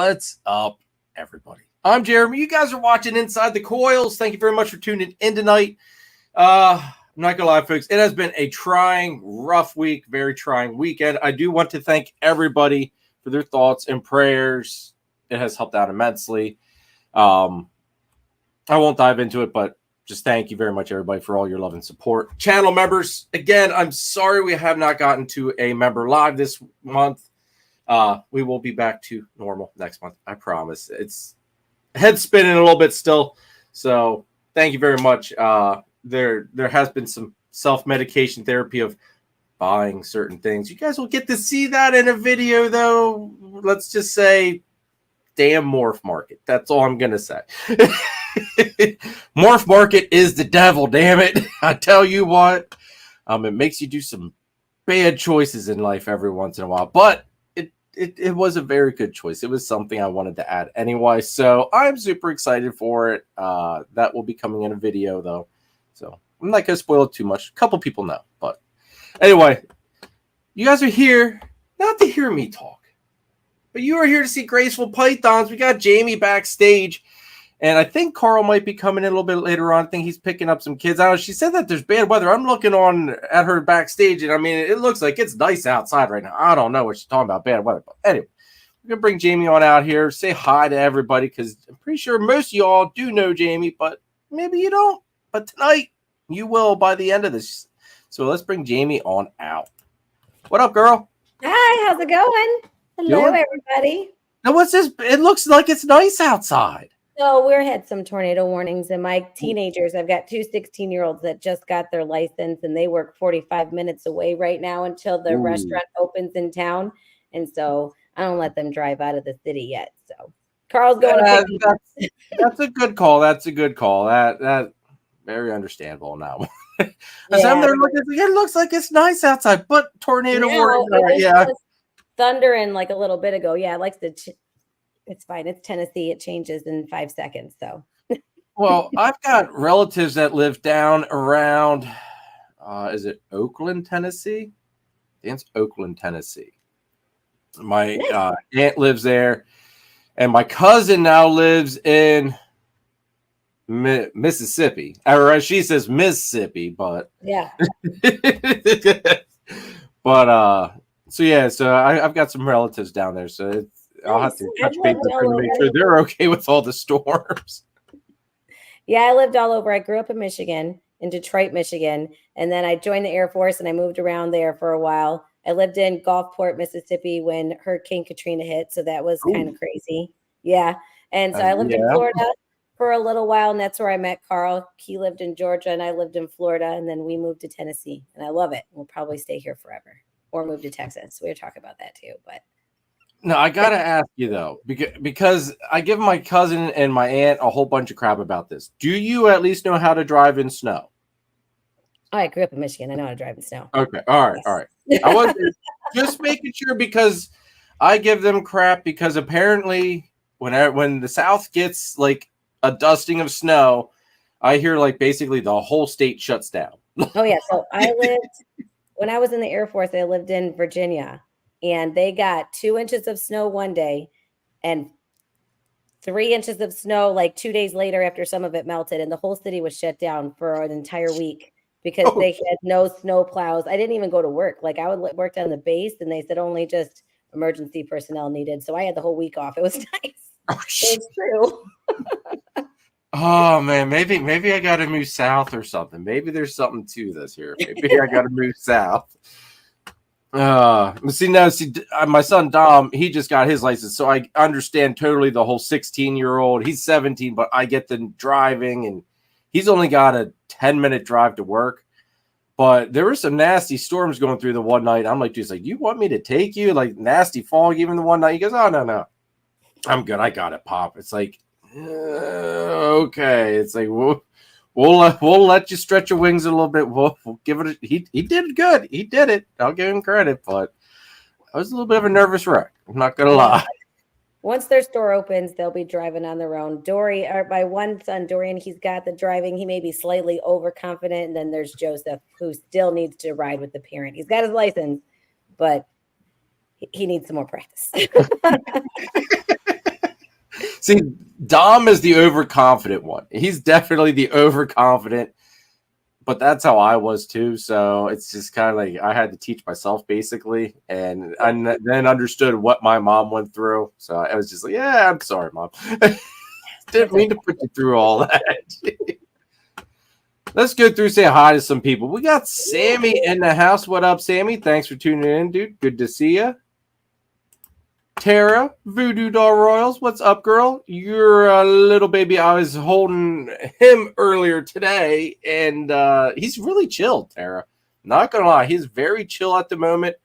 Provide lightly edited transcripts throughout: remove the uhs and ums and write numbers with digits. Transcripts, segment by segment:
What's up, everybody? I'm Jeremy. You guys are watching Inside the Coils. Thank you very much for tuning in tonight. I'm not gonna lie, folks. It has been a trying, rough week, very trying weekend. I do want to thank everybody for their thoughts and prayers. It has helped out immensely. I won't dive into it, but just thank you very much, everybody, for all your love and support. Channel members, again, I'm sorry we have not gotten to a member live this month. We will be back to normal next month. I promise. It's head spinning a little bit still. So thank you very much. There has been some self-medication therapy of buying certain things. You guys will get to see that in a video, though. Let's just say, damn Morph Market. That's all I'm going to say. Morph Market is the devil, damn it. I tell you what. It makes you do some bad choices in life every once in a while. But it was a very good choice. It was something I wanted to add anyway. So I'm super excited for it. That will be coming in a video, though. So I'm not going to spoil it too much. A couple people know. But anyway, you guys are here not to hear me talk. But you are here to see Graceful Pythons. We got Jamie backstage. And I think Karl might be coming in a little bit later on. I think he's picking up some kids. I don't know. She said that there's bad weather. I'm looking on at her backstage, and I mean, it looks like it's nice outside right now. I don't know what she's talking about, bad weather. But anyway, we're going to bring Jamie on out here, say hi to everybody, because I'm pretty sure most of y'all do know Jamie, but maybe you don't. But tonight, you will by the end of this. So let's bring Jamie on out. What up, girl? Hi, how's it going? Hello, everybody. Now, what's this? It looks like it's nice outside. So we had some tornado warnings, and my teenagers, I've got two 16-year-olds that just got their license, and they work 45 minutes away right now until the restaurant opens in town. And so I don't let them drive out of the city yet. So Karl's going to pick that's a good call. That's a good call. That very understandable now. It looks like it's nice outside, but tornado warning. Yeah. Thundering like a little bit ago. Yeah, it likes to. It's fine. It's Tennessee. It changes in 5 seconds. So, well, I've got relatives that live down around. Is it Oakland, Tennessee? I think it's Oakland, Tennessee. My aunt lives there, and my cousin now lives in Mississippi. Or she says Mississippi, but yeah. But so yeah, so I've got some relatives down there, so I'll have to touch base with them to make sure they're okay with all the storms. Yeah, I lived all over. I grew up in Michigan, in Detroit, Michigan, and then I joined the Air Force and I moved around there for a while. I lived in Gulfport, Mississippi when Hurricane Katrina hit, so that was kind of crazy. Yeah, and so I lived in Florida for a little while, and that's where I met Karl. He lived in Georgia, and I lived in Florida, and then we moved to Tennessee, and I love it. We'll probably stay here forever or move to Texas. We'll talk about that too, but. No, I gotta ask you though, because I give my cousin and my aunt a whole bunch of crap about this. Do you at least know how to drive in snow? Oh, I grew up in Michigan. I know how to drive in snow. Okay, all right. I was just making sure because I give them crap because apparently when the South gets like a dusting of snow, I hear like basically the whole state shuts down. Oh yeah, so when I was in the Air Force, I lived in Virginia. And they got 2 inches of snow one day and 3 inches of snow like 2 days later after some of it melted. And the whole city was shut down for an entire week because they had no snow plows. I didn't even go to work. Like I would work on the base and they said only just emergency personnel needed. So I had the whole week off. It was nice. It's true. Oh man, maybe I got to move south or something. Maybe there's something to this here. Maybe I got to move south. My son Dom, he just got his license, so I understand totally the whole 16-year-old. He's 17, but I get the driving, and he's only got a 10-minute drive to work. But there were some nasty storms going through the one night. I'm like, dude, you want me to take you? Like nasty fog even the one night. He goes, oh no, I'm good. I got it, Pop. It's like, okay. It's like We'll let you stretch your wings a little bit. We'll give it. He did good. He did it. I'll give him credit, but I was a little bit of a nervous wreck. I'm not gonna lie. Once their store opens, they'll be driving on their own. My one son, Dorian, he's got the driving. He may be slightly overconfident. And then there's Joseph, who still needs to ride with the parent. He's got his license, but he needs some more practice. See, Dom is the overconfident one. He's definitely the overconfident, but that's how I was too. So it's just kind of like I had to teach myself basically, and I then understood what my mom went through. So I was just like, yeah, I'm sorry, Mom. Didn't mean to put you through all that. Let's go through, say hi to some people. We got Sammy in the house. What up, Sammy? Thanks for tuning in, dude. Good to see you. Tara, Voodoo Doll Royals. What's up, girl? You're a little baby. I was holding him earlier today, and he's really chill, Tara. Not going to lie. He's very chill at the moment.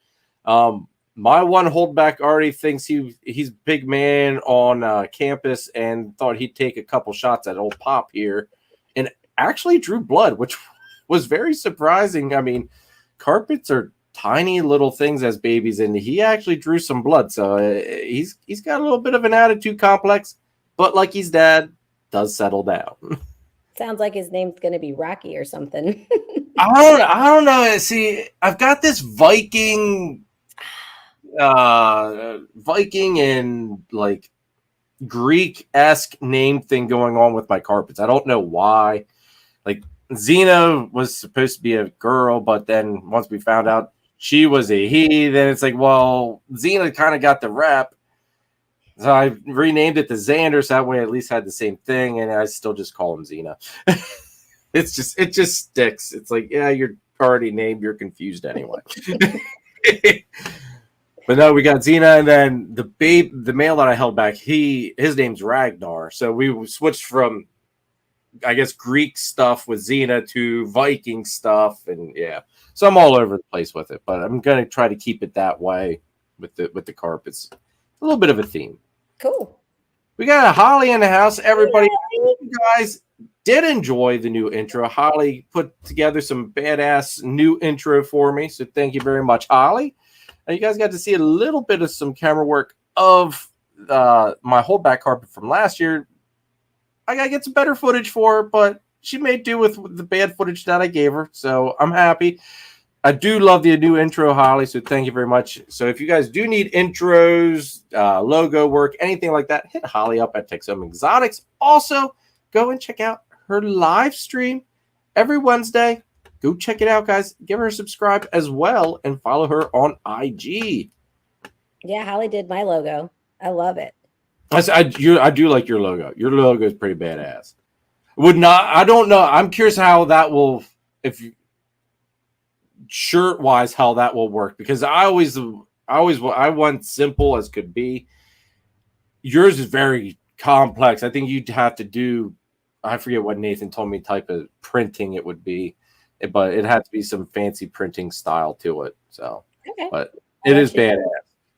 My one holdback already thinks he's big man on campus and thought he'd take a couple shots at old Pop here. And actually drew blood, which was very surprising. I mean, carpets are tiny little things as babies, and he actually drew some blood. So he's got a little bit of an attitude complex, but like his dad, does settle down. Sounds like his name's going to be Rocky or something. I don't know. See, I've got this Viking and like Greek-esque name thing going on with my carpets. I don't know why. Like Xena was supposed to be a girl, but then once we found out she was a he, then it's like, well, Xena kind of got the rep. So I renamed it to Xander, so that way I at least had the same thing, and I still just call him Xena. It just sticks. It's like, yeah, you're already named, you're confused anyway. But no, we got Xena, and then the male that I held back, his name's Ragnar. So we switched from, I guess, Greek stuff with Xena to Viking stuff, and yeah. So I'm all over the place with it, but I'm gonna try to keep it that way with the carpets. A little bit of a theme. Cool. We got a Holly in the house. Everybody, you guys did enjoy the new intro. Holly put together some badass new intro for me, so thank you very much, Holly. You guys got to see a little bit of some camera work of my holdback carpet from last year. I got to get some better footage for her, but she made do with the bad footage that I gave her, so I'm happy. I do love the new intro, Holly, so thank you very much. So if you guys do need intros, logo work, anything like that, hit Holly up at Texome Exotics. Also, go and check out her live stream every Wednesday. Go check it out, guys. Give her a subscribe as well and follow her on IG. Yeah, Holly did my logo. I love it. I do like your logo. Your logo is pretty badass. I don't know. I'm curious how that will, shirt wise, how that will work, because I want simple as could be. Yours is very complex. I think you'd have to do, I forget what Nathan told me type of printing it would be, but it had to be some fancy printing style to it. So, okay. But it is badass.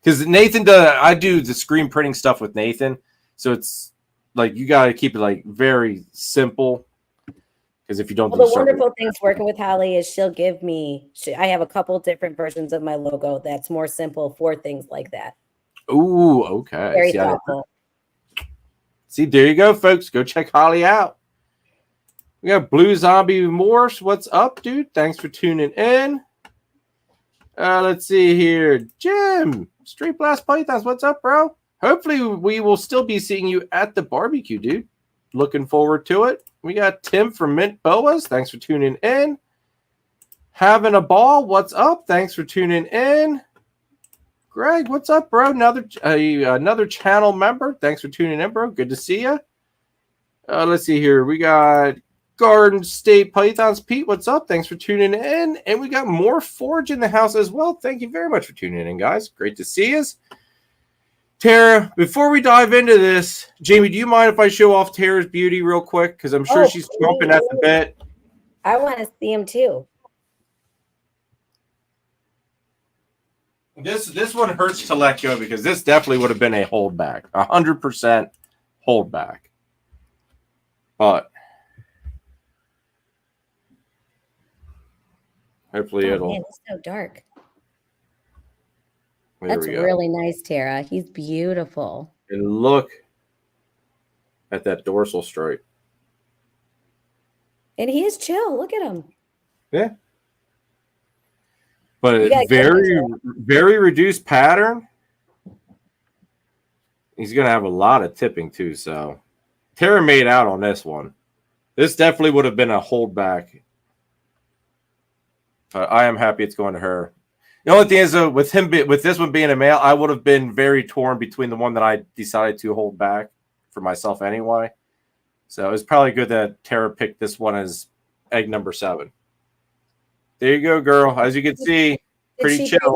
Because Nathan I do the screen printing stuff with Nathan. So it's like, you got to keep it like very simple. Because if you don't, the wonderful things working with Holly is she'll give me, I have a couple different versions of my logo that's more simple for things like that. Ooh, okay. Very thoughtful. See, there you go, folks. Go check Holly out. We got Blue Zombie Morphs. What's up, dude? Thanks for tuning in. Let's see here. Jim, Straight Blast Pythons. What's up, bro? Hopefully, we will still be seeing you at the barbecue, dude. Looking forward to it. We got Tim from Mint Boas. Thanks for tuning in. Having a ball. What's up? Thanks for tuning in. Greg, what's up, bro? Another channel member. Thanks for tuning in, bro. Good to see you. Let's see here. We got Garden State Pythons. Pete, what's up? Thanks for tuning in. And we got more Forge in the house as well. Thank you very much for tuning in, guys. Great to see us. Tara, before we dive into this, Jamie, do you mind if I show off Tara's beauty real quick? Because I'm sure she's chomping at the bit. I want to see him too. This one hurts to let go, because this definitely would have been a holdback, 100% holdback. But hopefully it'll. Man, it's so dark. That's really nice, Tara. He's beautiful. And look at that dorsal stripe. And he is chill. Look at him. Yeah. But very, very reduced pattern. He's going to have a lot of tipping too. So Tara made out on this one. This definitely would have been a holdback. But I am happy it's going to her. The only thing is, with this one being a male, I would have been very torn between the one that I decided to hold back for myself anyway. So it was probably good that Tara picked this one as egg number 7. There you go, girl. As you can see, pretty chill.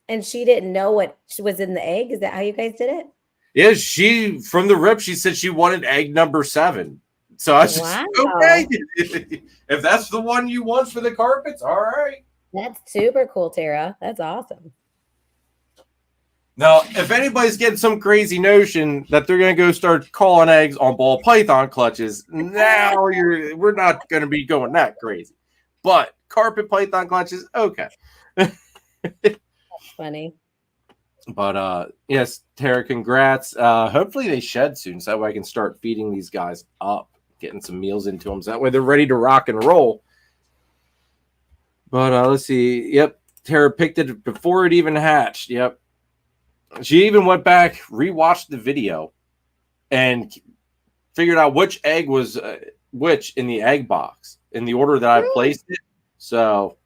And she didn't know what was in the egg? Is that how you guys did it? Yeah, she, from the rip, she said she wanted egg number 7. So I was just, okay. If that's the one you want for the carpets, all right. That's super cool, Tara. That's awesome. Now, if anybody's getting some crazy notion that they're going to go start calling eggs on ball python clutches, now we're not going to be going that crazy. But carpet python clutches, okay. That's funny. But yes, Tara, congrats. Hopefully they shed soon, so that way I can start feeding these guys up, getting some meals into them, so that way they're ready to rock and roll. But let's see. Yep, Tara picked it before it even hatched. Yep. She even went back, rewatched the video, and figured out which egg was which in the egg box in the order that I placed it. So,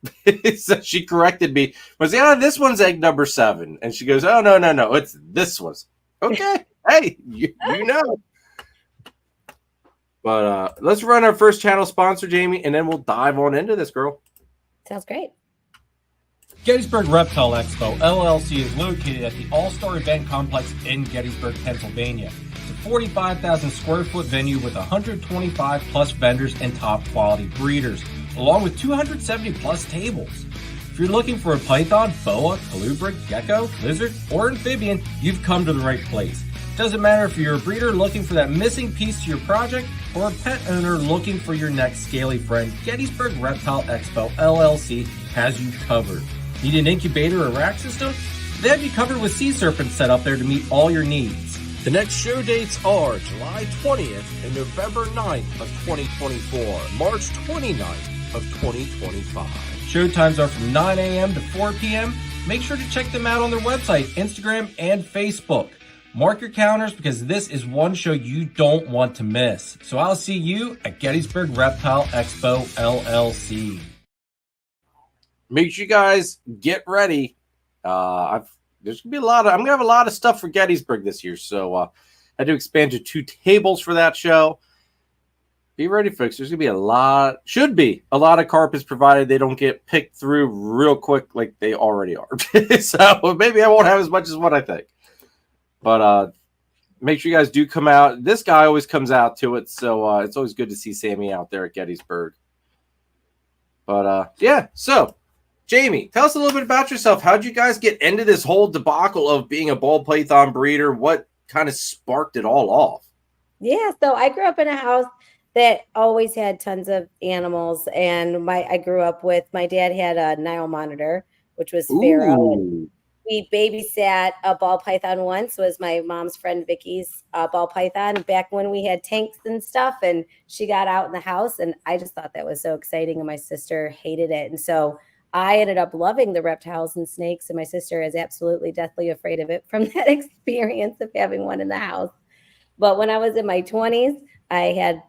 so she corrected me. I was like, oh, this one's egg number 7. And she goes, oh, no. It's this one. Okay. Hey, you know. But let's run our first channel sponsor, Jamie, and then we'll dive on into this, girl. Sounds great. Gettysburg Reptile Expo, LLC is located at the All-Star Event Complex in Gettysburg, Pennsylvania. It's a 45,000 square foot venue with 125 plus vendors and top quality breeders, along with 270 plus tables. If you're looking for a python, boa, colubrid, gecko, lizard, or amphibian, you've come to the right place. Doesn't matter if you're a breeder looking for that missing piece to your project or a pet owner looking for your next scaly friend, Gettysburg Reptile Expo LLC has you covered. Need an incubator or rack system? They have you covered with sea serpents set up there to meet all your needs. The next show dates are July 20th and November 9th of 2024, March 29th of 2025. Show times are from 9 a.m. to 4 p.m. Make sure to check them out on their website, Instagram, and Facebook. Mark your calendars because this is one show you don't want to miss. So I'll see you at Gettysburg Reptile Expo LLC. Make sure you guys get ready. There's gonna be I'm gonna have a lot of stuff for Gettysburg this year, so I had to expand to 2 tables for that show. Be ready, folks. There's gonna be should be a lot of carpets, provided they don't get picked through real quick like they already are. So maybe I won't have as much as what I think. But make sure you guys do come out. This guy always comes out to it, so it's always good to see Sammy out there at Gettysburg. But yeah, so Jamie, tell us a little bit about yourself. How'd you guys get into this whole debacle of being a ball python breeder? What kind of sparked it all off? Yeah, so I grew up in a house that always had tons of animals, and I grew up with, my dad had a Nile monitor, which was Pharaoh, and we babysat a ball python once. Was my mom's friend Vicky's ball python back when we had tanks and stuff, and she got out in the house, and I just thought that was so exciting, and my sister hated it, and so I ended up loving the reptiles and snakes, and my sister is absolutely deathly afraid of it from that experience of having one in the house. But when I was in my 20s, I had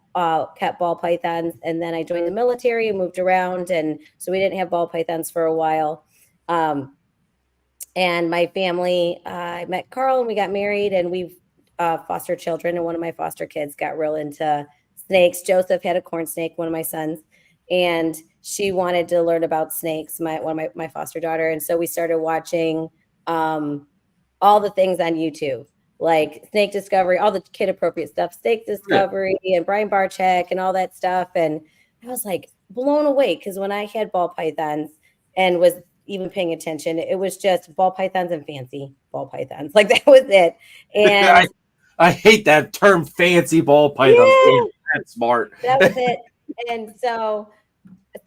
kept ball pythons, and then I joined the military and moved around, and so we didn't have ball pythons for a while. And my family, I met Karl, and we got married, and we've fostered children, and one of my foster kids got real into snakes. Joseph had a corn snake, one of my sons, and she wanted to learn about snakes, my foster daughter. And so we started watching all the things on YouTube, like Snake Discovery, all the kid appropriate stuff, Snake Discovery and Brian Barczyk and all that stuff. And I was like blown away, because when I had ball pythons and was even paying attention, it was just ball pythons and fancy ball pythons. Like that was it. And I hate that term, fancy ball pythons. Yeah, that's smart. That was it. And so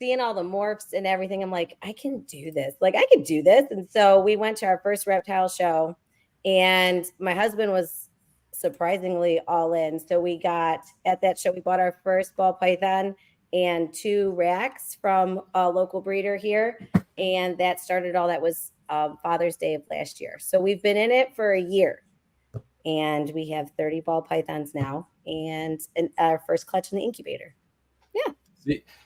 seeing all the morphs and everything, I'm like, I can do this. Like, I can do this. And so we went to our first reptile show, and my husband was surprisingly all in. So we got, at that show, we bought our first ball python and 2 racks from a local breeder here. And that started all, that was Father's Day of last year. So we've been in it for a year. and we have 30 ball pythons now, and our first clutch in the incubator. Yeah.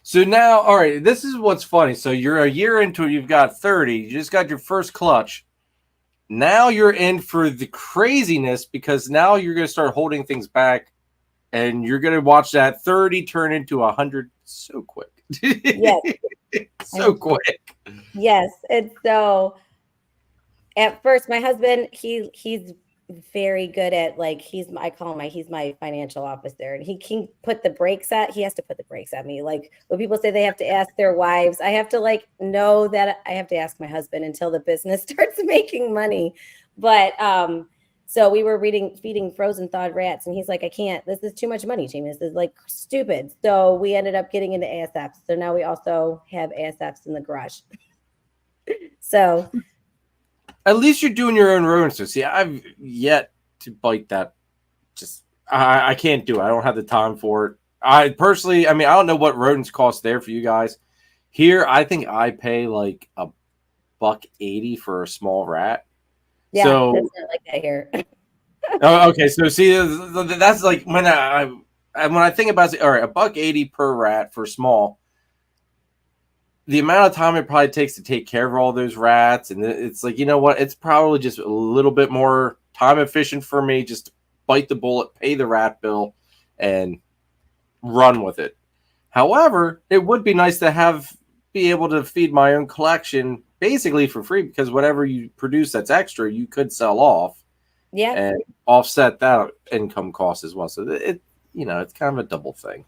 So now, all right, this is what's funny. So you're a year into it, you've got 30, you just got your first clutch. Now you're in for the craziness because now you're going to start holding things back and you're going to watch that 30 turn into 100 so quick. Yes. So quick. Yes. And so at first, my husband, he's very good at, like, I call him he's my financial officer, and he can put the brakes at, he has to put the brakes at me. Like when people say they have to ask their wives, I have to like know that I have to ask my husband until the business starts making money. But so we were feeding frozen thawed rats, and he's like, I can't, this is too much money, Jamie. This is like stupid. So we ended up getting into ASFs. So now we also have ASFs in the garage. So at least you're doing your own rodents. So see, I've yet to bite that. Just I can't do it. I don't have the time for it. I personally, I mean, I don't know what rodents cost there for you guys. Here, I think I pay like $1.80 for a small rat. yeah, So it's not like that here. oh, okay, so see, that's like when I think about it. All right, $1.80 per rat for small. The amount of time it probably takes to take care of all those rats, and it's like, you know what? It's probably just a little bit more time efficient for me just to bite the bullet, pay the rat bill, and run with it. However, it would be nice to be able to feed my own collection basically for free, because whatever you produce that's extra, you could sell off, Yeah. and offset that income cost as well. So it's kind of a double thing.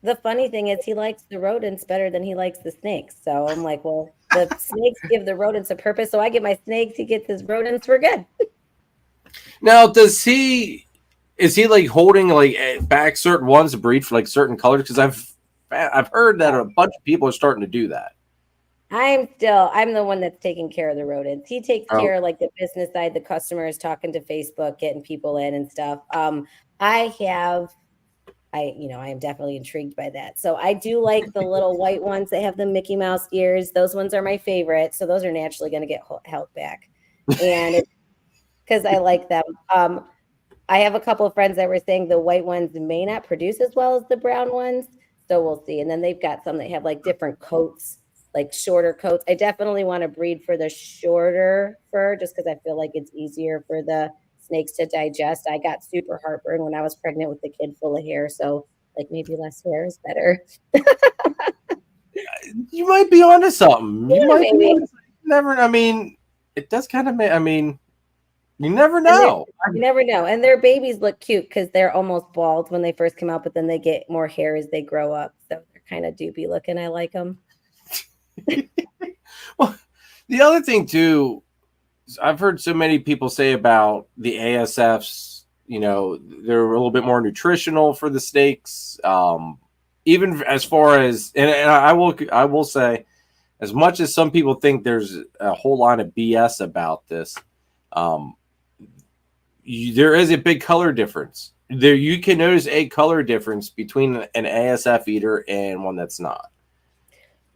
The funny thing is he likes the rodents better than he likes the snakes. So I'm like, well, the snakes give the rodents a purpose. So I get my snakes, he gets his rodents, we're good. Now, is he like holding like back certain ones to breed for like certain colors? Because I've heard that a bunch of people are starting to do that. I'm the one that's taking care of the rodents. He takes care of like the business side, the customers, talking to Facebook, getting people in and stuff. I am definitely intrigued by that. So I do like the little white ones that have the Mickey Mouse ears. Those ones are my favorite. So those are naturally going to get held back. And because I like them. I have a couple of friends that were saying the white ones may not produce as well as the brown ones. So we'll see. And then they've got some that have like different coats, like shorter coats. I definitely want to breed for the shorter fur just because I feel like it's easier for the snakes to digest. I got super heartburn when I was pregnant with the kid full of hair. So like maybe less hair is better. You might be onto something. Yeah, You might maybe. be onto something. Never. I mean, it does kind of. I mean, you never know. You never know. And their babies look cute because they're almost bald when they first come out, but then they get more hair as they grow up. So they're kind of doopy looking. I like them. Well, the other thing too, I've heard so many people say about the ASFs, they're a little bit more nutritional for the snakes. Even as far as, and I will say, as much as some people think there's a whole line of BS about this, there is a big color difference. There, you can notice a color difference between an ASF eater and one that's not.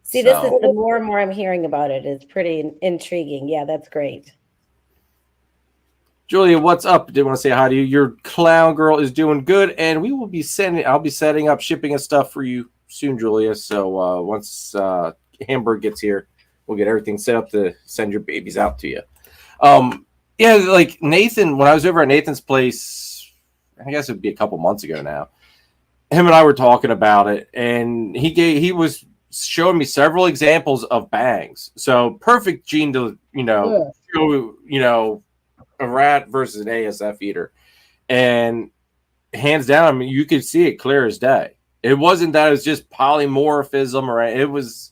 See, this is the more and more I'm hearing about it. It's pretty intriguing. Yeah, that's great. Julia, what's up? Did want to say hi to you. Your clown girl is doing good, and I'll be setting up shipping and stuff for you soon, Julia. So once Hamburg gets here, we'll get everything set up to send your babies out to you. Yeah, like Nathan, when I was over at Nathan's place, I guess it would be a couple months ago now, him and I were talking about it, and he was showing me several examples of bangs. So perfect gene to, show, a rat versus an ASF eater. And hands down, I mean, you could see it clear as day. It wasn't that it was just polymorphism,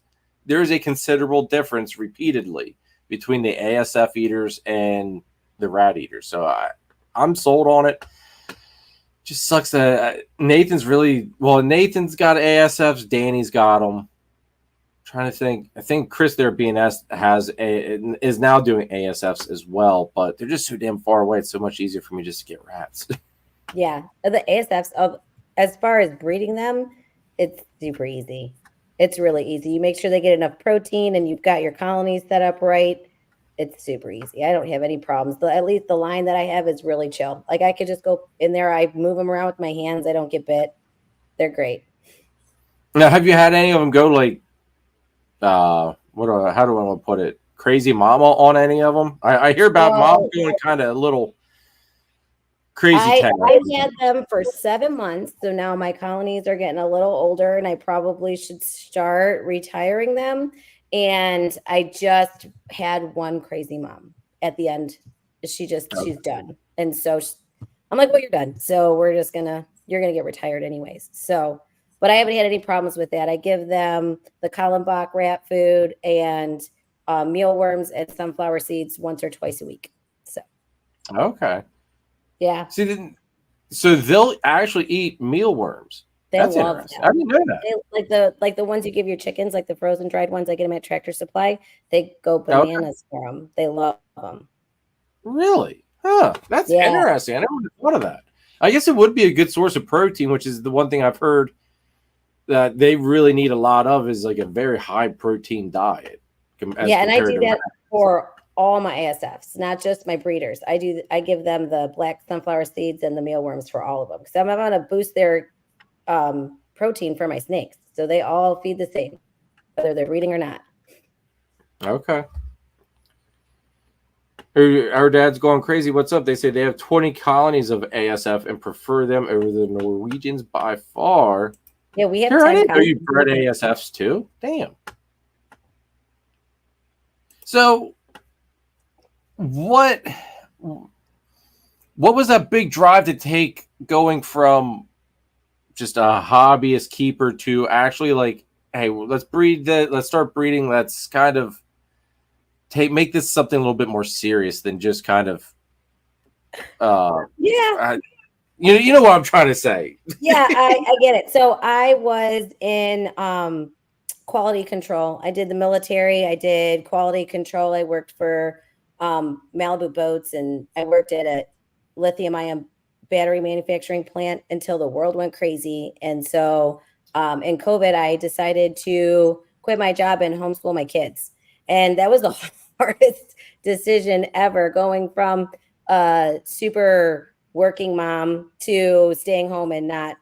there's a considerable difference repeatedly between the ASF eaters and the rat eaters. So I'm sold on it. Just sucks that Nathan's Nathan's got ASFs, Danny's got them. Trying to think. I think Chris there is now doing ASFs as well, but they're just so damn far away. It's so much easier for me just to get rats. Yeah, the ASFs, as far as breeding them, it's super easy. It's really easy. You make sure they get enough protein, and you've got your colonies set up right. it's super easy. I don't have any problems. At least the line that I have is really chill. Like I could just go in there. I move them around with my hands. I don't get bit. They're great. Now, have you had any of them go like, how do I want to put it? Crazy mama on any of them? I hear about mom going kind of a little crazy. I had them for 7 months. So now my colonies are getting a little older and I probably should start retiring them. And I just had one crazy mom at the end. She's done. And so I'm like, well, you're done. So you're going to get retired anyways. So, but I haven't had any problems with that. I give them the Kallenbach rat food and mealworms and sunflower seeds once or twice a week. So, okay. Yeah. See, so they'll actually eat mealworms. That's love interesting. them. I didn't know that. They, like the ones you give your chickens, like the frozen dried ones. I get them at Tractor Supply. They go bananas for them. They love them. Really? Huh. That's interesting. I never would have thought of that. I guess it would be a good source of protein, which is the one thing I've heard that they really need a lot of is like a very high protein diet. Yeah, and I do that for all my ASFs, not just my breeders. I give them the black sunflower seeds and the mealworms for all of them because I'm going to boost their protein for my snakes. So they all feed the same, whether they're breeding or not. Okay. Our dad's going crazy. What's up? They say they have 20 colonies of ASF and prefer them over the Norwegians by far. Yeah, we have 10 colonies. You bred ASFs too? Damn. So what was that big drive to take going from just a hobbyist keeper to actually like, hey, let's start breeding. Let's kind of make this something a little bit more serious than just kind of you know what I'm trying to say. Yeah, I get it. So I was in quality control. I did the military. I did quality control. I worked for Malibu Boats, and I worked at a lithium-ion battery manufacturing plant until the world went crazy. And so in COVID, I decided to quit my job and homeschool my kids. And that was the hardest decision ever, going from a super working mom to staying home that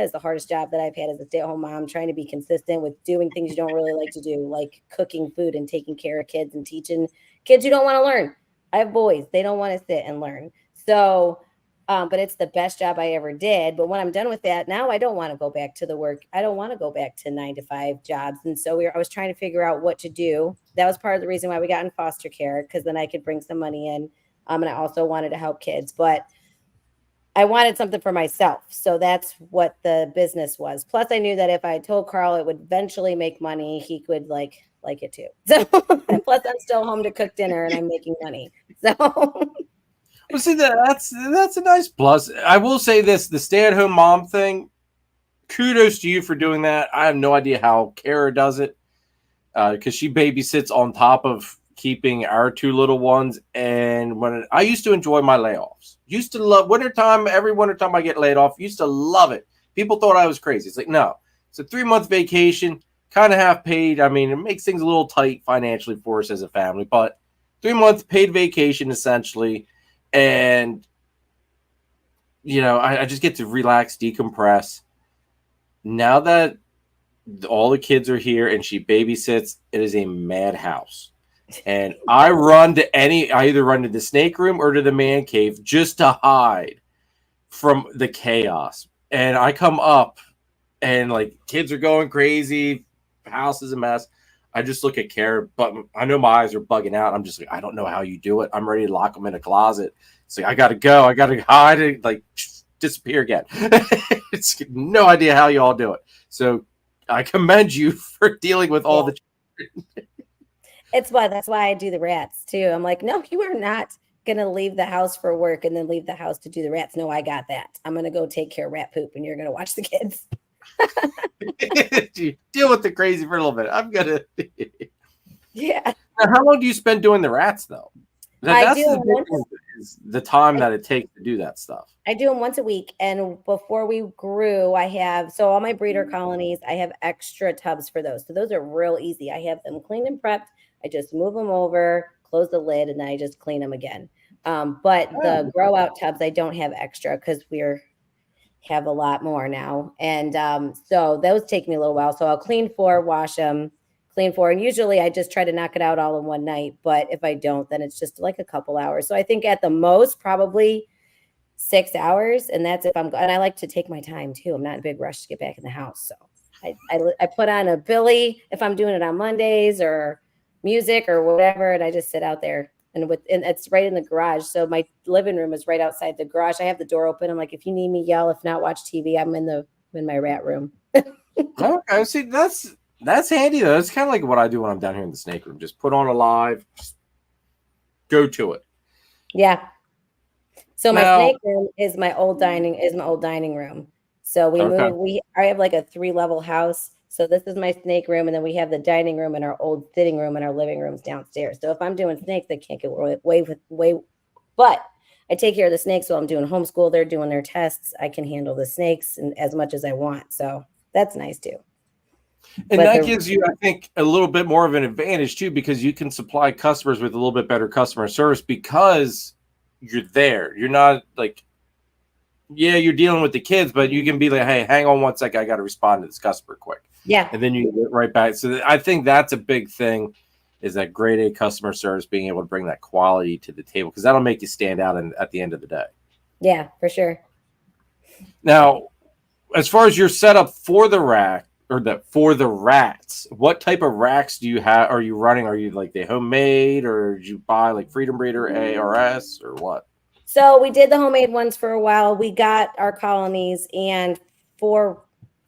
is the hardest job that I've had as a stay-at-home mom, trying to be consistent with doing things you don't really like to do, like cooking food and taking care of kids and teaching kids who don't want to learn. I have boys. They don't want to sit and learn. So, but it's the best job I ever did. But when I'm done with that, now I don't want to go back to the work. I don't want to go back to 9-to-5 jobs. And so I was trying to figure out what to do. That was part of the reason why we got in foster care, because then I could bring some money in. And I also wanted to help kids, but I wanted something for myself. So that's what the business was. Plus I knew that if I told Karl it would eventually make money, he could like it too. So plus I'm still home to cook dinner and I'm making money. So well, see, that's a nice plus. I will say this, the stay-at-home mom thing, kudos to you for doing that. I have no idea how Kara does it because she babysits on top of keeping our two little ones. And when I used to enjoy my layoffs, used to love wintertime. Every wintertime I get laid off, used to love it. People thought I was crazy. It's like, no, it's a 3-month vacation, kind of half paid. I mean, it makes things a little tight financially for us as a family, but 3-month paid vacation essentially. And, you know, I just get to relax, decompress. Now that all the kids are here and she babysits, it is a madhouse. And I either run to the snake room or to the man cave just to hide from the chaos. And I come up and like kids are going crazy. House is a mess. I just look at Kara, but I know my eyes are bugging out. I'm just like, I don't know how you do it. I'm ready to lock them in a closet. It's like, I got to go. I got to hide it, like disappear again. It's no idea how you all do it. So I commend you for dealing with all the children. That's why I do the rats too. I'm like, no, you are not going to leave the house for work and then leave the house to do the rats. No, I got that. I'm going to go take care of rat poop and you're going to watch the kids. Deal with the crazy for a little bit. I'm going to. Yeah. Now, how long do you spend doing the rats though? is the time that it takes to do that stuff. I do them once a week. And before we grew, so all my breeder colonies, I have extra tubs for those. So those are real easy. I have them cleaned and prepped. I just move them over, close the lid, and then I just clean them again. But the grow out tubs, I don't have extra because have a lot more now. And so those take me a little while. So I'll clean 4, wash them, clean 4. And usually I just try to knock it out all in one night. But if I don't, then it's just like a couple hours. So I think at the most, probably 6 hours. And that's if and I like to take my time too. I'm not in a big rush to get back in the house. So I put on a Billy if I'm doing it on Mondays or music or whatever. And I just sit out there. And it's right in the garage. So my living room is right outside the garage. I have the door open. I'm like, if you need me, yell. If not, watch TV. I'm in my rat room. Okay, see, that's handy though. That's kind of like what I do when I'm down here in the snake room. Just put on a live, just go to it. Yeah. So my snake room is my old dining room. So I have like a 3-level house. So this is my snake room, and then we have the dining room and our old sitting room and our living rooms downstairs. So if I'm doing snakes, I can't get away. But I take care of the snakes while I'm doing homeschool. They're doing their tests. I can handle the snakes and as much as I want. So that's nice too. And that gives you, I think, a little bit more of an advantage too, because you can supply customers with a little bit better customer service because you're there. You're not like, yeah, you're dealing with the kids, but you can be like, hey, hang on one second. I got to respond to this customer quick. Yeah. And then you get right back. So I think that's a big thing, is that grade A customer service, being able to bring that quality to the table, because that'll make you stand out at the end of the day. Yeah, for sure. Now, as far as your setup for the rack for the rats, what type of racks are you running? Are you like the homemade, or did you buy like Freedom Breeder ARS or what? So we did the homemade ones for a while. We got our colonies and four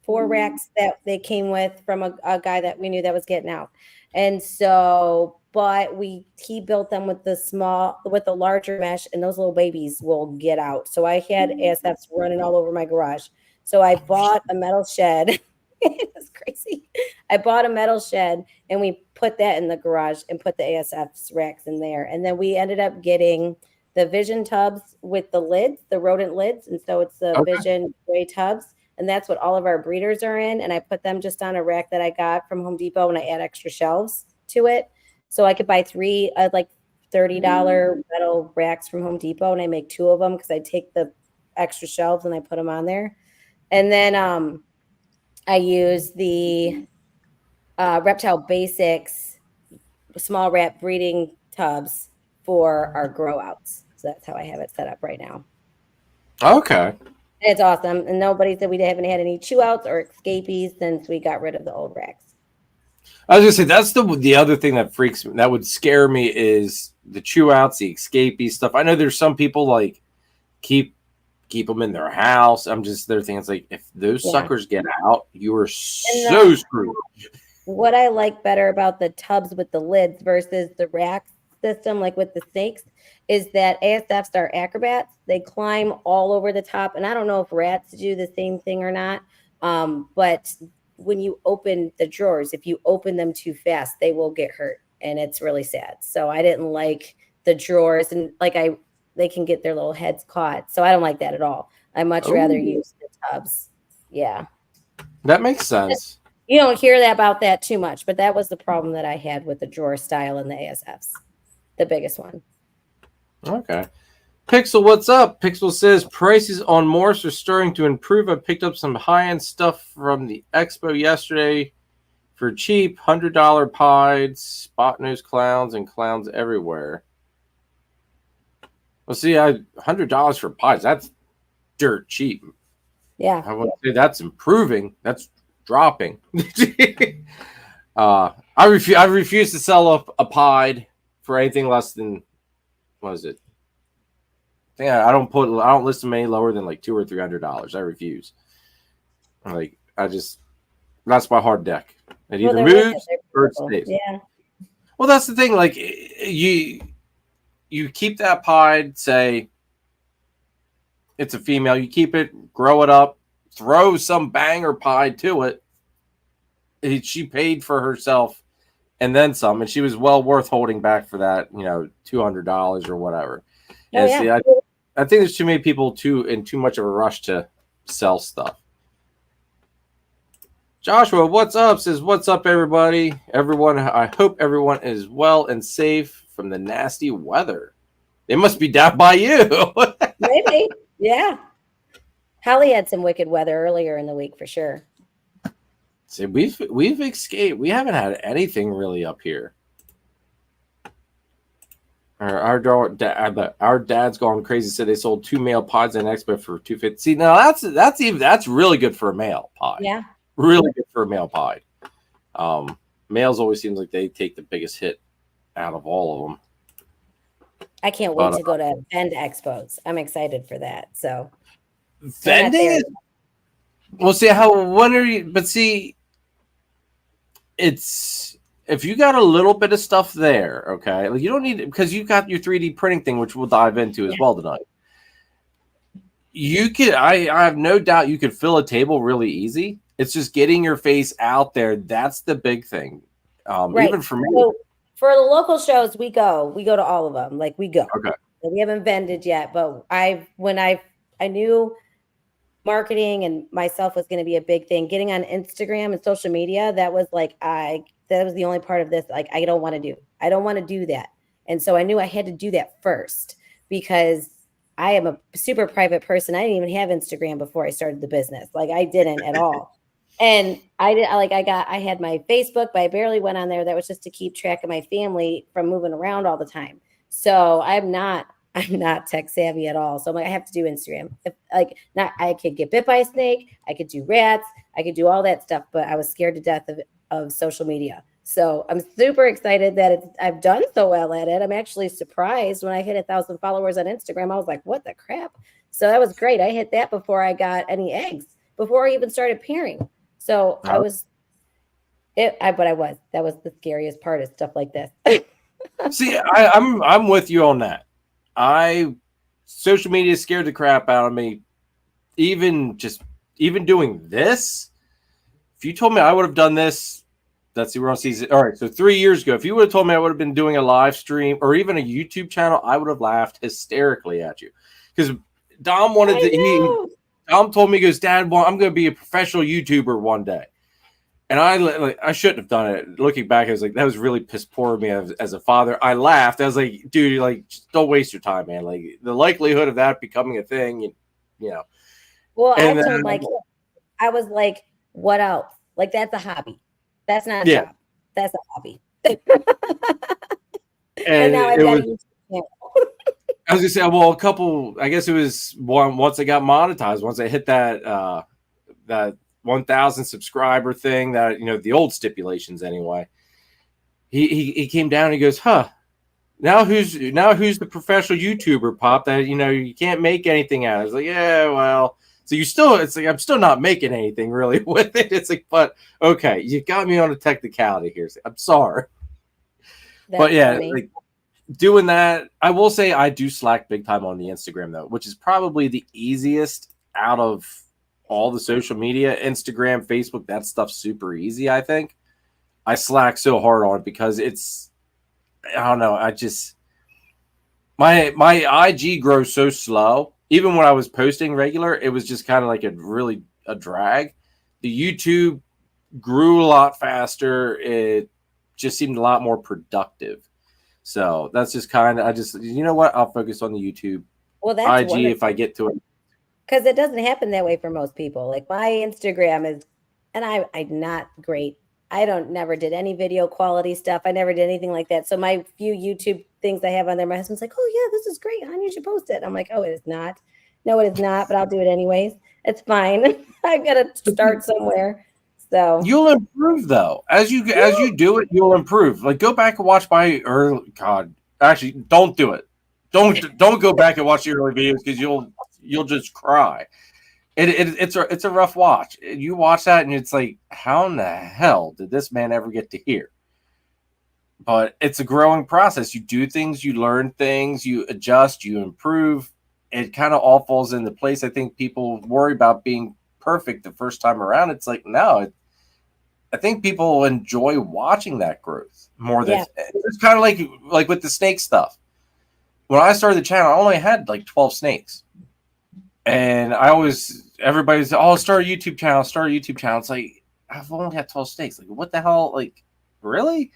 racks that they came with from a guy that we knew that was getting out. And so, but he built them with the larger mesh, and those little babies will get out. So I had ASFs running all over my garage. So I bought a metal shed. It was crazy. I bought a metal shed, and we put that in the garage and put the ASFs racks in there. And then we ended up getting the Vision tubs with the lids, the rodent lids. And so it's the Vision gray tubs. And that's what all of our breeders are in. And I put them just on a rack that I got from Home Depot, and I add extra shelves to it. So I could buy 3 like $30 metal racks from Home Depot, and I make 2 of them because I take the extra shelves and I put them on there. And then I use the Reptile Basics small rat breeding tubs for our grow outs. So that's how I have it set up right now. Okay. It's awesome. And nobody said we haven't had any chew outs or escapees since we got rid of the old racks. I was gonna say, that's the other thing that freaks me, that would scare me, is the chew outs, the escapee stuff. I know there's some people like keep them in their house. I'm just there thinking, it's like, if those suckers get out, you are so screwed. What I like better about the tubs with the lids versus the rack system, like with the snakes, is that ASFs are acrobats. They climb all over the top. And I don't know if rats do the same thing or not. But when you open the drawers, if you open them too fast, they will get hurt. And it's really sad. So I didn't like the drawers, and they can get their little heads caught. So I don't like that at all. I much rather use the tubs. Yeah. That makes sense. You don't hear about that too much, but that was the problem that I had with the drawer style and the ASFs. The biggest one. Okay. Pixel, what's up? Pixel says prices on Morphs are starting to improve. I picked up some high-end stuff from the Expo yesterday for cheap. $100 pieds, spot nose clowns, and clowns everywhere. Well, see, $100 for pieds, that's dirt cheap. Yeah. I wouldn't say that's improving. That's dropping. I refuse to sell a pied for anything less than, what is it? Yeah, I don't list them any lower than like $200 or $300. I refuse. That's my hard deck. It either moves or it stays. Yeah. Well, that's the thing. Like, you keep that pied, say it's a female, you keep it, grow it up, throw some banger pied to it. She paid for herself and then some, and she was well worth holding back for that, $200 or whatever. Yeah, yeah. see, I think there's too many people in too much of a rush to sell stuff. Joshua, what's up? Says, what's up, everybody? Everyone, I hope everyone is well and safe from the nasty weather. They must be down by you. Maybe. Yeah. Holly had some wicked weather earlier in the week for sure. See, we've escaped. We haven't had anything really up here. Our dad's gone crazy. Said they sold 2 male pods in Expo for $250. See, now that's really good for a male pod. Yeah. Really good for a male pod. Males always seems like they take the biggest hit out of all of them. I can't wait to go to Vend Expos. I'm excited for that. So vending. We'll see when are you? But see, it's if you got a little bit of stuff there, okay. Like you don't need because you got your 3D printing thing, which we'll dive into as well tonight. You could, I have no doubt, you could fill a table really easy. It's just getting your face out there. That's the big thing. Right. Even for me. So for the local shows, we go to all of them. Like we go. Okay. We haven't vended yet, but I knew marketing and myself was going to be a big thing. Getting on Instagram and social media, that was the only part of this. Like I don't want to do that. And so I knew I had to do that first because I am a super private person. I didn't even have Instagram before I started the business. Like I didn't at all. And I had my Facebook, but I barely went on there. That was just to keep track of my family from moving around all the time. So I'm not tech savvy at all. So I'm like, I have to do Instagram. I could get bit by a snake. I could do rats. I could do all that stuff, but I was scared to death of social media. So I'm super excited that I've done so well at it. I'm actually surprised when I hit 1,000 followers on Instagram. I was like, what the crap? So that was great. I hit that before I got any eggs, before I even started pairing. So that was the scariest part of stuff like this. See, I'm with you on that. Social media scared the crap out of me. Even doing this, if you told me I would have done this, let's see, we're on season. All right, so 3 years ago, if you would have told me I would have been doing a live stream or even a YouTube channel, I would have laughed hysterically at you. Because Dom Dom told me, he goes, Dad, well, I'm going to be a professional YouTuber one day. And I shouldn't have done it. Looking back, I was like, that was really piss poor of me as a father. I laughed. I was like, dude, just don't waste your time, man. Like the likelihood of that becoming a thing, you know. Well, I was like, what else? Like that's a hobby. That's not a job. That's a hobby. and now I've got a YouTube channel. I was gonna say, well, I guess it was once I got monetized, once I hit that 1,000 subscriber thing, that the old stipulations anyway. He came down and he goes, now who's the professional YouTuber, Pop, that you can't make anything out of? I was like, yeah, well, so it's like I'm still not making anything really with it. It's like, but okay, you got me on a technicality here. I'm sorry. But yeah, funny. Like doing that, I will say I do slack big time on the Instagram though, which is probably the easiest out of all the social media. Instagram, Facebook, that stuff's super easy. I think I slack so hard on it because I don't know. My IG grows so slow. Even when I was posting regular, it was just kind of like a drag. The YouTube grew a lot faster. It just seemed a lot more productive. So that's just kind of, you know what? I'll focus on the YouTube. Well, that's IG wonderful. if I get to it. Because it doesn't happen that way for most people. Like my Instagram is, and I'm not great. I never did any video quality stuff. I never did anything like that. So my few YouTube things I have on there, my husband's like, oh yeah, this is great, hon, you should post it. I'm like, oh, it is not. No, it is not, but I'll do it anyways. It's fine. I've got to start somewhere. So you'll improve though. As you do it, you'll improve. Like go back and watch my early actually don't do it. Don't go back and watch the early videos because you'll just cry. It's a rough watch. You watch that and it's like, how in the hell did this man ever get to here? But it's a growing process. You do things, you learn things, you adjust, you improve. It kind of all falls into place. I think people worry about being perfect the first time around. It's like, no, I think people enjoy watching that growth more than it's kind of like with the snake stuff. when I started the channel, I only had like 12 snakes. And everybody's, oh, start a YouTube channel, start a YouTube channel. It's like, I've only had 12 snakes. Like, what the hell? Like, really?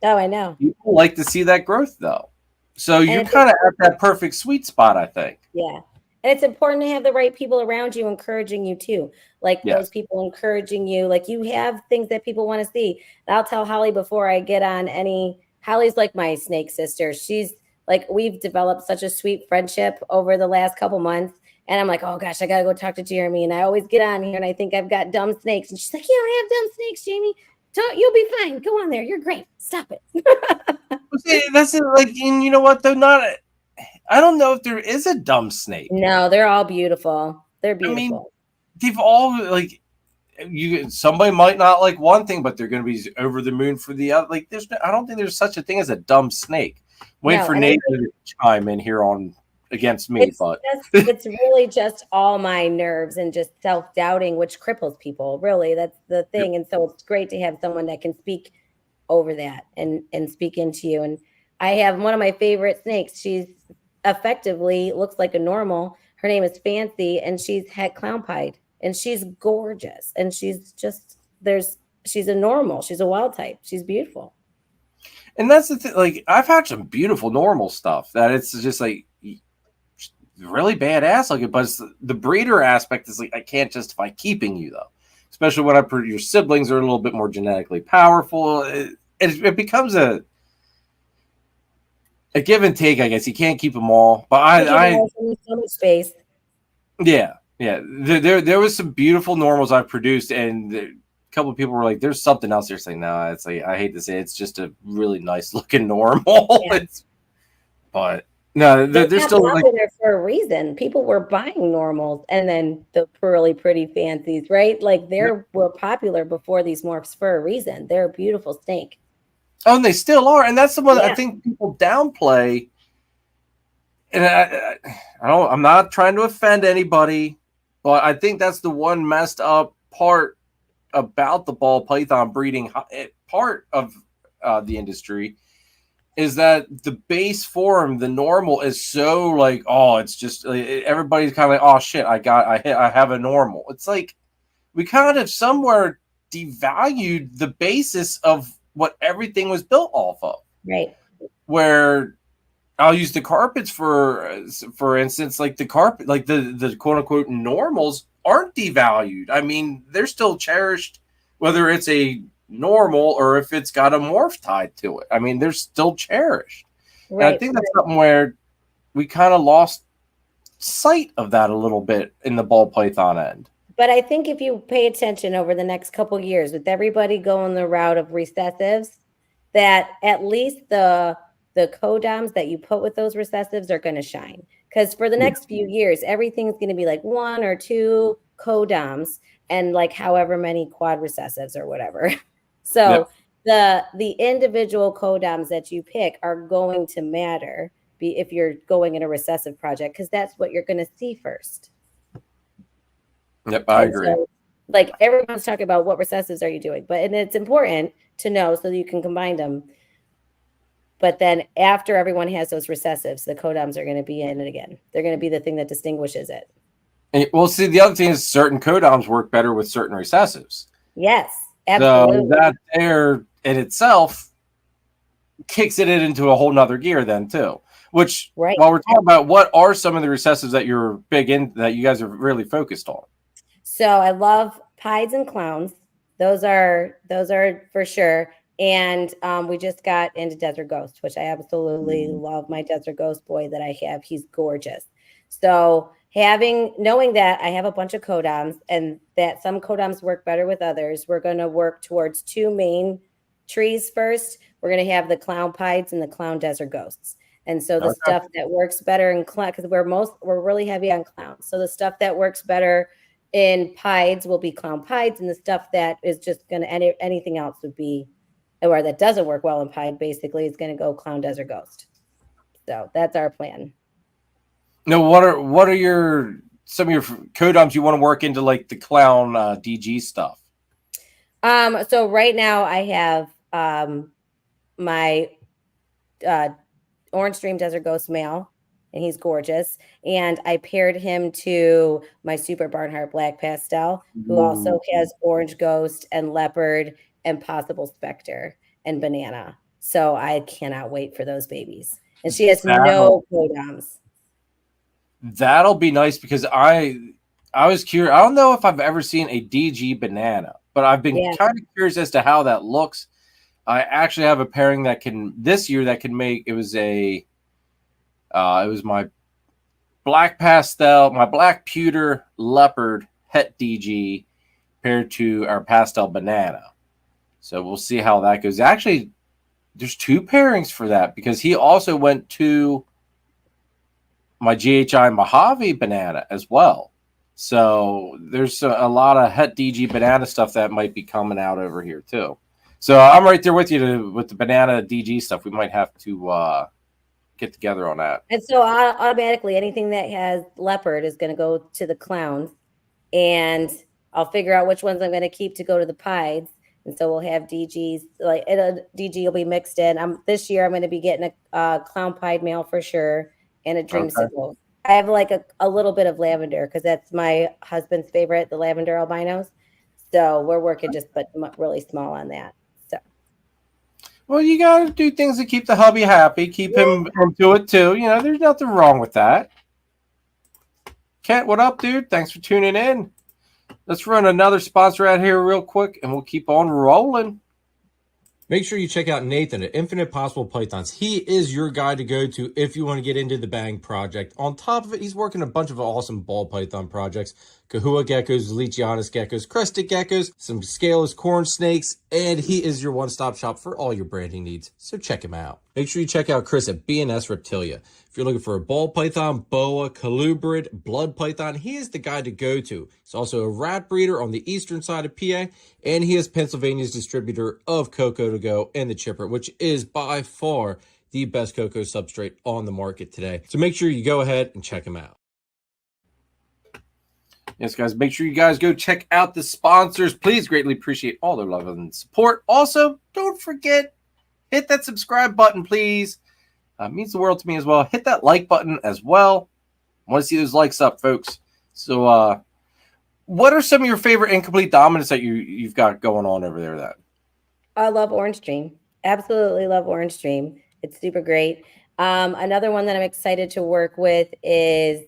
Oh, I know. People like to see that growth, though. So And you're kind of at that perfect sweet spot, I think. yeah. And it's important to have the right people around you encouraging you too. Like those people encouraging you. Like you have things that people want to see. And I'll tell Holly before I get on Holly's like my snake sister. She's like, we've developed such a sweet friendship over the last couple months. And I'm like, oh gosh, I got to go talk to Jeremy. And I always get on here and I think I've got dumb snakes. And she's like, you don't have dumb snakes, Jamie. You'll be fine. Go on there. You're great. Stop it. That's like, and you know what? They're not. I don't know if there is a dumb snake. No, they're all beautiful. They're beautiful. I mean, they've all like somebody might not like one thing, but they're going to be over the moon for the other. Like, I don't think there's such a thing as a dumb snake. Wait for Nate to chime in here against me, it's really just all my nerves and just self-doubting, which cripples people. Really, that's the thing. And so it's great to have someone that can speak over that and speak into you. And I have one of my favorite snakes. She's effectively looks like a normal. Her name is Fancy, and she's het clown pied, and she's gorgeous. And she's a normal. She's a wild type. She's beautiful. And that's the thing. Like, I've had some beautiful normal stuff that it's just like really badass looking, but the breeder aspect is like, I can't justify keeping you though, especially when your siblings are a little bit more genetically powerful. It becomes a give and take, I guess. You can't keep them all, but I so much space. Yeah. There was some beautiful normals I've produced, and a couple of people were like, "There's something else." They're saying, "No, it's like I hate to say, it's just a really nice looking normal." Yeah. But no, they're still like there for a reason. People were buying normals, and then the really pretty fancies, right? Like were popular before these morphs for a reason. They're a beautiful snake. Oh, and they still are, and that's the one I think people downplay. And I'm not trying to offend anybody, but I think that's the one messed up part about the ball python breeding part of the industry, is that the base form, the normal, is so like, oh, it's just everybody's kind of like, oh shit, I have a normal. It's like we kind of somewhere devalued the basis of what everything was built off of. Right. Where I'll use the carpets for instance, like the carpet, like the quote unquote normals aren't devalued. I mean, they're still cherished, whether it's a normal or if it's got a morph tied to it. I mean, they're still cherished. Right. And I think that's something where we kind of lost sight of that a little bit in the ball python end. But I think if you pay attention over the next couple of years, with everybody going the route of recessives, that at least the codoms that you put with those recessives are going to shine. Because for the next few years, everything's going to be like 1 or 2 codoms and like however many quad recessives or whatever. So the individual codoms that you pick are going to matter if you're going in a recessive project, because that's what you're going to see first. Yep, I agree. So, like, everyone's talking about what recessives are you doing, and it's important to know so that you can combine them. But then after everyone has those recessives, the codoms are going to be in it again. They're going to be the thing that distinguishes it. And, well, see, the other thing is certain codoms work better with certain recessives. Yes, absolutely. So that there in itself kicks it into a whole nother gear then too. Which, while we're talking about, what are some of the recessives that you're big in, that you guys are really focused on? So I love pieds and clowns. Those are for sure. And we just got into Desert Ghost, which I absolutely love. My Desert Ghost boy that I have, he's gorgeous. So knowing that I have a bunch of codoms and that some codoms work better with others, we're going to work towards 2 main trees first. We're going to have the clown pieds and the clown Desert Ghosts. And so the stuff that works better in clown, because we're really heavy on clowns. So the stuff that works better in pieds will be clown pieds, and the stuff that is just going to anything else would be, or that doesn't work well in pied, basically, is going to go clown Desert Ghost. So that's our plan. Now, what are some of your codoms you want to work into, like the clown DG stuff? So right now I have my Orange Dream Desert Ghost male and he's gorgeous. And I paired him to my Super Barnhart Black Pastel, who also has Orange Ghost and Leopard and Possible Spectre and Banana. So I cannot wait for those babies. And she has no codoms. That'll be nice because I was curious. I don't know if I've ever seen a DG Banana, but I've been kind of curious as to how that looks. I actually have a pairing that can this year that can make it was my black pastel, my black pewter leopard het DG paired to our pastel banana. So we'll see how that goes. Actually, there's 2 pairings for that because he also went to my GHI Mojave banana as well. So there's a lot of het DG banana stuff that might be coming out over here too. So I'm right there with you with the banana DG stuff. We might have to get together on that. And so automatically anything that has leopard is going to go to the clowns, and I'll figure out which ones I'm going to keep to go to the pieds. And so we'll have DGs, like DG will be mixed in. This year I'm going to be getting a clown pied male for sure and a dreamsicle. Okay. I have like a little bit of lavender because that's my husband's favorite, the lavender albinos. So we're working just but really small on that. So. Well, you got to do things to keep the hubby happy, keep him into it too. You know, there's nothing wrong with that. Kent, what up, dude? Thanks for tuning in. Let's run another sponsor out here real quick, and we'll keep on rolling. Make sure you check out Nathan at Infinite Possible Pythons. He is your guy to go to if you want to get into the Bang project. On top of it, he's working a bunch of awesome ball python projects. Kahua geckos, Leachianus geckos, crested geckos, some scaleless corn snakes, and he is your one-stop shop for all your branding needs. So check him out. Make sure you check out Chris at S Reptilia. If you're looking for a ball python, boa, colubrid, blood python, he is the guy to go to. He's also a rat breeder on the eastern side of PA, and he is Pennsylvania's distributor of Cocoa to Go and the Chipper, which is by far the best cocoa substrate on the market today. So make sure you go ahead and check him out. Yes, guys, make sure you guys go check out the sponsors. Please greatly appreciate all their love and support. Also, don't forget, hit that subscribe button, please. It means the world to me as well. Hit that like button as well. I want to see those likes up, folks. So, what are some of your favorite incomplete dominants that you've got going on over there? That I love Orange Dream. Absolutely love Orange Dream. It's super great. Another one that I'm excited to work with is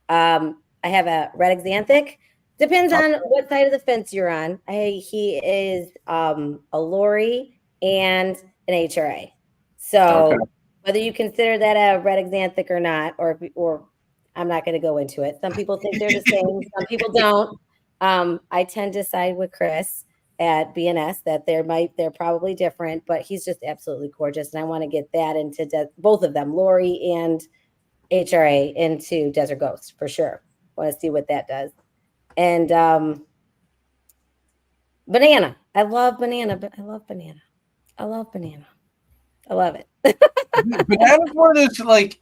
I have a red exanthic. Depends on what side of the fence you're on. He is a lorry and an HRA. So whether you consider that a red exanthic or not, or I'm not going to go into it. Some people think they're the same. Some people don't. I tend to side with Chris at BNS that they're probably different, but he's just absolutely gorgeous. And I want to get that into both of them, Lori and HRA, into Desert Ghost for sure. Want to see what that does. And banana. I love banana. I love banana. I love banana. I love it. Banana's one of those, like,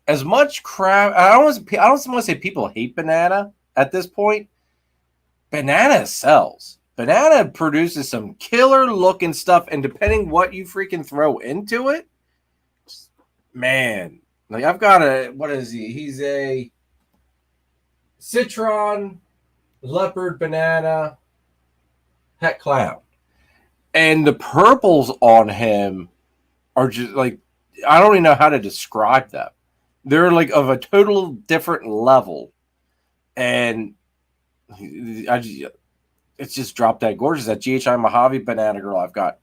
as much crap. I don't want to say people hate banana at this point. Banana sells. Banana produces some killer looking stuff, and depending what you freaking throw into it, man. Like, I've got what is he? He's a citron, leopard, banana, het clown. And the purples on him are just like, I don't even know how to describe them. They're like of a total different level. And it's just drop dead gorgeous. That GHI Mojave banana girl I've got,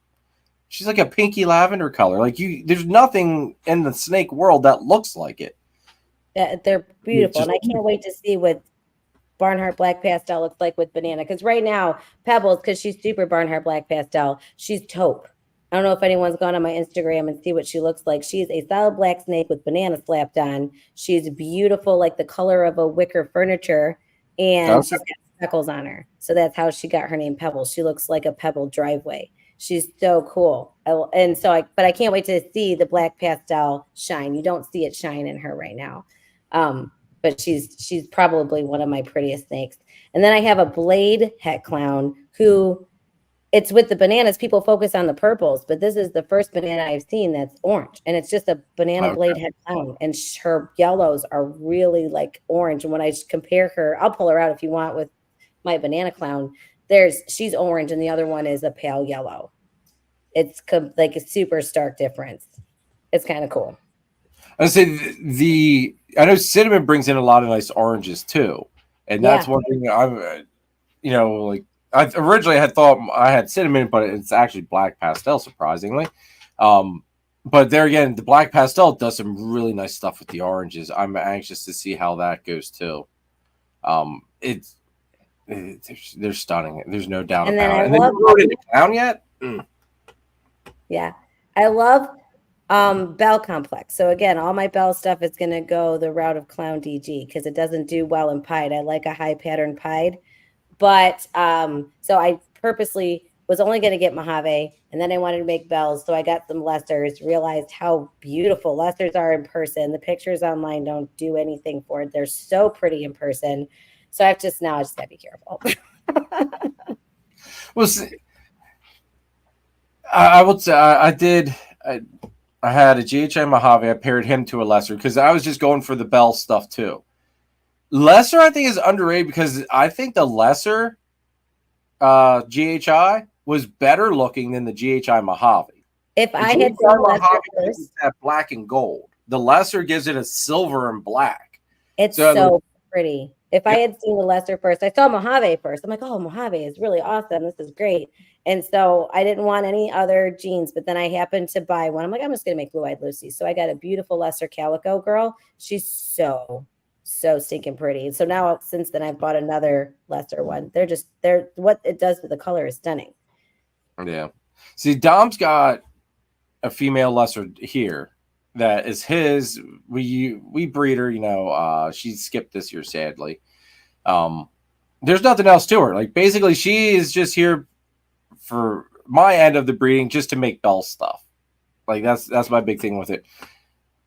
she's like a pinky lavender color. Like, there's nothing in the snake world that looks like it. They're beautiful, and I can't wait to see what Barnhart Black Pastel looks like with banana. Because right now, Pebbles, because she's super Barnhart Black Pastel, she's taupe. I don't know if anyone's gone on my Instagram and see what she looks like. She's a solid black snake with banana slapped on. She's beautiful, like the color of a wicker furniture, and she's got speckles on her. So that's how she got her name, Pebbles. She looks like a pebble driveway. She's so cool. But I can't wait to see the black pastel shine. You don't see it shine in her right now. But she's probably one of my prettiest snakes. And then I have a blade het clown who it's with the bananas. People focus on the purples, but this is the first banana I've seen that's orange, and it's just a banana blade head clown, and her yellows are really like orange. And when I compare her, I'll pull her out if you want with my banana clown. She's orange, and the other one is a pale yellow. It's like a super stark difference. It's kind of cool. I say I know cinnamon brings in a lot of nice oranges too, and that's one thing I'm, like. I originally had thought I had cinnamon, but it's actually black pastel, surprisingly. But there again, the black pastel does some really nice stuff with the oranges. I'm anxious to see how that goes too. They're stunning. There's no doubt about it. And then you wrote it down yet? Yeah, I love Bell Complex. So again, all my Bell stuff is going to go the route of Clown DG because it doesn't do well in pied. I like a high pattern pied. But so I purposely was only going to get Mojave, and then I wanted to make bells. So I got some lessers, realized how beautiful lessers are in person. The pictures online don't do anything for it. They're so pretty in person. So I just got to be careful. Well, see, I would say I had a GHI Mojave. I paired him to a lesser because I was just going for the bell stuff too. Lesser, I think, is underrated because I think the lesser GHI was better looking than the GHI Mojave. If I had seen lesser first, that black and gold. The lesser gives it a silver and black. It's so pretty. If I had seen the lesser first, I saw Mojave first. I'm like, oh, Mojave is really awesome. This is great. And so I didn't want any other jeans, but then I happened to buy one. I'm like, I'm just going to make Blue-Eyed Lucy. So I got a beautiful lesser calico girl. She's so stinking pretty. And so now since then I've bought another lesser one. They're what it does with the color is stunning. Yeah. See, Dom's got a female lesser here that is his. We breed her, she skipped this year, sadly. There's nothing else to her. Like basically she is just here for my end of the breeding just to make bell stuff. Like that's my big thing with it.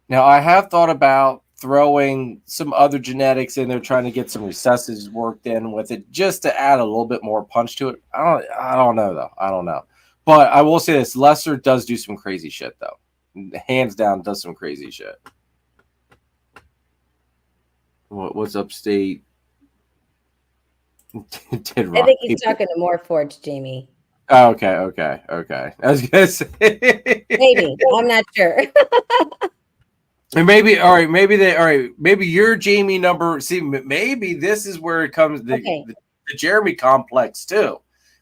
Now I have thought about throwing some other genetics in there, trying to get some recessives worked in with it just to add a little bit more punch to it. I don't know though. I don't know. But I will say this, lesser does do some crazy shit though. Hands down does some crazy shit. What's upstate? I think he's talking to Morphs, Jamie. Oh, okay. I was gonna say maybe. I'm not sure. And maybe your Jamie number. See, maybe this is where it comes the Jeremy complex too.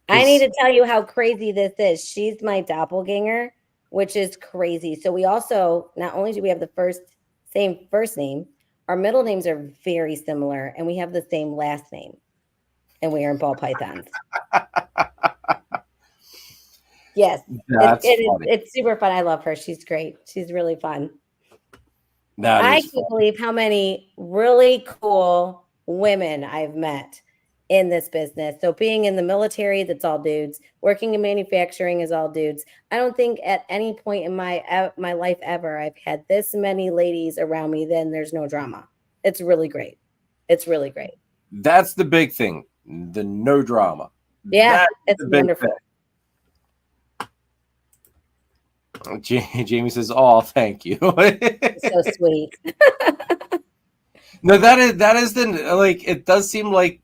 I need to tell you how crazy this is. She's my doppelganger, which is crazy. So we also, not only do we have the same first name, our middle names are very similar, and we have the same last name, and we are in ball pythons. Yes, it's super fun. I love her. She's great. She's really fun. I can't believe how many really cool women I've met in this business. So being in the military, that's all dudes. Working in manufacturing is all dudes. I don't think at any point in my life ever I've had this many ladies around me. Then there's no drama. It's really great. It's really great. That's the big thing. The no drama. Yeah, it's wonderful. Jamie says, "Oh, thank you." So sweet. No, that is it does seem like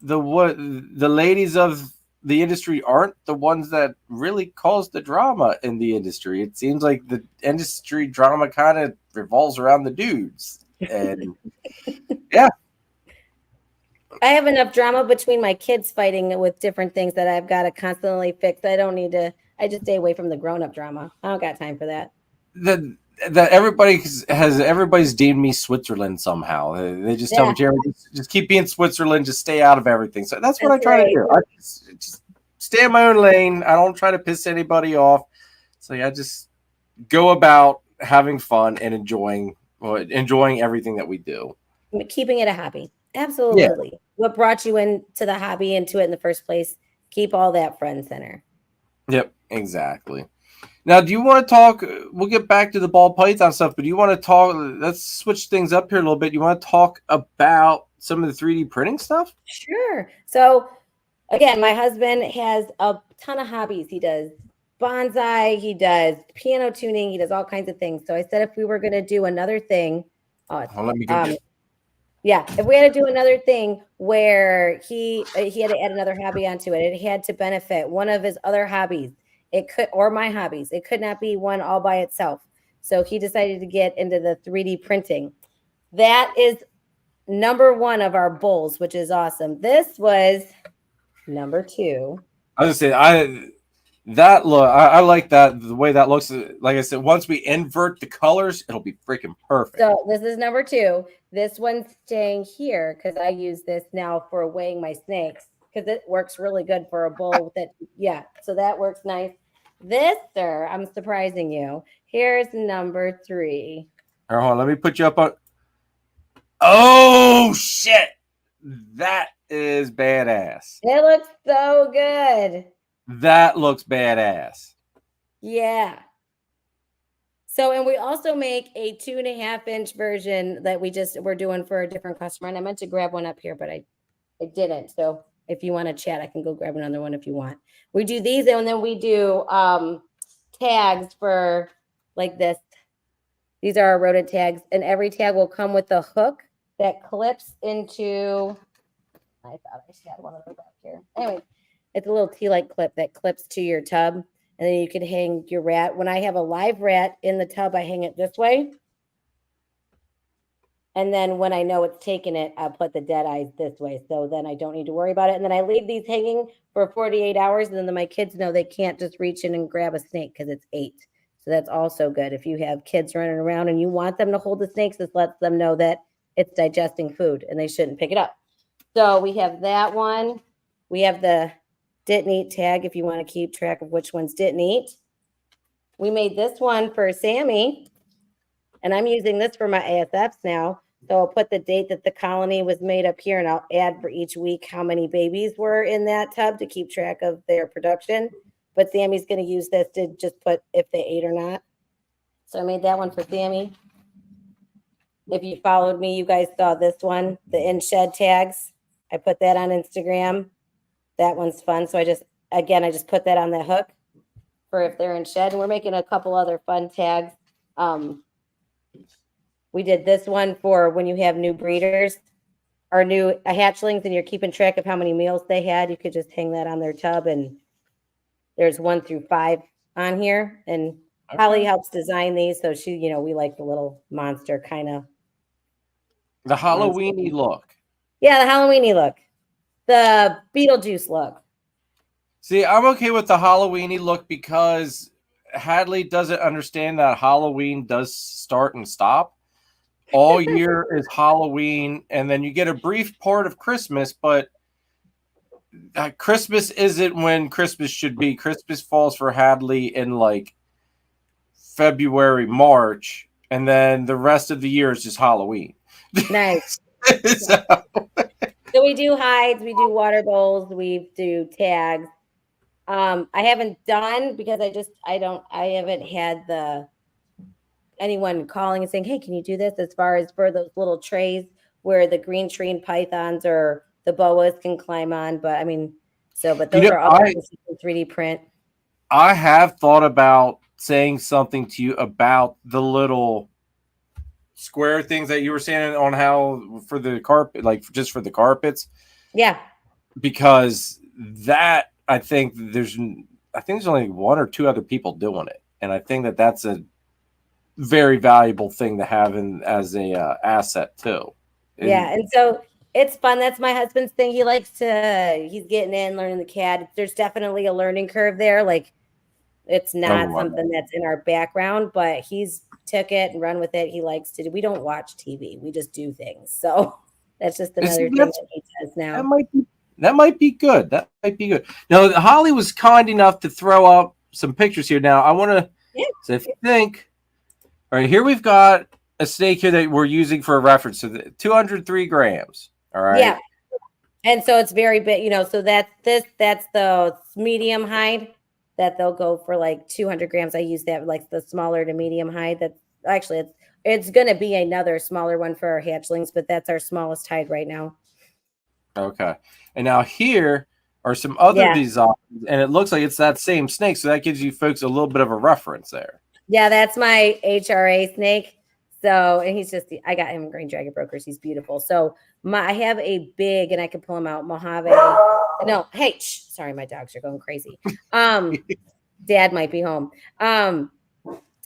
the ladies of the industry aren't the ones that really cause the drama in the industry. It seems like the industry drama kind of revolves around the dudes. And yeah. I have enough drama between my kids fighting with different things that I've got to constantly fix. I just stay away from the grown-up drama. I don't got time for that. Everybody's deemed me Switzerland somehow. They just tell me, Jeremy, just keep being Switzerland, just stay out of everything. So that's what I try to do. I just stay in my own lane. I don't try to piss anybody off. So I just go about having fun and enjoying everything that we do. Keeping it a hobby. Absolutely. Yeah. What brought you into the hobby, into it in the first place? Keep all that front and center. Yep, exactly. Now, do you want to talk? We'll get back to the ball python stuff, but do you want to talk? Let's switch things up here a little bit. You want to talk about some of the 3D printing stuff? Sure. So again, my husband has a ton of hobbies. He does bonsai, he does piano tuning, he does all kinds of things. So I said if we were going to do another thing, Let me go. yeah, if we had to do another thing where he had to add another hobby onto it, it had to benefit one of his other hobbies. It could, or my hobbies. It could not be one all by itself. So he decided to get into the 3D printing. That is number one of our bowls, which is awesome. This was number 2. I was gonna say that look. I like that the way that looks. Like I said, once we invert the colors, it'll be freaking perfect. So this is number 2. This one's staying here because I use this now for weighing my snakes because it works really good for a bowl. That yeah, so that works nice. This, sir, I'm surprising you. Here's number 3. All right, hold on, let me put you up on. Oh shit! That is badass. It looks so good. That looks badass. Yeah. So, and we also make a 2.5-inch version that we're doing for a different customer. And I meant to grab one up here, but I didn't. So if you want to chat, I can go grab another one if you want. We do these, and then we do tags for like this. These are our rodent tags, and every tag will come with a hook that clips into. I thought I had one of those back here. Anyway, it's a little T-like clip that clips to your tub, and then you can hang your rat. When I have a live rat in the tub, I hang it this way. And then when I know it's taken it, I'll put the dead eyes this way. So then I don't need to worry about it. And then I leave these hanging for 48 hours. And then my kids know they can't just reach in and grab a snake because it's 8. So that's also good. If you have kids running around and you want them to hold the snakes, this lets them know that it's digesting food and they shouldn't pick it up. So we have that one. We have the didn't eat tag if you want to keep track of which ones didn't eat. We made this one for Sammy, and I'm using this for my ASFs now. So I'll put the date that the colony was made up here, and I'll add for each week how many babies were in that tub to keep track of their production. But Sammy's going to use this to just put if they ate or not. So I made that one for Sammy. If you followed me, you guys saw this one, the in-shed tags. I put that on Instagram. That one's fun. So I just put that on the hook for if they're in shed. And we're making a couple other fun tags. We did this one for when you have new breeders or new hatchlings and you're keeping track of how many meals they had. You could just hang that on their tub, and there's 1 through 5 on here. And Holly helps design these. So she, we like the little monster kind of. The Halloween-y look. Yeah, the Halloween-y look. The Beetlejuice look. See, I'm okay with the Halloween-y look because Hadley doesn't understand that Halloween does start and stop. All year is Halloween, and then you get a brief part of Christmas, but Christmas isn't when Christmas should be. Christmas falls for Hadley in like February, March, and then the rest of the year is just Halloween. Nice. So we do hides, we do water bowls, we do tags. I haven't done because I haven't had anyone calling and saying, hey, can you do this? As far as for those little trays where the green tree pythons or the boas can climb on. But those are all 3D print. I have thought about saying something to you about the little square things that you were saying on how for the carpet, like just for the carpets. Yeah. Because that, I think there's only 1 or 2 other people doing it. And I think that that's a very valuable thing to have as a asset too. Yeah. And so it's fun. That's my husband's thing. He's getting in, learning the CAD. There's definitely a learning curve there. Like it's not something that's in our background, but he's took it and run with it. He likes to do. We don't watch TV. We just do things. So that's just another thing that he does now. That might be good. That might be good. Now, Holly was kind enough to throw up some pictures here. Now, I want to so if you think, all right, here we've got a snake here that we're using for a reference. So 203 grams. All right. Yeah. And so it's very big, so that's the medium hide that they'll go for like 200 grams. I use that like the smaller to medium hide. That's actually, it's going to be another smaller one for our hatchlings, but that's our smallest hide right now. Okay. And now here are some other Yeah. designs, and it looks like it's that same snake. So that gives you folks a little bit of a reference there. Yeah, that's my HRA snake. So, and he's just, I got him Green Dragon Brokers. He's beautiful. So I have a big, and I can pull him out, Mojave. No, hey, sorry, my dogs are going crazy. Dad might be home. I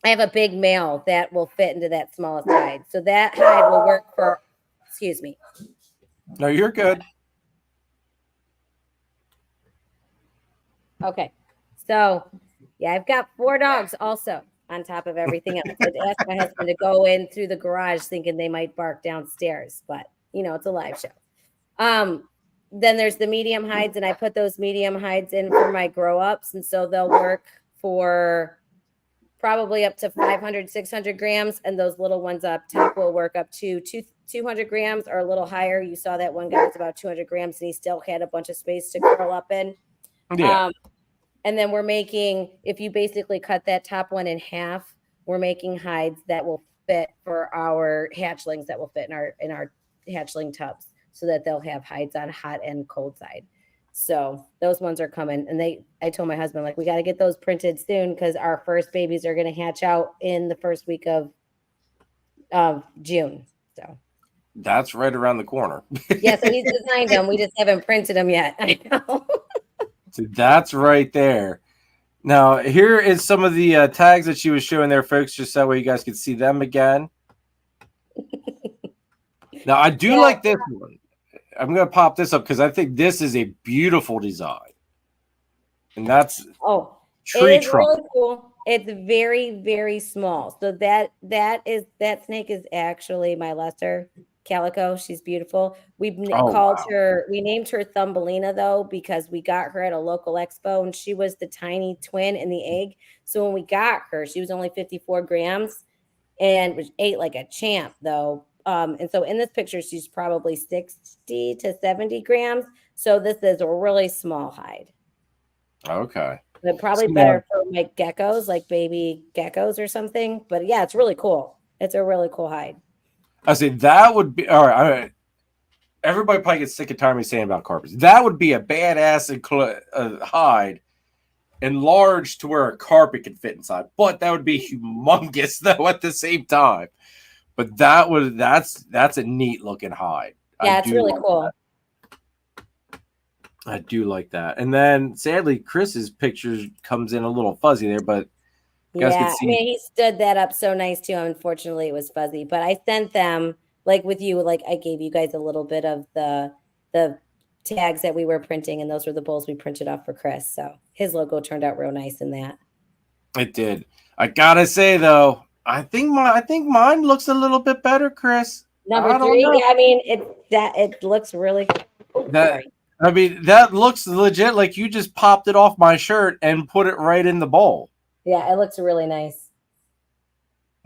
have a big male that will fit into that smallest hide. So that hide will work for, excuse me. No, you're good. Okay. So, yeah, I've got 4 dogs also on top of everything else. I'd asked my husband to go in through the garage thinking they might bark downstairs, but, you know, it's a live show. Then there's the medium hides, and I put those medium hides in for my grow-ups, and so they'll work for probably up to 500, 600 grams, and those little ones up top will work up to 200 grams or a little higher. You saw that one guy was about 200 grams, and he still had a bunch of space to curl up in. Yeah. And then we're making, if you basically cut that top one in half, we're making hides that will fit for our hatchlings, that will fit in our hatchling tubs, so that they'll have hides on hot and cold side. So those ones are coming. And I told my husband, like, we got to get those printed soon, because our first babies are going to hatch out in the first week of June. So that's right around the corner. yeah, so he's designed them. We just haven't printed them yet. I know. So that's right there. Now, here is some of the tags that she was showing there, folks, just that way you guys can see them again. Now, I do like this one. I'm going to pop this up because I think this is a beautiful design. And that's tree trunk. Really cool. It's very, very small. So that snake is actually my lesser calico. She's beautiful. We named her Thumbelina, though, because we got her at a local expo, and she was the tiny twin in the egg. So when we got her, she was only 54 grams and ate like a champ, though. And so in this picture, she's probably 60 to 70 grams. So this is a really small hide. Okay. But probably better for my geckos, like baby geckos or something. But yeah, it's really cool. It's a really cool hide. I say that would be all right. Everybody probably gets sick and tired of me saying about carpets. That would be a badass hide, enlarged to where a carpet can fit inside. But that would be humongous though at the same time. But that's a neat looking hide. Yeah, it's really cool. I do like that. And then sadly, Chris's picture comes in a little fuzzy there, but you guys can see. I mean, he stood that up so nice too. Unfortunately, it was fuzzy, but I sent them, like with you, like I gave you guys a little bit of the tags that we were printing, and those were the bowls we printed off for Chris. So his logo turned out real nice in that. It did. I gotta say though, I think mine looks a little bit better, Chris. Number 3. I mean, it looks really. That looks legit. Like you just popped it off my shirt and put it right in the bowl. Yeah, it looks really nice.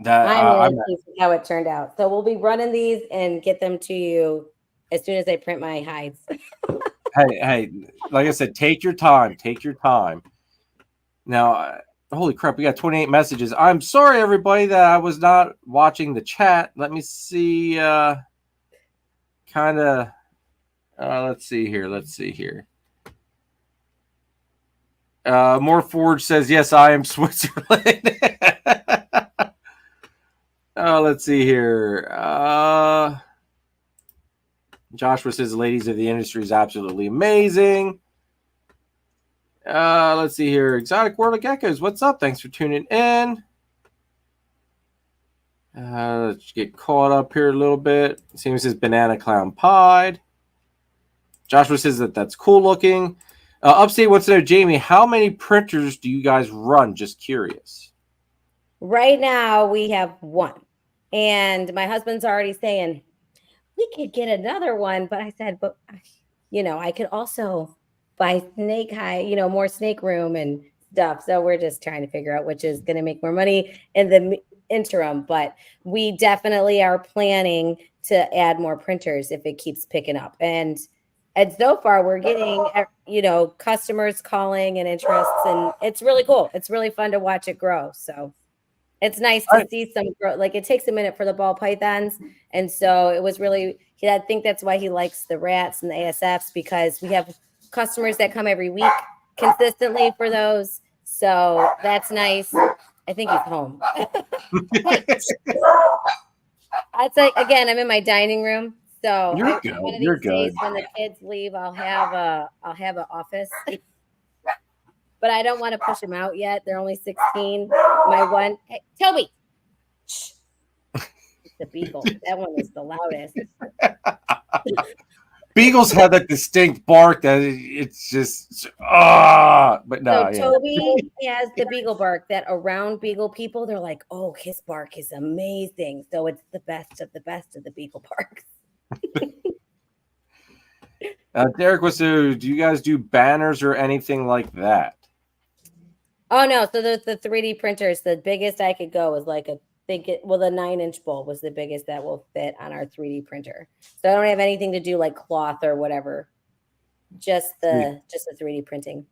I'm really pleased with how it turned out. So we'll be running these and get them to you as soon as I print my hides. hey, like I said, take your time. Take your time. Now, holy crap, we got 28 messages. I'm sorry, everybody, that I was not watching the chat. Let me see. Let's see here. More Forge says, yes, I am Switzerland. Let's see here. Joshua says, ladies of the industry is absolutely amazing. Let's see here. Exotic World of Geckos, what's up? Thanks for tuning in. Let's get caught up here a little bit. Seems says Banana Clown Pied. Joshua says that's cool looking. Upstate wants to know, Jamie, how many printers do you guys run? Just curious. Right now we have 1. And my husband's already saying, we could get another one. But I said, but, I could also buy snake hide, more snake room and stuff. So we're just trying to figure out which is going to make more money in the interim. But we definitely are planning to add more printers if it keeps picking up. And so far we're getting, customers calling and interests, and it's really cool. It's really fun to watch it grow. So it's nice to see some growth. Like it takes a minute for the ball pythons. And so it was really, I think that's why he likes the rats and the ASFs, because we have customers that come every week consistently for those. So that's nice. I think he's home. It's like, again, I'm in my dining room. So You're good. One of these You're days good. when the kids leave, I'll have an office. But I don't want to push them out yet. They're only 16. My one, hey, Toby. Shh. It's the beagle. That one is the loudest. Beagles have that distinct bark that it's just but no. So Toby has the beagle bark that around beagle people, they're like, oh, his bark is amazing. So it's the best of the beagle barks. Derek, do you guys do banners or anything like that? Oh no, so the 3D printers, the biggest I could go was like the 9-inch bowl was the biggest that will fit on our 3D printer. So I don't have anything to do like cloth or whatever. Just the 3D printing.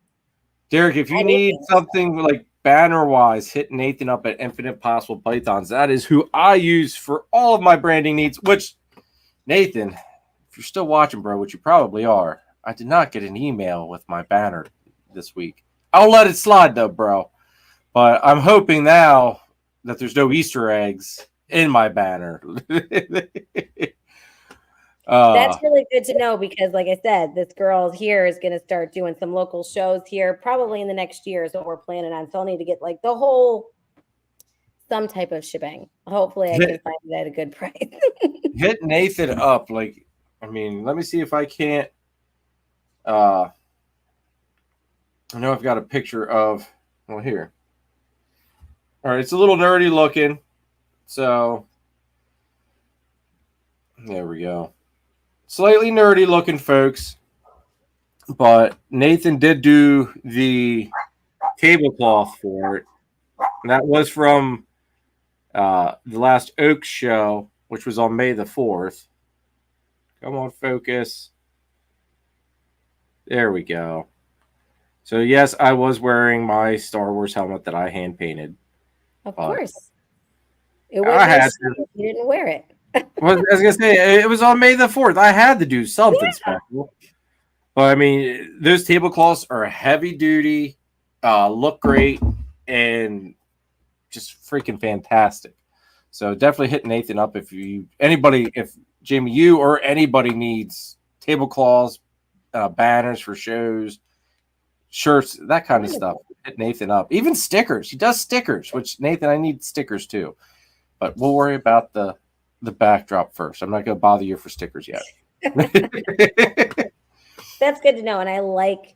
Derek, if you need something like banner wise, hit Nathan up at Infinite Possible Pythons. That is who I use for all of my branding needs, which Nathan, if you're still watching, bro, which you probably are, I did not get an email with my banner this week. I'll let it slide though, bro. But I'm hoping now that there's no Easter eggs in my banner. That's really good to know because, like I said, this girl here is going to start doing some local shows here probably in the next year is what we're planning on. So I'll need to get like some type of shebang. Hopefully I can find it at a good price. Hit Nathan up. Let me see if I can't. I know I've got a picture of, here. All right, it's a little nerdy looking. So, there we go. Slightly nerdy looking, folks. But Nathan did do the tablecloth for it. And that was from the last Oaks show, which was on May the 4th. Come on, focus. There we go. So, yes, I was wearing my Star Wars helmet that I hand-painted. Of course. It was you didn't wear it. Well, I was going to say, it was on May the 4th. I had to do something special. But, I mean, those tablecloths are heavy-duty, look great, and just freaking fantastic. So, definitely hit Nathan up if Jamie, you or anybody needs tablecloths, banners for shows, shirts, that kind of stuff. Hit Nathan up. Even stickers. He does stickers, which, Nathan, I need stickers too. But we'll worry about the backdrop first. I'm not going to bother you for stickers yet. That's good to know. And I like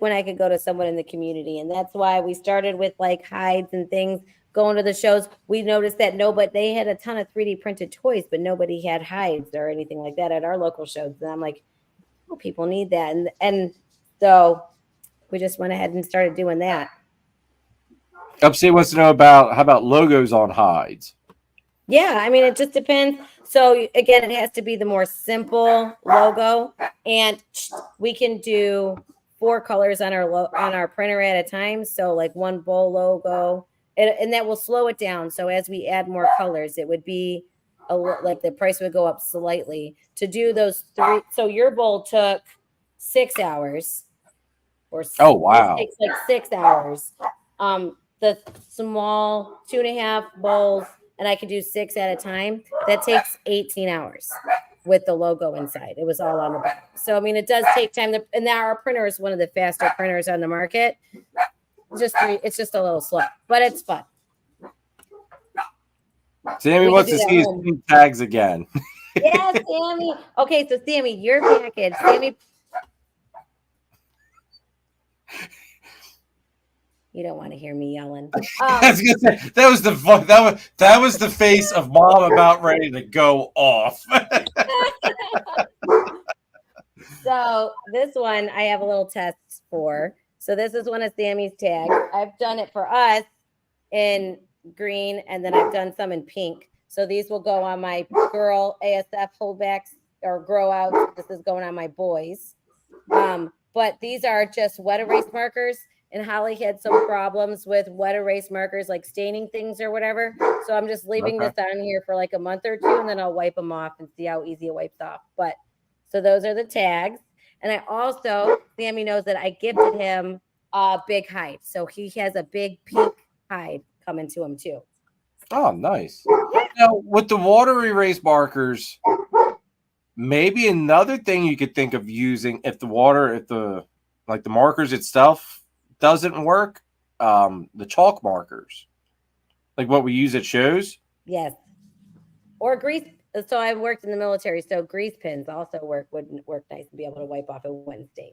when I could go to someone in the community. And that's why we started with like hides and things going to the shows. We noticed that they had a ton of 3D printed toys, but nobody had hides or anything like that at our local shows. And I'm like, oh, people need that. And so we just went ahead and started doing that. Upstate wants to know how about logos on hides? Yeah, I mean, it just depends. So again, it has to be the more simple logo, and we can do 4 colors on our printer at a time. So like one bull logo, and that will slow it down. So as we add more colors, it would be like the price would go up slightly to do those 3. So your bull took 6 hours. Oh wow! It takes like 6 hours. The small 2.5 bowls, and I can do 6 at a time. That takes 18 hours with the logo inside. It was all on the back. So I mean, it does take time. And now our printer is one of the faster printers on the market. It's just a little slow, but it's fun. Sammy wants to see his tags again. Yeah, Sammy. Okay, so Sammy, your package. Sammy. You don't want to hear me yelling. I was gonna say that was the face of mom about ready to go off. So this one I have a little test for. So this is one of Sammy's tags. I've done it for us in green, and then I've done some in pink. So these will go on my girl ASF holdbacks or grow outs. This is going on my boys. But these are just wet erase markers. And Holly had some problems with wet erase markers, like staining things or whatever. So I'm just leaving this on here for like a month or 2, and then I'll wipe them off and see how easy it wipes off. But so those are the tags. And I also, Sammy knows that I gifted him a big hide. So he has a big pink hide coming to him too. Oh, nice. Now, with the water erase markers, maybe another thing you could think of using if the markers itself doesn't work, the chalk markers, like what we use at shows. Yes. Or grease. So I worked in the military, so grease pins also wouldn't work nice to be able to wipe off a wind stain.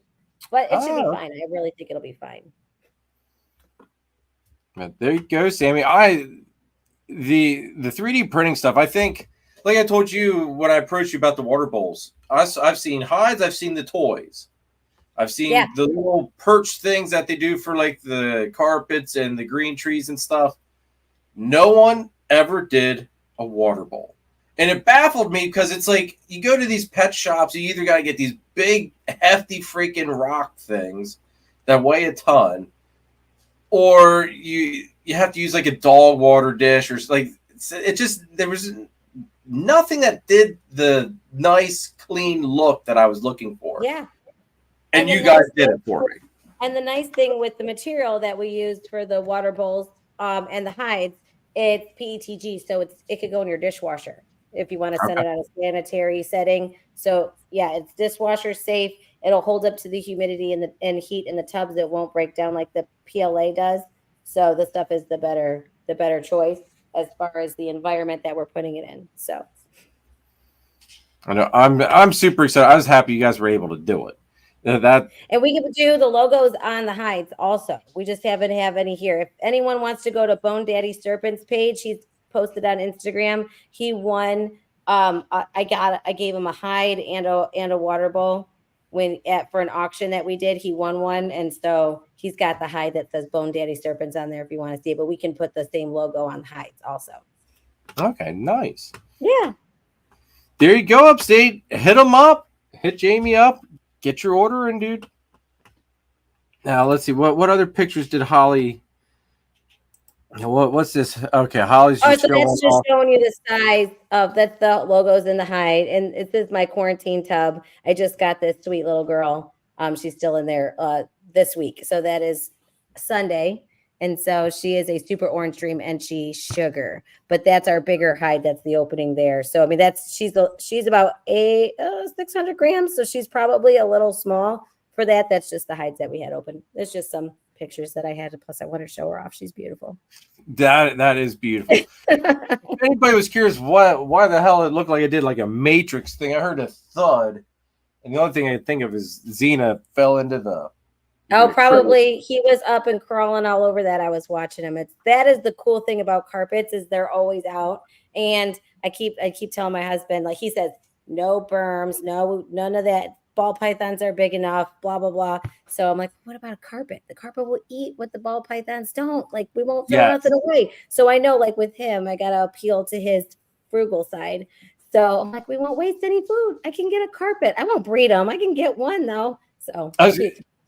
But it should be fine. I really think it'll be fine. There you go, Sammy. The 3D printing stuff, I think, like I told you when I approached you about the water bowls, I've seen hides, I've seen the toys. I've seen the little perch things that they do for like the carpets and the green trees and stuff. No one ever did a water bowl. And it baffled me because it's like you go to these pet shops, you either got to get these big, hefty freaking rock things that weigh a ton, or you have to use like a dog water dish, or like it just, there was nothing that did the nice, clean look that I was looking for. Yeah. And you guys did it for me. And the nice thing with the material that we used for the water bowls and the hides, it's PETG, so it could go in your dishwasher if you want to send it on a sanitary setting. So yeah, it's dishwasher safe. It'll hold up to the humidity and heat in the tubs. It won't break down like the PLA does. So this stuff is the better choice as far as the environment that we're putting it in. So I know I'm super excited. I was happy you guys were able to do it. And we can do the logos on the hides also. We just haven't have any here. If anyone wants to go to Bone Daddy Serpent's page, he's posted on Instagram. He won. I gave him a hide and a water bowl for an auction that we did. He won one, and so he's got the hide that says Bone Daddy Serpents on there if you want to see it. But we can put the same logo on the hides also. Okay, nice. Yeah. There you go, Upstate. Hit them up. Hit Jamie up. Get your order in, dude. Now let's see what other pictures did Holly. What's this? Okay, Holly's just showing you the size of that's the logos in the hide, and this is my quarantine tub. I just got this sweet little girl. She's still in there this week, so that is Sunday, and so she is a super orange dream, and she's sugar. But that's our bigger hide. That's the opening there. So I mean, she's about 600 grams, so she's probably a little small for that. That's just the hides that we had open. There's just some pictures that I had. Plus, I want to show her off. She's beautiful. That is beautiful. If anybody was curious why the hell it looked like it did like a Matrix thing, I heard a thud, and the only thing I could think of is Xena fell into the. Oh, probably he was up and crawling all over that. I was watching him. That is the cool thing about carpets is they're always out. And I keep telling my husband, like he says, no berms, none of that. Ball pythons are big enough, blah, blah, blah. So I'm like, what about a carpet? The carpet will eat what the ball pythons don't. Like we won't throw nothing away. So I know like with him, I got to appeal to his frugal side. So I'm like, we won't waste any food. I can get a carpet. I won't breed them. I can get one though. So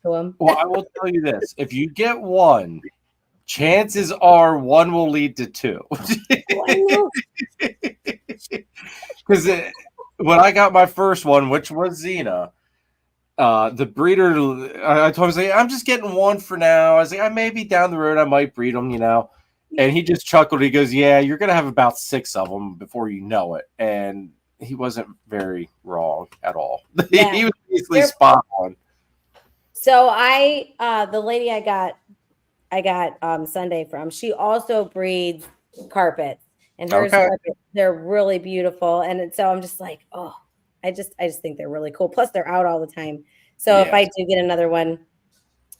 well, I will tell you this: if you get one, chances are one will lead to two. Because when I got my first one, which was Xena, the breeder, I told him, I'm just getting one for now. I was like, I maybe down the road I might breed them, And he just chuckled. He goes, yeah, you're gonna have about 6 of them before you know it. And he wasn't very wrong at all. Yeah. He was basically spot on. So the lady I got Sunday from, she also breeds carpets, and hers carpets, they're really beautiful. And so I'm just like, oh, I just think they're really cool. Plus they're out all the time. So if I do get another one,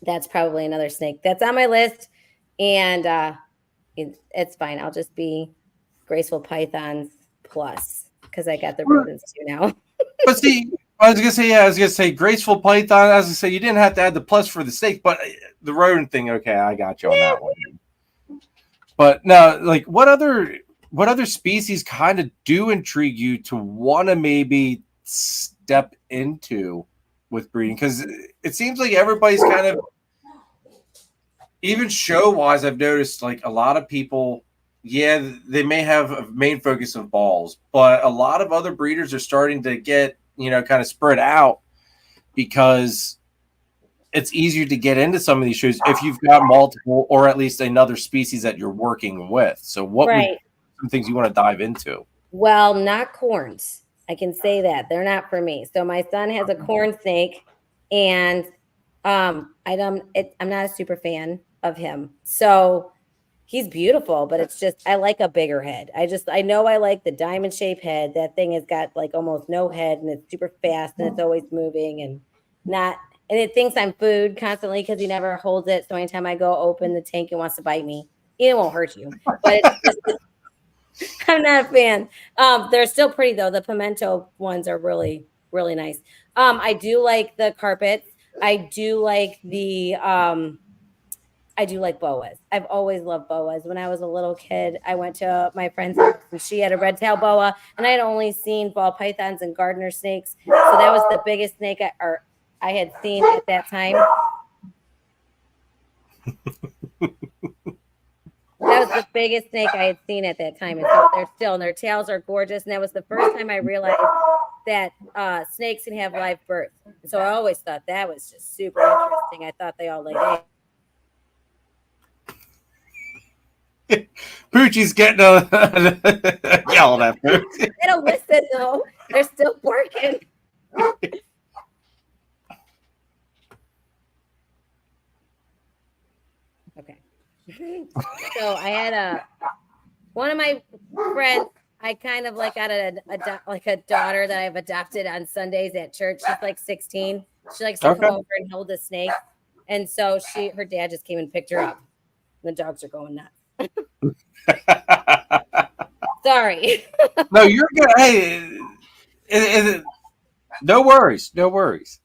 that's probably another snake that's on my list. And it's fine. I'll just be Graceful Pythons plus because I got the rodents too now. But see, I was gonna say Graceful Python. As I say, you didn't have to add the plus for the snake, but the rodent thing, okay, I got you on that one. But now, like, what other species kind of do intrigue you to want to maybe step into with breeding? Because it seems like everybody's kind of, even show-wise, I've noticed like a lot of people, they may have a main focus of balls, but a lot of other breeders are starting to get, kind of spread out because it's easier to get into some of these shoes if you've got multiple or at least another species that you're working with. So what would some things you want to dive into? Well, not corns. I can say that. They're not for me. So my son has a corn snake, and I'm not a super fan of him. So he's beautiful, but it's just I like a bigger head. I know I like the diamond shaped head. That thing has got like almost no head, and it's super fast, and it's always moving and it thinks I'm food constantly because he never holds it. So anytime I go open the tank, it wants to bite me. It won't hurt you, but it's just, I'm not a fan. They're still pretty though. The pimento ones are really, really nice. I do like the carpets. I do like boas. I've always loved boas. When I was a little kid, I went to my friend's house and she had a red tail boa, and I had only seen ball pythons and gardener snakes. So that was the biggest snake I had seen at that time. That was the biggest snake I had seen at that time. And so their tails are gorgeous. And that was the first time I realized that snakes can have live birth. And so I always thought that was just super interesting. I thought they all laid eggs. Poochie's getting yelling at Poochie. They don't listen though. They're still working. Okay. So I had one of my friends. I kind of like got a daughter that I've adopted on Sundays at church. She's like 16. She likes to come over and hold a snake, and so her dad just came and picked her up. The dogs are going nuts. Sorry. No, you're good. Hey, no worries. No worries.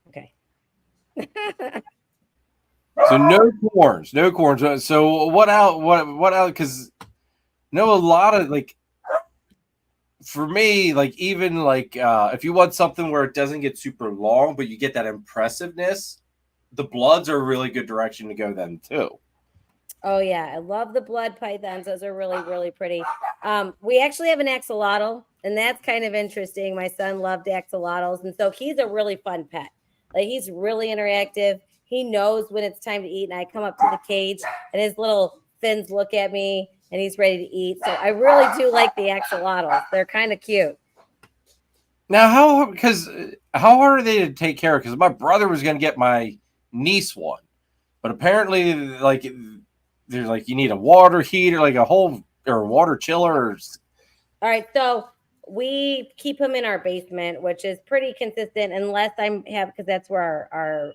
Okay. So no corns. So what out? Because know a lot of like. For me, like even like if you want something where it doesn't get super long, but you get that impressiveness, the bloods are a really good direction to go then too. Oh yeah, I love the blood pythons. Those are really, really pretty. We actually have an axolotl, and that's kind of interesting. My son loved axolotls, and so he's a really fun pet. Like he's really interactive. He knows when it's time to eat, and I come up to the cage, and his little fins look at me, and he's ready to eat. So I really do like the axolotls. They're kind of cute. Now, how hard are they to take care of? Because my brother was going to get my niece one, but apparently, like, they're like you need a water heater, like or a water chiller. All right, so we keep them in our basement, which is pretty consistent, unless because that's where our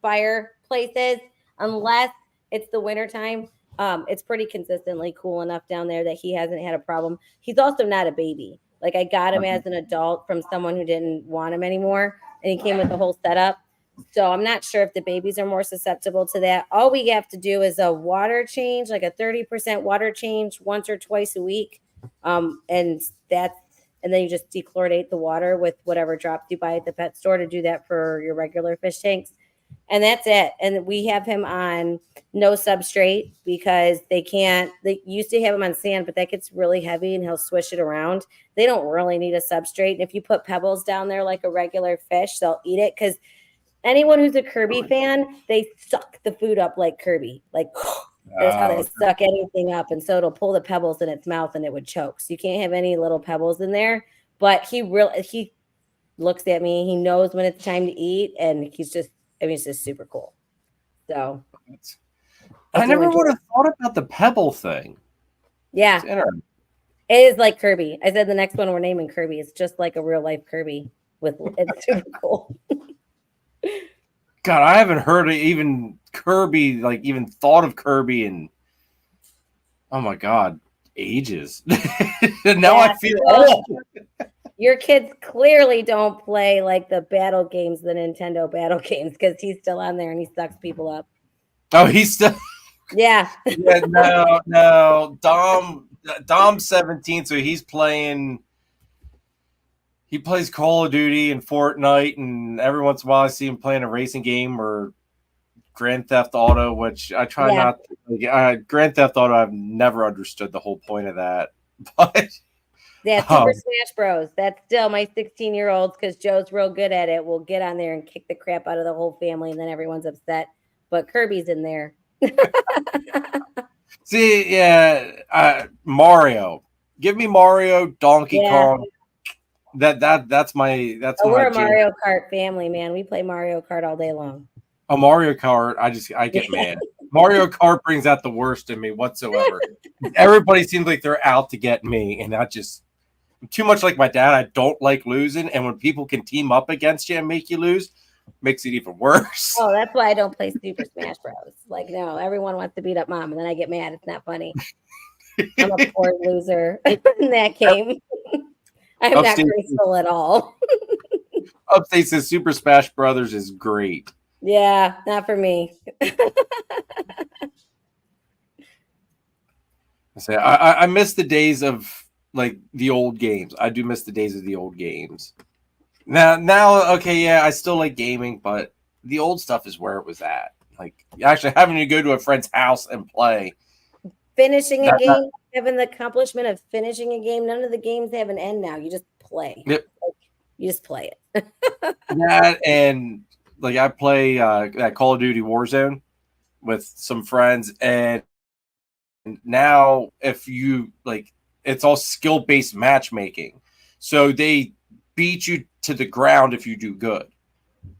fireplace is. Unless it's the wintertime, it's pretty consistently cool enough down there that he hasn't had a problem. He's also not a baby. Like I got him as an adult from someone who didn't want him anymore, and he came with the whole setup. So I'm not sure if the babies are more susceptible to that. All we have to do is a water change, like a 30% water change once or twice a week. And then you just dechlorinate the water with whatever drops you buy at the pet store to do that for your regular fish tanks. And that's it. And we have him on no substrate because they used to have him on sand, but that gets really heavy and he'll swish it around. They don't really need a substrate. And if you put pebbles down there like a regular fish, they'll eat it. Because anyone who's a Kirby fan, they suck the food up like Kirby. Like that's how they suck anything up. And so it'll pull the pebbles in its mouth and it would choke. So you can't have any little pebbles in there. But he looks at me. He knows when it's time to eat. And it's just super cool. So I never would have thought about the pebble thing. Yeah. It is like Kirby. I said the next one we're naming Kirby. It's just like a real life Kirby. It's super cool. God, I haven't heard of even Kirby, like even thought of Kirby in, oh my God, ages. Now I feel old. Your kids clearly don't play like the battle games, the Nintendo battle games, because he's still on there and he sucks people up. Oh, he's still. Yeah. Yeah, no. Dom's 17, so he's playing. He plays Call of Duty and Fortnite, and every once in a while I see him playing a racing game or Grand Theft Auto, which I try not to. Grand Theft Auto, I've never understood the whole point of that. But Yeah, Super Smash Bros. That's still my 16-year-olds, because Joe's real good at it. We'll get on there and kick the crap out of the whole family, and then everyone's upset. But Kirby's in there. See, yeah, Mario. Give me Mario, Donkey Kong. That's my we're a jam. Mario Kart family, man. We play Mario Kart all day long. A Mario Kart, I get mad. Mario Kart brings out the worst in me whatsoever. Everybody seems like they're out to get me, and I'm too much like my dad. I don't like losing, and when people can team up against you and make you lose, makes it even worse. Oh, that's why I don't play Super Smash Bros. Like, no, everyone wants to beat up mom, and then I get mad. It's not funny. I'm a poor loser in that game. I'm not graceful at all. Upstate says Super Smash Brothers is great. Yeah, not for me. I miss the days of like the old games. I do miss the days of the old games. Now, okay, yeah, I still like gaming, but the old stuff is where it was at. Like actually having to go to a friend's house and play. Finishing a game, having the accomplishment of finishing a game. None of the games have an end now. You just play. Yep. You just play it. That and like I play that Call of Duty Warzone with some friends, and now if you like, it's all skill-based matchmaking. So they beat you to the ground if you do good,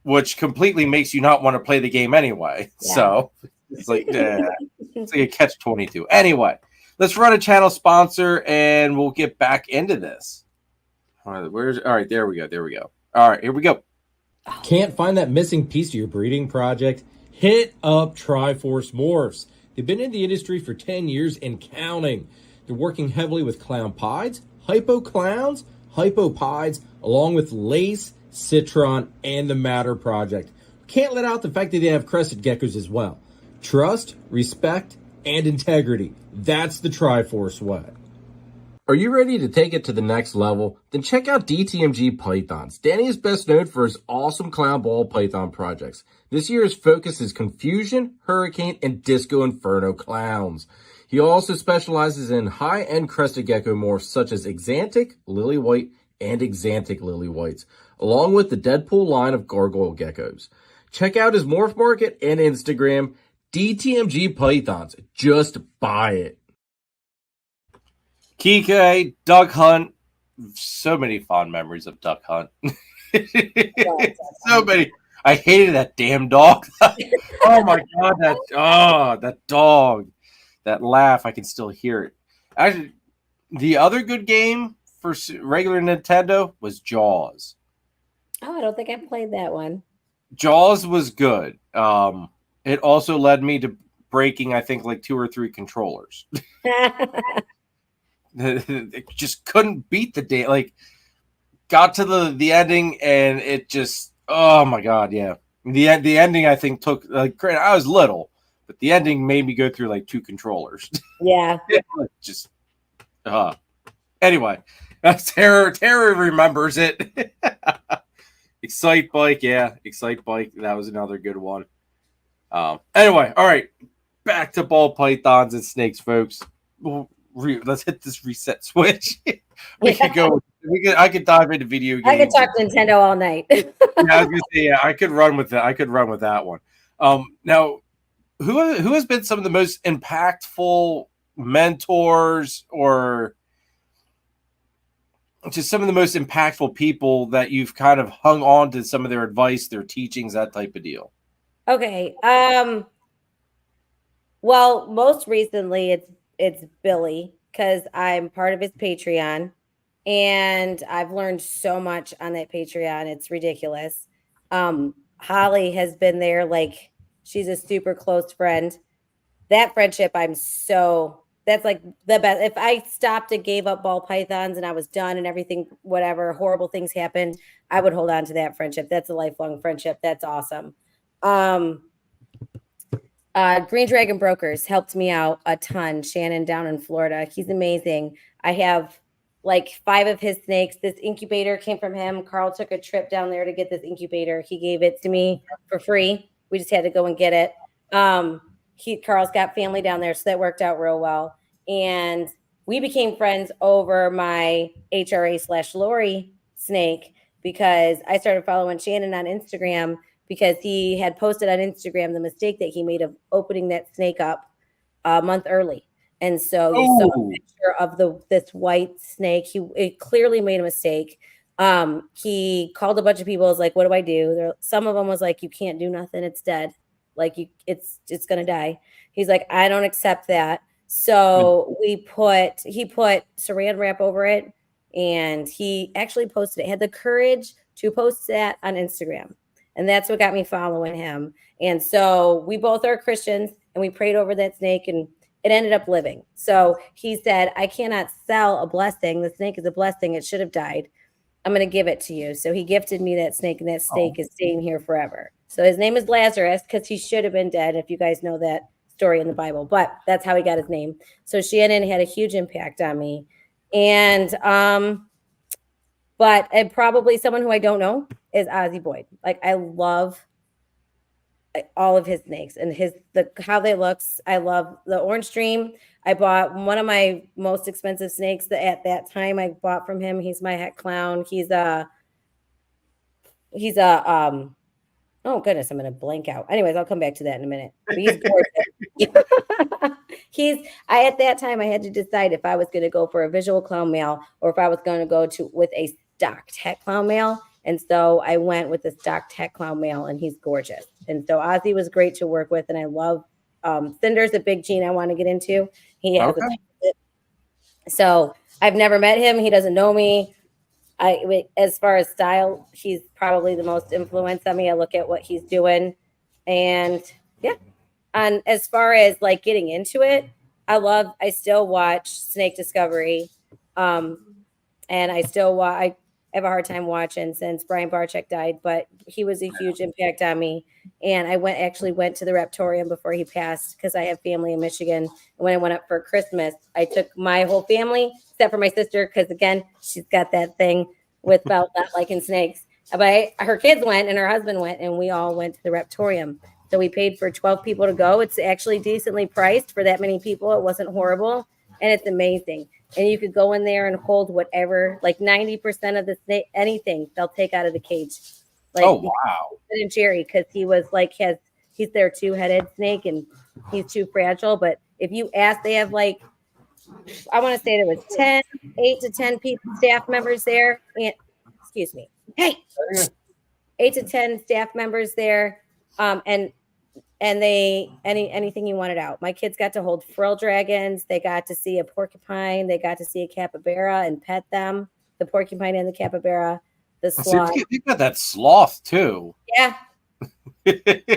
which completely makes you not want to play the game anyway. Yeah. So it's like, it's like a catch-22. Anyway, let's run a channel sponsor and we'll get back into this. All right, there we go. All right, here we go. Can't find that missing piece of your breeding project? Hit up Triforce Morphs. They've been in the industry for 10 years and counting. They're working heavily with clown pieds, hypo clowns, hypopides, along with lace, citron, and the Matter project. Can't let out the fact that they have crested geckos as well. Trust, respect, and integrity. That's the Triforce way. Are you ready to take it to the next level? Then check out DTMG Pythons. Danny is best known for his awesome clown ball python projects. This year's focus is Confusion, Hurricane, and Disco Inferno clowns. He also specializes in high-end crested gecko morphs such as Exantic, Lily White, and Exantic Lily Whites, along with the Deadpool line of gargoyle geckos. Check out his morph market and Instagram, DTMG Pythons. Just buy it. Kike, Duck Hunt. So many fond memories of Duck Hunt. So many. I hated that damn dog. Oh my god, that dog. That laugh, I can still hear it. Actually, the other good game for regular Nintendo was Jaws. Oh, I don't think I played that one. Jaws was good. It also led me to breaking, I think, like 2 or 3 controllers. It just couldn't beat the day. Like, got to the ending, and it just, oh my god, yeah. The ending, I think, took like, I was little, but the ending made me go through like 2 controllers. Yeah. Just, anyway, Terror remembers it. Excite Bike, yeah, Excite Bike. That was another good one. Anyway, all right, back to ball pythons and snakes, folks. Let's hit this reset switch. Could go. I could dive into video games. I could talk Nintendo all night. Yeah, I was gonna say, yeah, I could run with that. I could run with that one. Now, who has been some of the most impactful mentors or just some of the most impactful people that you've kind of hung on to some of their advice, their teachings, that type of deal? Okay. Well, most recently it's Billy, because I'm part of his Patreon, and I've learned so much on that Patreon. It's ridiculous. Holly has been there, like she's a super close friend. That friendship, that's like the best. If I stopped and gave up ball pythons and I was done and everything, whatever horrible things happened, I would hold on to that friendship. That's a lifelong friendship. That's awesome. Green Dragon Brokers helped me out a ton. Shannon down in Florida. He's amazing. I have like 5 of his snakes. This incubator came from him. Karl took a trip down there to get this incubator. He gave it to me for free. We just had to go and get it. Karl's got family down there, so that worked out real well. And we became friends over my HRA/Lori snake because I started following Shannon on Instagram because he had posted on Instagram the mistake that he made of opening that snake up a month early. And so you saw a picture of this white snake. It clearly made a mistake. He called a bunch of people. Was like, "What do I do?" Some of them was like, "You can't do nothing. It's dead. Like it's gonna die." He's like, "I don't accept that." So he put saran wrap over it, and he actually posted it. Had the courage to post that on Instagram, and that's what got me following him. And so we both are Christians, and we prayed over that snake, and it ended up living. So he said, "I cannot sell a blessing. The snake is a blessing. It should have died. I'm going to give it to you." So he gifted me that snake, and that snake is staying here forever. So his name is Lazarus because he should have been dead, if you guys know that story in the Bible, but that's how he got his name. So Shannon had a huge impact on me. And probably someone who I don't know is Ozzy Boyd. Like, I love all of his snakes and how they look. I love the Orange Dream. I bought one of my most expensive snakes at that time. I bought from him. He's my het clown. He's a oh goodness, I'm gonna blank out. Anyways, I'll come back to that in a minute. But he's gorgeous. At that time I had to decide if I was gonna go for a visual clown male or if I was gonna go with a stocked het clown male. And so I went with the stocked het clown male, and he's gorgeous. And so Ozzy was great to work with, and I love Cinder's a big gene I want to get into. He has so I've never met him. He doesn't know me. As far as style, he's probably the most influence on me. I look at what he's doing, and yeah. And as far as like getting into it, I still watch Snake Discovery, and I have a hard time watching since Brian Barczyk died, but he was a huge impact on me. And I went to the Reptorium before he passed because I have family in Michigan. And when I went up for Christmas, I took my whole family, except for my sister, because again, she's got that thing about not liking snakes. But her kids went and her husband went, and we all went to the Reptorium. So we paid for 12 people to go. It's actually decently priced for that many people. It wasn't horrible, and it's amazing. And you could go in there and hold whatever, like 90% of the snake, anything they'll take out of the cage. Like, oh wow! And Jerry, because he was like he's their two-headed snake, and he's too fragile. But if you ask, they have like, I want to say there was 8 to 10 people, staff members there. And excuse me, hey, 8 to 10 staff members there, and they anything you wanted out. My kids got to hold frill dragons. They got to see a porcupine. They got to see a capybara and pet them. The porcupine and the capybara. The sloth. You got that sloth too. Yeah. They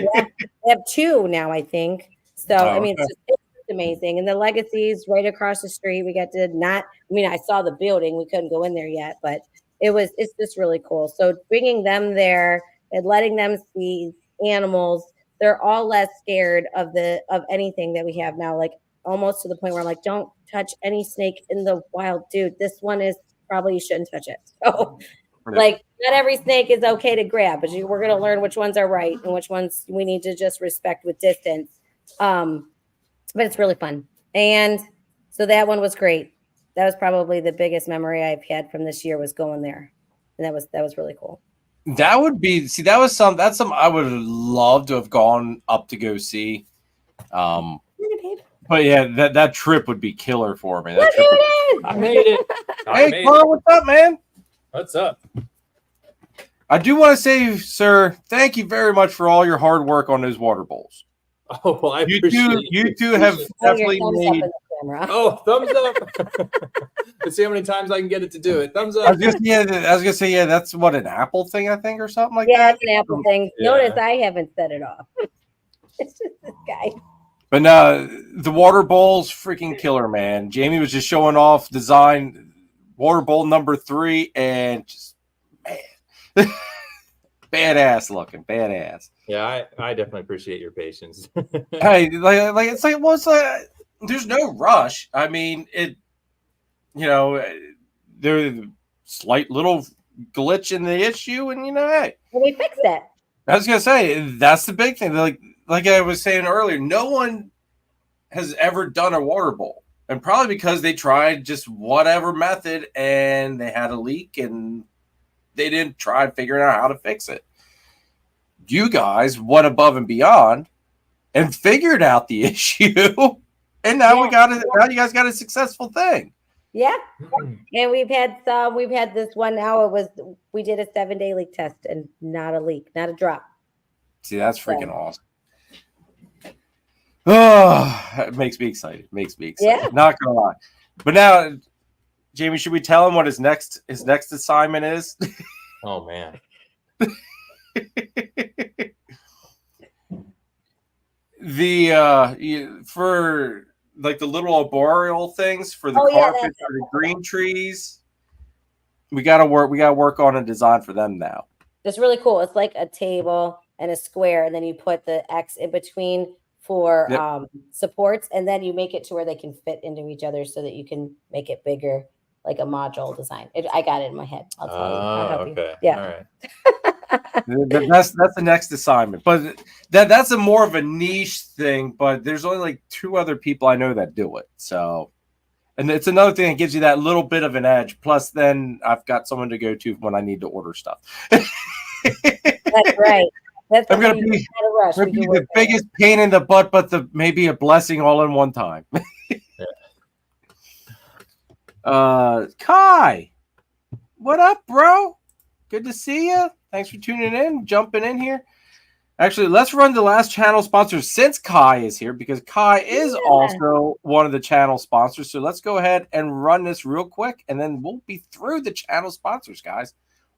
have 2 now, I think. So I mean, it's just amazing. And the Legacy's right across the street. We got to I saw the building. We couldn't go in there yet, but it's just really cool. So bringing them there and letting them see animals. They're all less scared of anything that we have now, like almost to the point where I'm like, don't touch any snake in the wild, dude. This one is probably you shouldn't touch it. So like not every snake is okay to grab, but we're going to learn which ones are right and which ones we need to just respect with distance. But it's really fun. And so that one was great. That was probably the biggest memory I've had from this year was going there. And that was really cool. That would be that's something I would have loved to have gone up to go see. But yeah, that trip would be killer for me. I made it. Hey, Karl, what's up, man? What's up? I do want to say, sir, thank you very much for all your hard work on those water bowls. Oh, well, you two have definitely made. Oh, thumbs up. Let's see how many times I can get it to do it. Thumbs up. I was gonna say, yeah, that's what, an Apple thing, I think, or something like that. Yeah, it's an Apple thing. Yeah. Notice I haven't set it off. It's just this guy. But no, the water bowl's freaking killer, man. Jamie was just showing off design water bowl number 3, and just man, badass looking, badass. Yeah, I definitely appreciate your patience. Hey, like it's like, well, it's like there's no rush. I mean, there's a slight little glitch in the issue, and hey, well, we fixed it. I was gonna say that's the big thing. Like I was saying earlier, no one has ever done a water bowl. And probably because they tried just whatever method and they had a leak and they didn't try figuring out how to fix it. You guys went above and beyond and figured out the issue. And now now you guys got a successful thing. Yeah. And we've had this one now. We did a 7-day leak test and not a leak, not a drop. See, that's freaking awesome. Oh, it makes me excited. Yeah. Not gonna lie. But now, Jamie, should we tell him what his next assignment is? Oh man. For like the little arboreal things for the carpet, for the green trees, we gotta work on a design for them now. It's really cool. It's like a table and a square, and then you put the X in between for supports, and then you make it to where they can fit into each other so that you can make it bigger, like a module design. I got it in my head. I'll tell you. I'll help okay. You. Yeah. All right. That's the next assignment, but that's a more of a niche thing. But there's only like 2 other people I know that do it. So, and it's another thing that gives you that little bit of an edge. Plus, then I've got someone to go to when I need to order stuff. That's right. I'm gonna be the biggest pain in the butt, but maybe a blessing all in one time. Kai, what up, bro? Good to see you. Thanks for tuning in, jumping in here. Actually, let's run the last channel sponsor since Kai is here, because Kai is also one of the channel sponsors. So let's go ahead and run this real quick, and then we'll be through the channel sponsors, guys.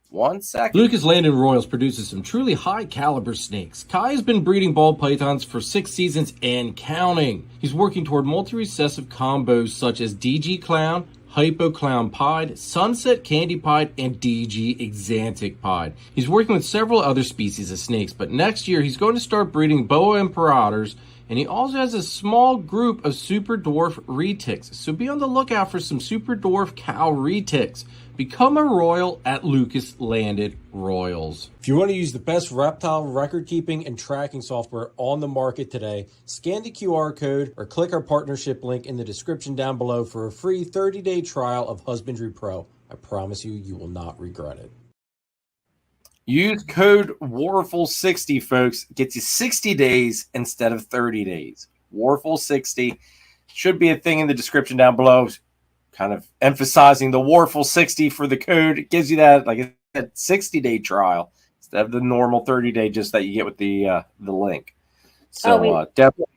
1 second. Lucas Landon Royals produces some truly high caliber snakes. Kai has been breeding ball pythons for 6 seasons and counting. He's working toward multi-recessive combos such as DG Clown, Hypo Clown Pied, Sunset Candy Pied, and DG Exantic Pied. He's working with several other species of snakes, but next year he's going to start breeding Boa Imperators, and he also has a small group of super dwarf retics. So be on the lookout for some super dwarf cow retics. Become a royal at Lucas Landon Royals. If you want to use the best reptile record keeping and tracking software on the market today, scan the QR code or click our partnership link in the description down below for a free 30-day trial of Husbandry Pro. I promise you will not regret it. Use code Warfel60, folks. Gets you 60 days instead of 30 days. Warfel60 should be a thing in the description down below. Kind of emphasizing the Warfel60 for the code. It gives you that, like I said, 60-day trial instead of the normal 30-day just that you get with the link. So definitely.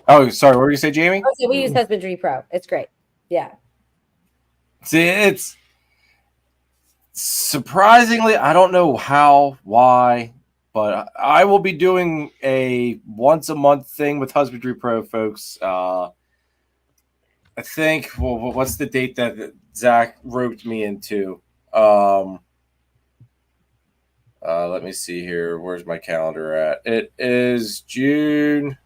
Oh, sorry. What were you say, Jamie? Oh, so we use Husbandry Pro. It's great. Yeah. See, it's surprisingly, I don't know why, but I will be doing a once a month thing with Husbandry Pro, folks. I think, well, what's the date that Zach roped me into? Let me see here. Where's my calendar at? It is June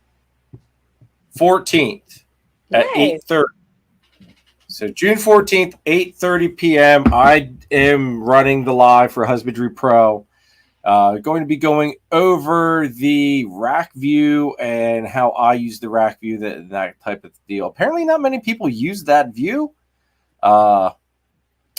14th at 8:30. So June 14th, 8:30 p.m. I am running the live for Husbandry Pro. Going to be going over the rack view and how I use the rack view, that type of deal. Apparently not many people use that view. So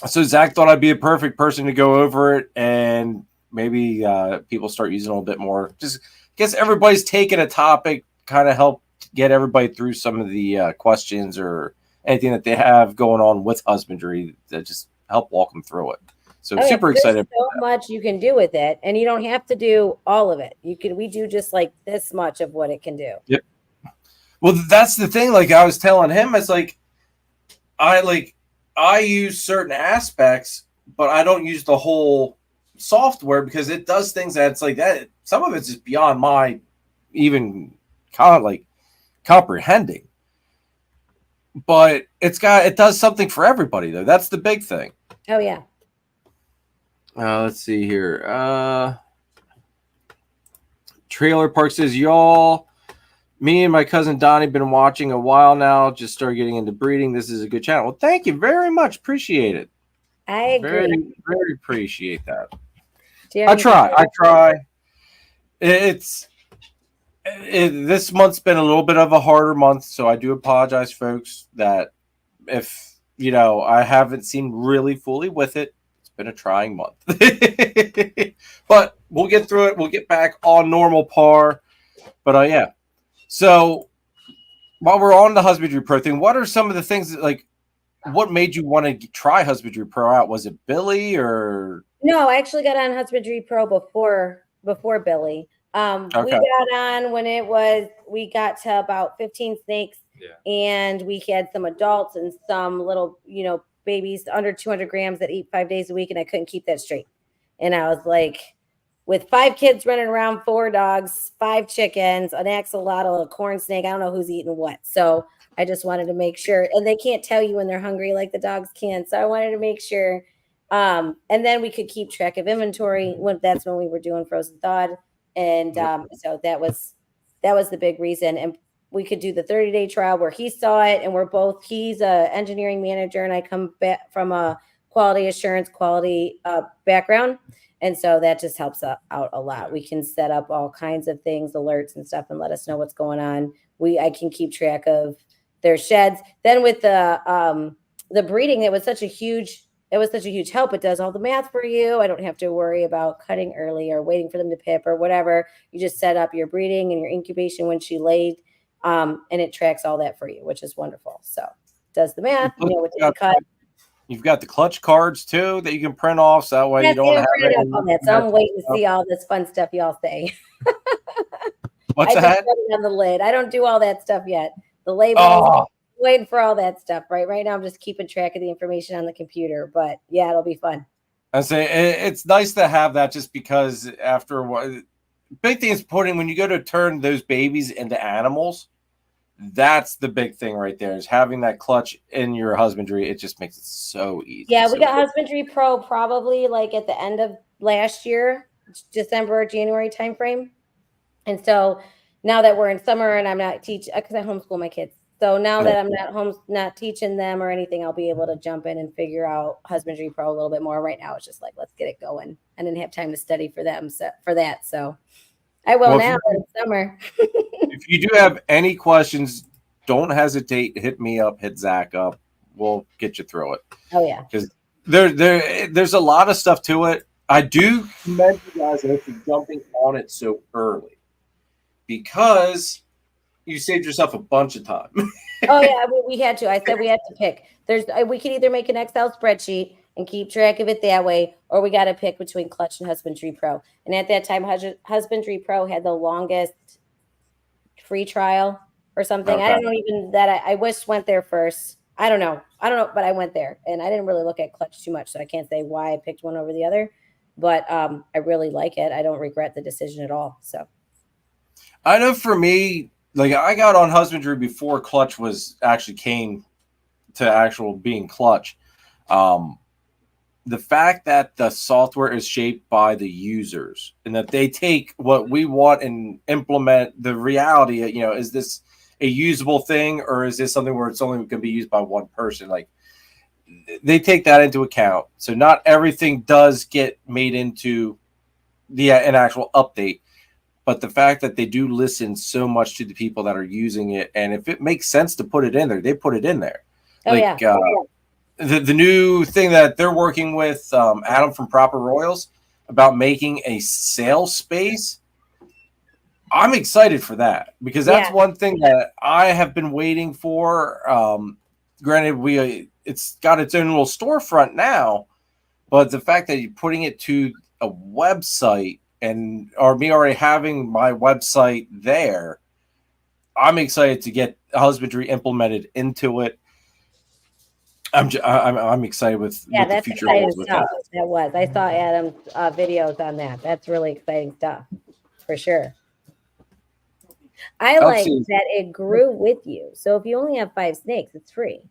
Zach thought I'd be a perfect person to go over it, and maybe people start using it a little bit more. Just guess everybody's taking a topic, kind of help get everybody through some of the questions or anything that they have going on with husbandry, that just help walk them through it. So I'm super excited. So much you can do with it, and you don't have to do all of it. We do just like this much of what it can do. Yep. Well, that's the thing. Like I was telling him, it's like I use certain aspects, but I don't use the whole software because it does things that's like that. Some of it's just beyond my even comprehending. But it does something for everybody though. That's the big thing. Oh yeah. Let's see here. Trailer Park says, y'all, me and my cousin Donnie been watching a while now. Just started getting into breeding. This is a good channel. Well, thank you very much. Appreciate it. I agree. Very, very appreciate that. I try. This month's been a little bit of a harder month, so I do apologize, folks, that if I haven't seen really fully with it. It's been a trying month. But we'll get through it. We'll get back on normal par. But yeah. So while we're on the Husbandry Pro thing, what are some of the things that, like, what made you want to try Husbandry Pro out? Was it Billy or? No, I actually got on Husbandry Pro before Billy. We got on when we got to about 15 snakes, and we had some adults and some little, babies under 200 grams that eat 5 days a week, and I couldn't keep that straight. And I was like, with 5 kids running around, 4 dogs, 5 chickens, an axolotl, a corn snake, I don't know who's eating what. So I just wanted to make sure, and they can't tell you when they're hungry like the dogs can. So I wanted to make sure. And then we could keep track of inventory that's when we were doing frozen thawed. And so that was the big reason. And we could do the 30-day trial where he saw it, and he's a engineering manager, and I come back from a quality assurance background. And so that just helps out a lot. We can set up all kinds of things, alerts and stuff, and let us know what's going on. I can keep track of their sheds. Then with the breeding, it was such a huge help. It does all the math for you. I don't have to worry about cutting early or waiting for them to pip or whatever. You just set up your breeding and your incubation when she laid, and it tracks all that for you, which is wonderful. So it does the math, what to cut. You've got the clutch cards too that you can print off, so that way you don't have it. So I'm waiting to see all this fun stuff y'all say. What's that? On the lid. I don't do all that stuff yet. The labels, waiting for all that stuff. Right now, I'm just keeping track of the information on the computer. But yeah, it'll be fun. I say it's nice to have that, just because after what big thing is when you go to turn those babies into animals. That's the big thing right there, is having that clutch in your husbandry. It just makes it so easy. Yeah, we got Husbandry Pro probably like at the end of last year, December, January timeframe. And so now that we're in summer and I'm not teaching, because I homeschool my kids. So now that I'm not teaching them or anything, I'll be able to jump in and figure out Husbandry Pro a little bit more. Right now, it's just like, let's get it going. I didn't have time to study for them for that. So I will now in summer. If you do have any questions, don't hesitate. Hit me up, hit Zach up. We'll get you through it. Oh, yeah. Because there's a lot of stuff to it. I do commend you guys for jumping on it so early, because you saved yourself a bunch of time. Oh, yeah. We had to. I said we had to pick. We could either make an Excel spreadsheet and keep track of it that way, or we got to pick between Clutch and Husbandry Pro. And at that time, Husbandry Pro had the longest free trial or something. Okay. I don't know even that. I went there first. I don't know, but I went there, and I didn't really look at Clutch too much, so I can't say why I picked one over the other. But I really like it. I don't regret the decision at all. So I know for me, like, I got on Husbandry before Clutch came to actual being Clutch. The fact that the software is shaped by the users, and that they take what we want and implement the reality, is this a usable thing, or is this something where it's only going to be used by one person? Like, they take that into account. So not everything does get made into an actual update, but the fact that they do listen so much to the people that are using it, and if it makes sense to put it in there, they put it in there. The new thing that they're working with Adam from Proper Royals about making a sale space, I'm excited for that, because that's one thing that I have been waiting for. Granted, it's got its own little storefront now, but the fact that you're putting it to a website, or me already having my website there, I'm excited to get Husbandry implemented into it. I'm excited with the future holds with that. That was. I saw Adam's videos on that. That's really exciting stuff, for sure. I like that it grew with you. So if you only have 5 snakes, it's free.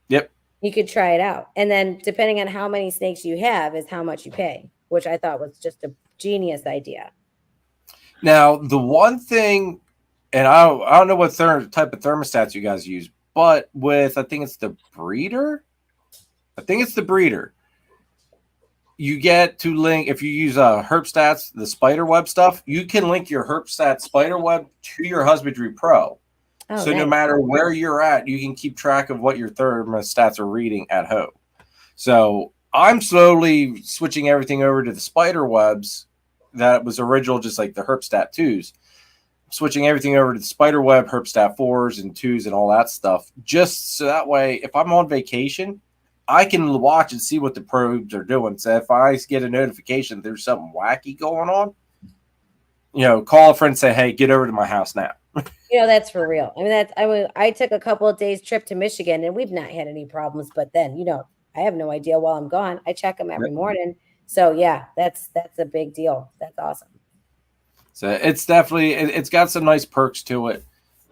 Yep. You could try it out. And then depending on how many snakes you have is how much you pay, which I thought was just a genius idea. Now, the one thing, and I don't know what type of thermostats you guys use, but I think it's the breeder. you get to link, if you use Herpstats, the spider web stuff, you can link your Herpstat spider web to your Husbandry Pro. Oh, So no nice. matter where you're at, you can keep track of what your thermostats are reading at home. So I'm slowly switching everything over to the spider webs that was original, just like the Herpstat 2s. Switching everything over to the spider web, Herpstat 4s and 2s and all that stuff, just so that way, if I'm on vacation, I can watch and see what the probes are doing. So if I get a notification there's something wacky going on, call a friend and say, hey, get over to my house now. That's for real. I mean, I took a couple of days trip to Michigan and we've not had any problems, but then, I have no idea while I'm gone. I check them every morning. So yeah, that's a big deal. That's awesome. So it's definitely, it's got some nice perks to it.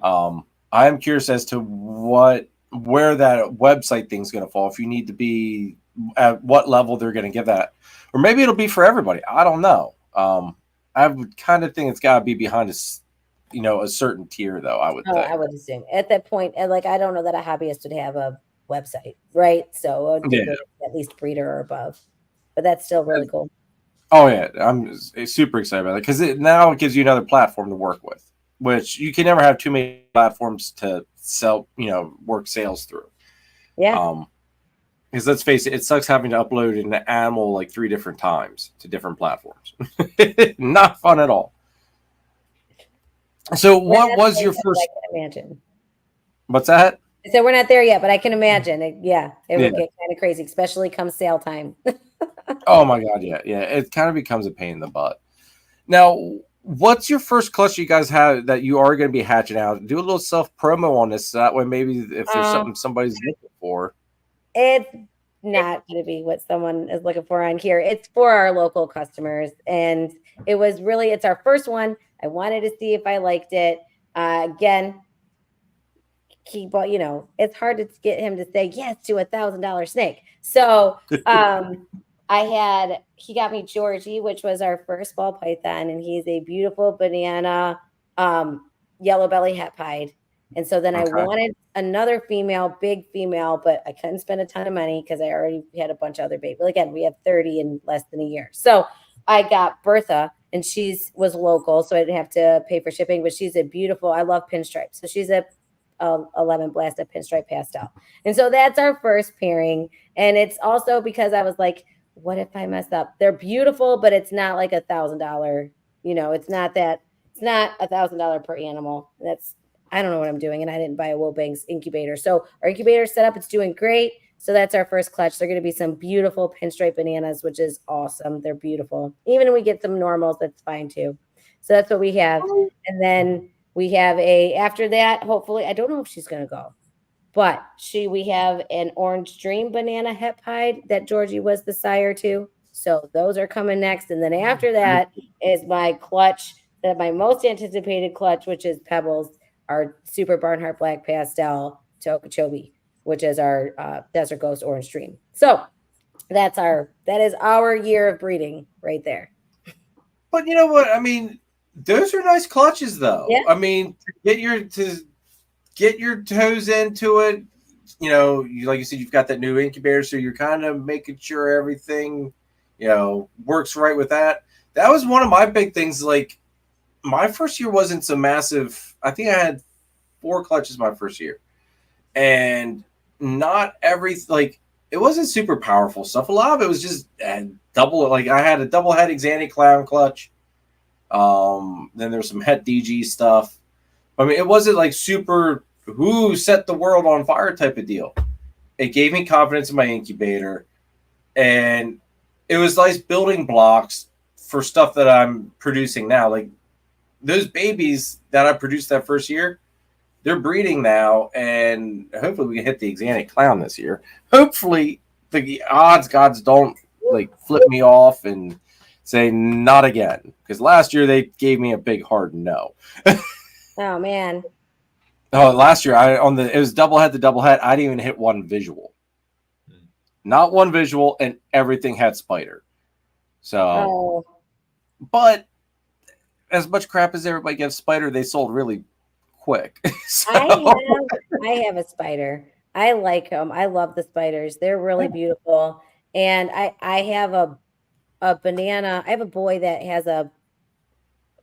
I'm curious as to where that website thing's going to fall, if you need to be at what level they're going to give that, or maybe it'll be for everybody. I don't know. I would kind of think it's got to be behind a certain tier, though. I would think. I would assume at that point, I don't know that a hobbyist would have a website, right? So it would at least breeder or above, but that's still really cool. Oh yeah, I'm super excited about it because now it gives you another platform to work with, which you can never have too many platforms to sell, work sales through. Yeah. Because let's face it, it sucks having to upload an animal like 3 different times to different platforms. Not fun at all. So what was your first? I can imagine. What's that? So we're not there yet, but I can imagine it. Yeah, it would get kind of crazy, especially come sale time. Oh my God. Yeah. It kind of becomes a pain in the butt. Now, what's your first clutch you guys have that you are going to be hatching out? Do a little self promo on this. So that way, maybe if there's something somebody's looking for. It's not going to be what someone is looking for on here. It's for our local customers. And it's our first one. I wanted to see if I liked it. Again, it's hard to get him to say yes to $1,000 snake. So he got me Georgie, which was our first ball python, and he's a beautiful banana yellow belly het pied. And so then I wanted another female, big female, but I couldn't spend a ton of money because I already had a bunch of other babies. Well, again, we have 30 in less than a year. So I got Bertha, and was local, so I didn't have to pay for shipping, but she's a beautiful, I love pinstripes. So she's a 11 blasted pinstripe pastel. And so that's our first pairing. And it's also because I was like, what if I mess up? They're beautiful, but it's not like $1,000, it's not $1,000 per animal. I don't know what I'm doing. And I didn't buy a Wilbanks incubator. So our incubator set up, it's doing great. So that's our first clutch. They're going to be some beautiful pinstripe bananas, which is awesome. They're beautiful. Even if we get some normals, that's fine too. So that's what we have. And then we have after that, hopefully, I don't know if she's going to go, but we have an Orange Dream banana het pied that Georgie was the sire to. So those are coming next. And then after that is my clutch, my most anticipated clutch, which is Pebbles, our Super Barnhart Black Pastel to Okeechobee, which is our Desert Ghost Orange Dream. So that is our year of breeding right there. But you know what? I mean, those are nice clutches, though. Yeah. I mean, to get your toes into it. Like you said, you've got that new incubator, so you're kind of making sure everything, works right with that. That was one of my big things. Like, my first year wasn't so massive. I think I had 4 clutches my first year, and not it wasn't super powerful stuff. A lot of it was just double. Like, I had a double head Xanthi Clown clutch. Then there's some het DG stuff. I mean, it wasn't like super set the world on fire type of deal. It gave me confidence in my incubator, and it was nice building blocks for stuff that I'm producing now. Like, those babies that I produced that first year, they're breeding now, and hopefully we can hit the Xanthi Clown this year. Hopefully the gods don't flip me off and say not again, because last year they gave me a big hard no. Oh man. Oh, last year it was double head to double head. I didn't even hit one visual. Not one visual, and everything had spider. So, but as much crap as everybody gives spider, they sold really quick. So. I have a spider. I like them. I love the spiders. They're really beautiful. And I have a a banana. I have a boy that has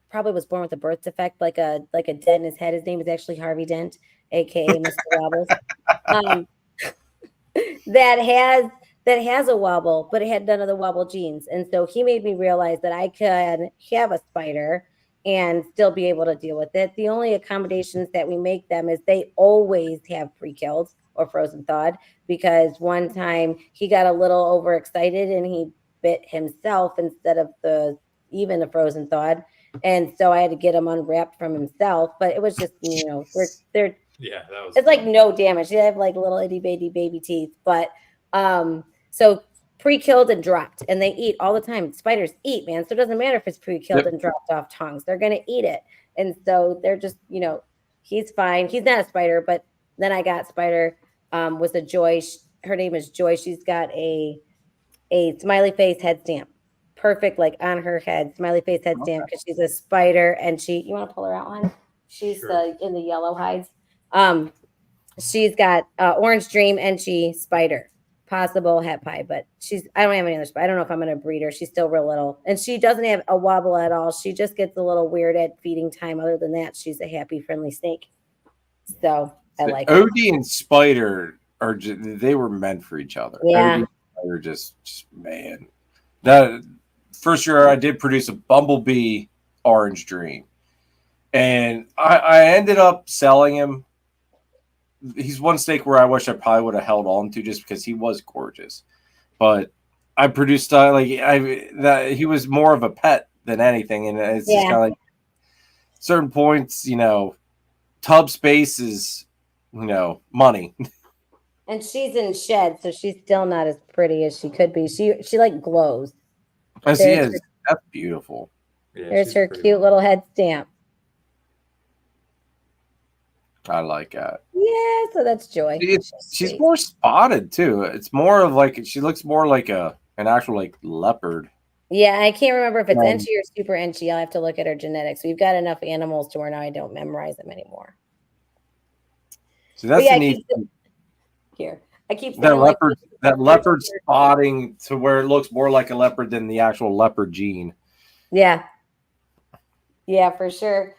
probably was born with a birth defect, like a dent in his head. His name is actually Harvey Dent, aka Mr. Wobbles. Um, that has a wobble, but it had none of the wobble genes. And so he made me realize that I could have a spider and still be able to deal with it. The only accommodations that we make them is they always have pre-killed or frozen thawed, because one time he got a little overexcited and he bit himself instead of even the frozen thawed. And so I had to get him unwrapped from himself, but it was just, they're Yeah, that was. it's like no damage. They have like little itty bitty baby teeth, but so pre-killed and dropped, and they eat all the time. Spiders eat, man. So it doesn't matter if it's pre-killed and dropped off tongues; they're gonna eat it. And so they're just, he's fine. He's not a spider, but then I got Spider was a Joy. Her name is Joy. She's got a smiley face head stamp, perfect, like on her head, smiley face head stamp, because she's a spider. And you want to pull her out on? She's in the yellow hides. She's got Orange Dream and Spider, possible het pie, but I don't have any other spider. I don't know if I'm going to breed her. She's still real little, and she doesn't have a wobble at all. She just gets a little weird at feeding time. Other than that, she's a happy, friendly snake. So I like OD and Spider they were meant for each other. Yeah. OD and Spider just man. That first year I did produce a Bumblebee Orange Dream, and I ended up selling him. He's one snake where I wish I probably would have held on to, just because he was gorgeous. But I produced that he was more of a pet than anything, and it's just kind of like certain points, tub space is, money. And she's in shed, so she's still not as pretty as she could be. She like glows. As he is, that's beautiful. Yeah, there's her cute little head stamp. I like that. Yeah, so that's Joy. She's more spotted too. It's more of like, she looks more like an actual like leopard. Yeah, I can't remember if it's inchy or super inchy. I'll have to look at her genetics. We've got enough animals to where now I don't memorize them anymore. So that's the neat. I keep saying that leopard spotting to where it looks more like a leopard than the actual leopard gene. Yeah, for sure.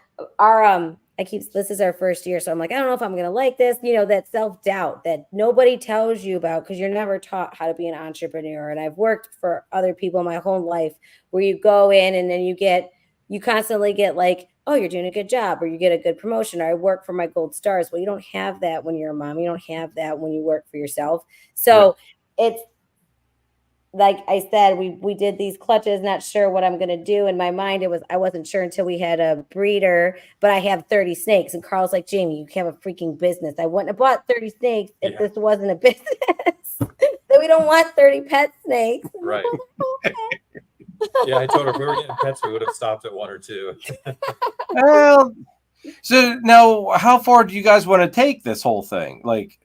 This is our first year, so I'm like, I don't know if I'm gonna like this. That self-doubt that nobody tells you about, because you're never taught how to be an entrepreneur. And I've worked for other people my whole life, where you go in and then you constantly get like, oh, you're doing a good job, or you get a good promotion, or I work for my gold stars. Well, you don't have that when you're a mom. You don't have that when you work for yourself. So it's like I said, we did these clutches, not sure what I'm going to do. In my mind, I wasn't sure until we had a breeder, but I have 30 snakes. And Carl's like, Jamie, you have a freaking business. I wouldn't have bought 30 snakes if this wasn't a business. So we don't want 30 pet snakes. Right. Yeah, I told her if we were getting pets, we would have stopped at 1 or 2. Well, so now, how far do you guys want to take this whole thing? Like,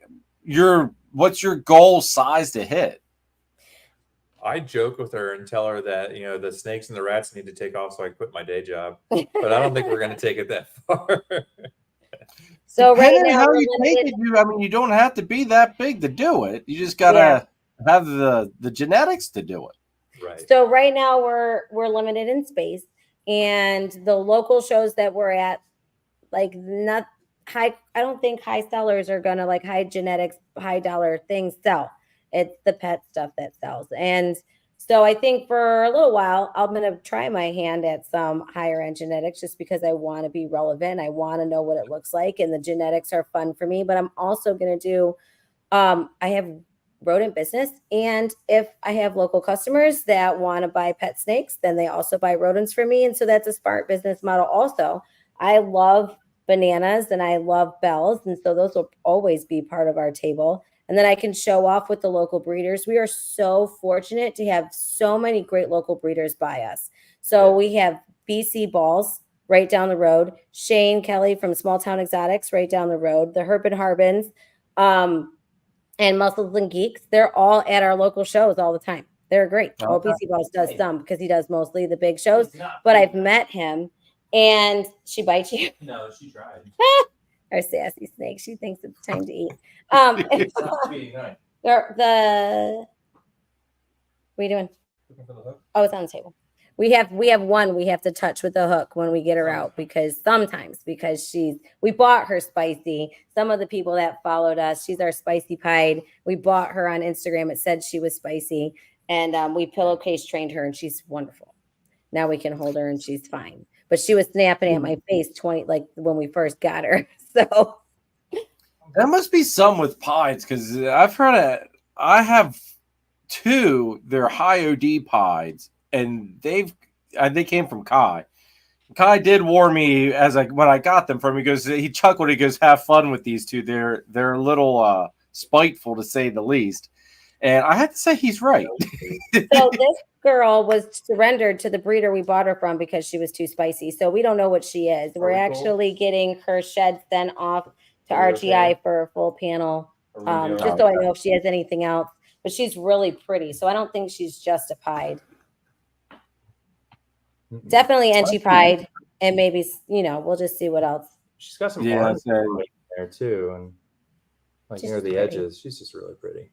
what's your goal size to hit? I joke with her and tell her that, the snakes and the rats need to take off so I quit my day job. But I don't think we're going to take it that far. So right now, how you take it, you don't have to be that big to do it. You just got to have the genetics to do it. Right. So right now we're limited in space, and the local shows that we're at, like not high. I don't think high sellers are going to like high genetics, high dollar things sell. It's the pet stuff that sells. And so I think for a little while, I'm going to try my hand at some higher end genetics, just because I want to be relevant. I want to know what it looks like. And the genetics are fun for me, but I'm also going to do, I have rodent business. And if I have local customers that want to buy pet snakes, then they also buy rodents for me. And so that's a smart business model. Also, I love bananas and I love bells. And so those will always be part of our table. And then I can show off with the local breeders. We are so fortunate to have so many great local breeders by us. So we have BC Balls right down the road, Shane Kelly from Small Town Exotics right down the road, the Herb and Harbins, and Muscles and Geeks. They're all at our local shows all the time. They're great. Oh, BC Balls does some, because he does mostly the big shows. But I've met him, and she bites you. No, she tried. Our sassy snake. She thinks it's time to eat. What are you doing? What are you doing? The Looking for the hook. Oh, it's on the table. We have one we have to touch with the hook when we get her out because we bought her spicy. Some of the people that followed us, she's our spicy pied. We bought her on Instagram. It said she was spicy, and we pillowcase trained her, and she's wonderful. Now we can hold her and she's fine. But she was snapping at my face like when we first got her. So there must be some with pieds because I've heard it. I have 2. They're high OD pieds. And they came from Kai. Kai did warn me when I got them from him. He chuckled. He goes, "Have fun with these 2. They're a little spiteful to say the least." And I had to say he's right. So this girl was surrendered to the breeder we bought her from because she was too spicy. So we don't know what she is. We're actually getting her shed sent off to RGI for a full panel, just so I know if she has anything else. But she's really pretty, so I don't think she's just a pied. Definitely entry pied, and maybe we'll just see what else. She's got some orange there too, and like near the edges. She's just really pretty.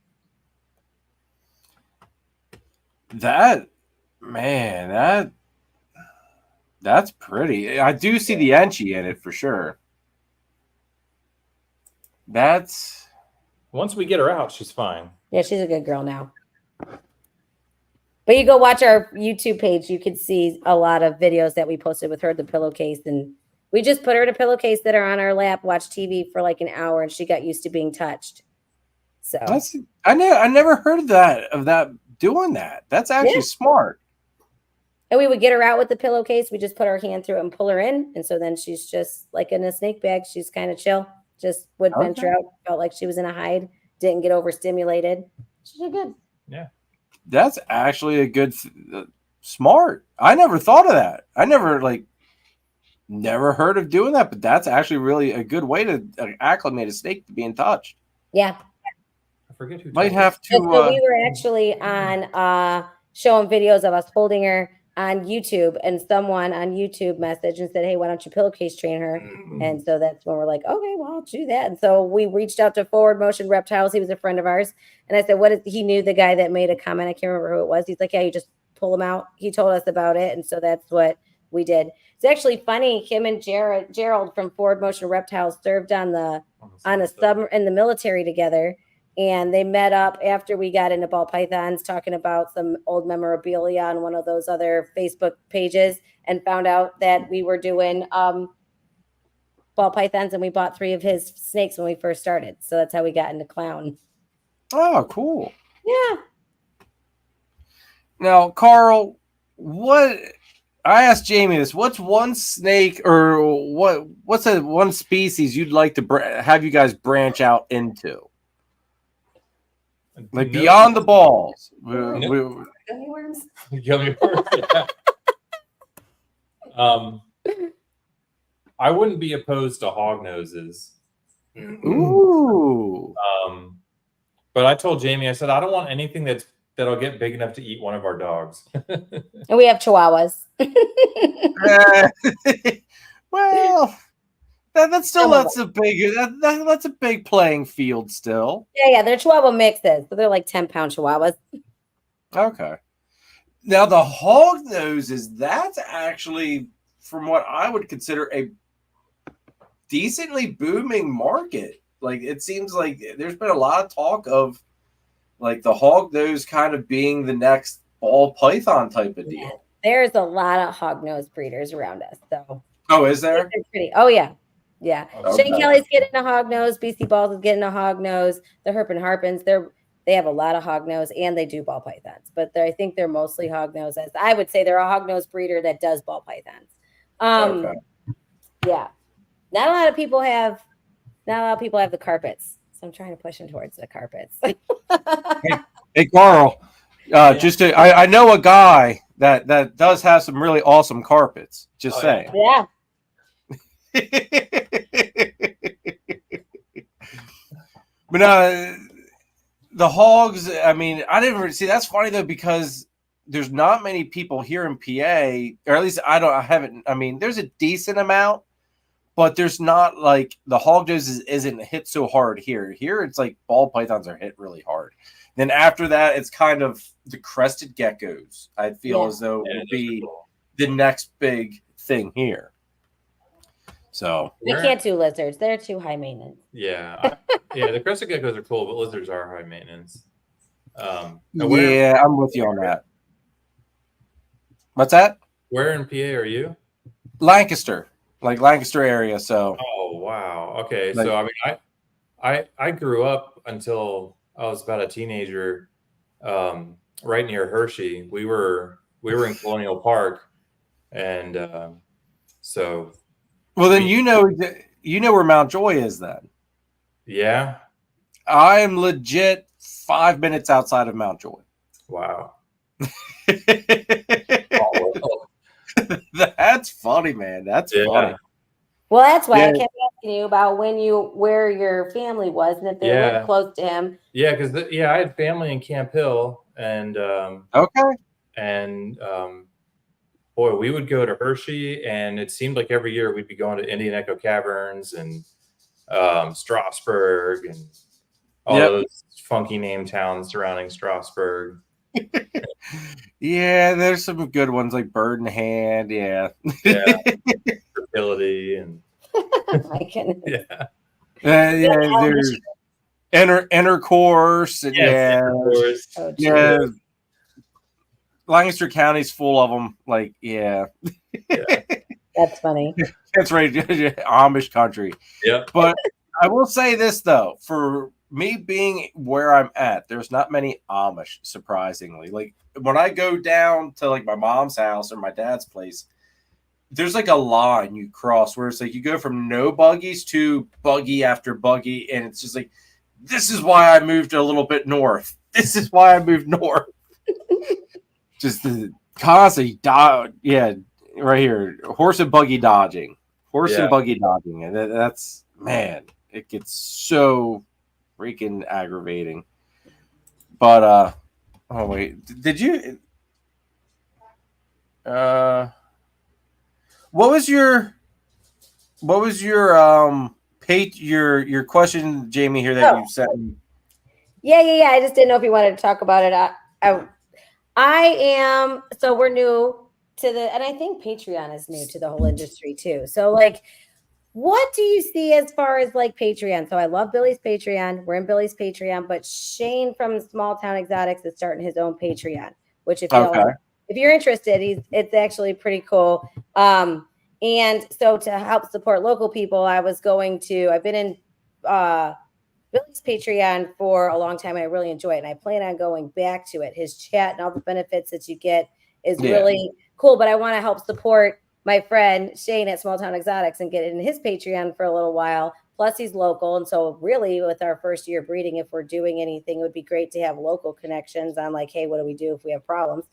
That's pretty. I do see the Enchi in it for sure. That's once we get her out, she's fine. Yeah, she's a good girl now. But you go watch our YouTube page, you can see a lot of videos that we posted with her, the pillowcase, and we just put her in a pillowcase that are on our lap, watch TV for like an hour, and she got used to being touched. So I never heard of that doing that. That's actually smart. And we would get her out with the pillowcase. We just put our hand through it and pull her in, and so then she's just like in a snake bag. She's kind of chill. Just would venture out. Felt like she was in a hide. Didn't get overstimulated. She's good. Yeah. That's actually a good, smart. I never thought of that. I never heard of doing that, but that's actually really a good way to acclimate a snake to being touched. Yeah. I forget who might have to. So we were actually on showing videos of us holding her on YouTube, and someone on YouTube messaged and said, "Hey, why don't you pillowcase train her?" And so that's when we're like, "Okay, well, I'll do that." And so we reached out to Forward Motion Reptiles. He was a friend of ours, and I said, "What is?" He knew the guy that made a comment. I can't remember who it was. He's like, "Yeah, you just pull him out." He told us about it, and so that's what we did. It's actually funny. Him and Gerald from Forward Motion Reptiles served on a sub in the military together. And they met up after we got into ball pythons, talking about some old memorabilia on one of those other Facebook pages, and found out that we were doing ball pythons, and we bought 3 of his snakes when we first started. So that's how we got into clown. Oh, cool. Yeah. Now, Karl, I asked Jamie this. What's one snake or what's one species you'd like to have you guys branch out into? Like beyond the balls. Gummy worms. Gummy worms. Yeah. I wouldn't be opposed to hog noses. Ooh. But I told Jamie, I said, I don't want anything that'll get big enough to eat one of our dogs. And we have chihuahuas. Well, that's a big playing field still. Yeah, they're chihuahua mixes, so they're like 10-pound chihuahuas. Okay. Now the hog noses, that's actually, from what I would consider, a decently booming market. Like, it seems like there's been a lot of talk of like the hog nose kind of being the next ball python type of deal. Yeah, there's a lot of hog nose breeders around us. So. Oh, is there? Oh yeah. Yeah. Okay. Shane Kelly's getting a hog nose. BC Balls is getting a hog nose. The Herp and Harpins, they have a lot of hog nose, and they do ball pythons, but I think they're mostly hog noses. I would say they're a hog nose breeder that does ball pythons. Okay. Yeah. Not a lot of people have the carpets. So I'm trying to push them towards the carpets. Hey Karl, I know a guy that does have some really awesome carpets. Just saying. Yeah. But the hogs, I mean, I didn't really see. That's funny though, because there's not many people here in PA, or at least I mean, there's a decent amount, but there's not like the hog noses isn't hit so hard here. Here it's like ball pythons are hit really hard. Then after that, it's kind of the crested geckos. I feel as though it Yeah, would those are be cool. the next big thing here. So We can't do lizards. They're too high maintenance. Yeah, the crested geckos are cool, but lizards are high maintenance. Now yeah, I'm with you on that. What's that? Where in PA are you? Lancaster, like Lancaster area. So Oh wow. Okay, like, so I mean, I grew up until I was about a teenager, right near Hershey. We were in Colonial Park, and so well, then you know where Mount Joy is. Then yeah. I am legit 5 minutes outside of Mount Joy. Wow. That's funny, man. That's funny. Well, that's why I Yeah. kept asking you about where your family was and if they lived close to him. Yeah, because I had family in Camp Hill, and Okay. and boy, we would go to Hershey, and it seemed like every year we'd be going to Indian Echo Caverns and Strasburg and all those funky name towns surrounding Strasburg. Yeah, there's some good ones like Bird in Hand. Yeah. Fertility and My goodness. yeah. There's intercourse and Oh, yeah. Lancaster County's full of them. Like, yeah. That's funny. That's right. Amish country. Yeah. But I will say this though, for me being where I'm at, there's not many Amish, surprisingly. Like when I go down to like my mom's house or my dad's place, there's like a line you cross where it's like you go from no buggies to buggy after buggy, and it's just like, this is why I moved a little bit north. This is why I moved north. Just the constant right here, horse and buggy dodging, and that's, man, it gets so freaking aggravating. But oh wait, did you what was your your question, Jamie, here that you sent me? Yeah. I just didn't know if you wanted to talk about it. I am, so we're new to and I think Patreon is new to the whole industry too. So like, what do you see as far as like Patreon? So I love Billy's Patreon. We're in Billy's Patreon, but Shane from Small Town Exotics is starting his own Patreon, which if you're interested, it's actually pretty cool. And so to help support local people, I've been in Billy's Patreon for a long time. I really enjoy it, and I plan on going back to it. His chat and all the benefits that you get is really cool, but I want to help support my friend Shane at Small Town Exotics and get in his Patreon for a little while. Plus he's local. And so really with our first year breeding, if we're doing anything, it would be great to have local connections on like, hey, what do we do if we have problems?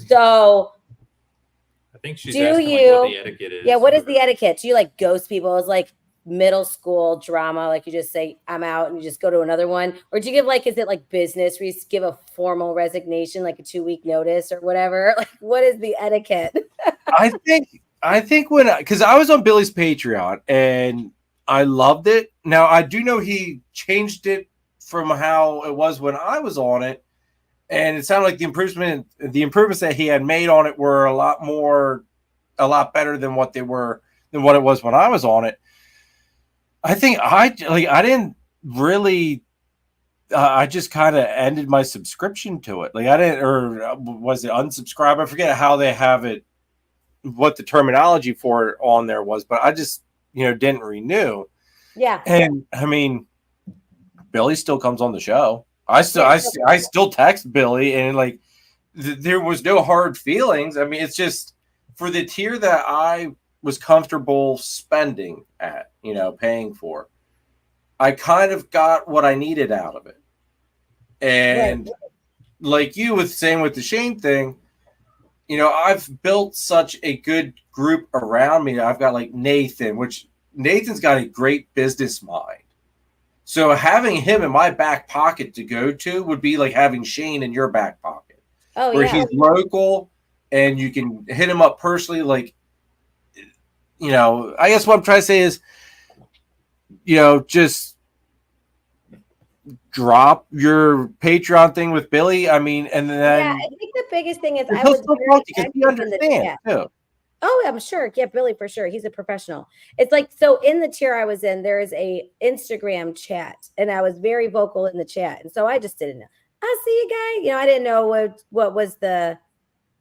So I think she's asking what the etiquette is. Yeah, what is the etiquette? Do you like ghost people? It's like middle school drama, like you just say I'm out and you just go to another one, or do you give like, is it like business where you give a formal resignation, like a 2-week notice or whatever? Like what is the etiquette? I think because I was on Billy's Patreon and I loved it. Now I do know he changed it from how it was when I was on it, and it sounded like the improvements that he had made on it were a lot better than what it was when I was on it. I think I didn't really. I just kind of ended my subscription to it. Like I didn't, or was it unsubscribe? I forget how they have it, what the terminology for it on there was, but I just didn't renew. Yeah. And I mean, Billy still comes on the show. I still text Billy, and like there was no hard feelings. I mean, it's just for the tier that I was comfortable spending at, paying for, I kind of got what I needed out of it. And like you with saying with the Shane thing, I've built such a good group around me. I've got like Nathan's got a great business mind. So having him in my back pocket to go to would be like having Shane in your back pocket. Oh, where he's local and you can hit him up personally. Like, I guess what I'm trying to say is, just drop your Patreon thing with Billy? I mean, and then I think the biggest thing is I he'll was still very talk to you because he active in the understands chat. too. Oh, I'm sure. Yeah, Billy for sure. He's a professional. It's like, so in the tier I was in, there is a Instagram chat, and I was very vocal in the chat. And so I just didn't know. I see you guy. You know, I didn't know what was that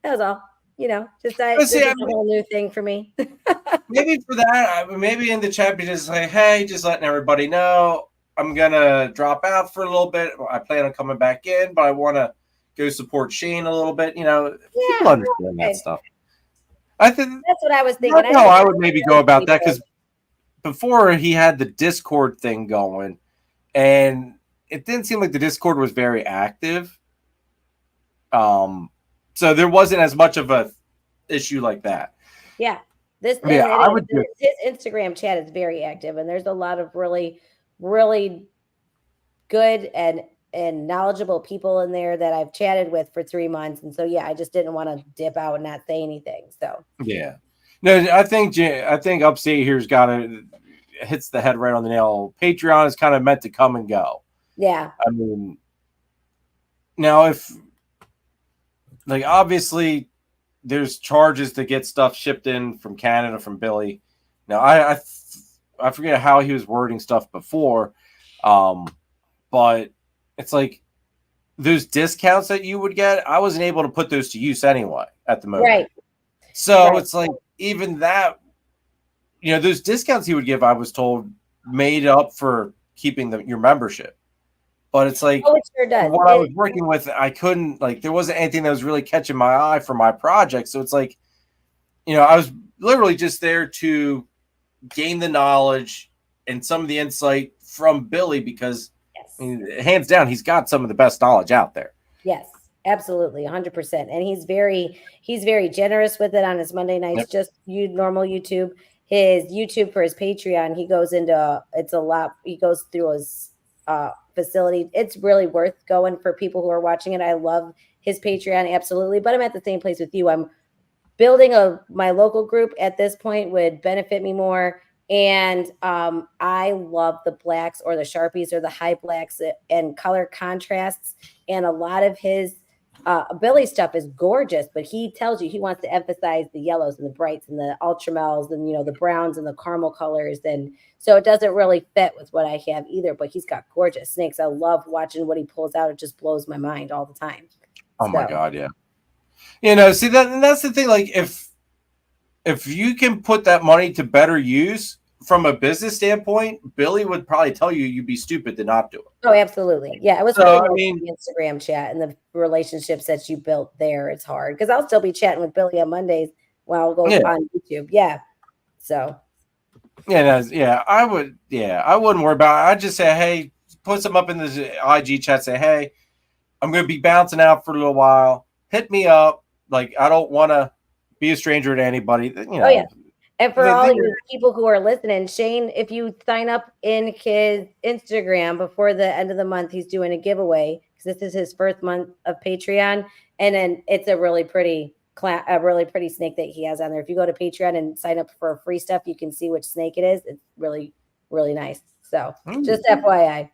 was all. You know, just this is a whole new thing for me. Maybe for that, maybe in the chat, be just like, hey, just letting everybody know I'm gonna drop out for a little bit. I plan on coming back in, but I want to go support Shane a little bit. You know, people understand that stuff. I think that's what I was thinking. I would maybe go about that because before he had the Discord thing going, and it didn't seem like the Discord was very active. So there wasn't as much of a issue like that. Yeah. His Instagram chat is very active, and there's a lot of really, really good and knowledgeable people in there that I've chatted with for 3 months. And so, yeah, I just didn't want to dip out and not say anything. So, yeah, no, I think Upstate here's hits the head right on the nail. Patreon is kind of meant to come and go. Yeah. I mean, now if like, obviously there's charges to get stuff shipped in from Canada from Billy. Now I forget how he was wording stuff before. But it's like those discounts that you would get, I wasn't able to put those to use anyway at the moment. Right. So it's like even that, you know, those discounts he would give, I was told, made up for keeping your membership. But it's like, it sure does. What I was working with, I couldn't, like, there wasn't anything that was really catching my eye for my project. So it's like, you know, I was literally just there to gain the knowledge and some of the insight from Billy because, I mean, hands down, he's got some of the best knowledge out there. Yes, absolutely, 100%. And he's very generous with it on his Monday nights, just normal YouTube. His YouTube for his Patreon, he goes into, it's a lot. He goes through his facility. It's really worth going for people who are watching it. I love his Patreon, absolutely. But I'm at the same place with you. I'm building my local group at this point would benefit me more. And I love the blacks or the Sharpies or the high blacks and color contrasts. And a lot of his Billy stuff is gorgeous, but he tells you he wants to emphasize the yellows and the brights and the ultramels and, you know, the browns and the caramel colors. And so it doesn't really fit with what I have either, but he's got gorgeous snakes. I love watching what he pulls out. It just blows my mind all the time. Oh my God. Yeah. You know, see that's the thing. Like if you can put that money to better use from a business standpoint, Billy would probably tell you you'd be stupid to not do it. Oh, absolutely. Yeah. It was the Instagram chat and the relationships that you built there. It's hard because I'll still be chatting with Billy on Mondays while I'll go on YouTube. Yeah. So. Yeah. I wouldn't worry about it. I'd just say, hey, put some up in the IG chat. Say, hey, I'm going to be bouncing out for a little while. Hit me up. Like, I don't want to be a stranger to anybody. You know. Oh, yeah. And for all you people who are listening, Shane, if you sign up in his Instagram before the end of the month, he's doing a giveaway because this is his first month of Patreon. And then it's a really pretty snake that he has on there. If you go to Patreon and sign up for free stuff, you can see which snake it is. It's really, really nice. So just FYI.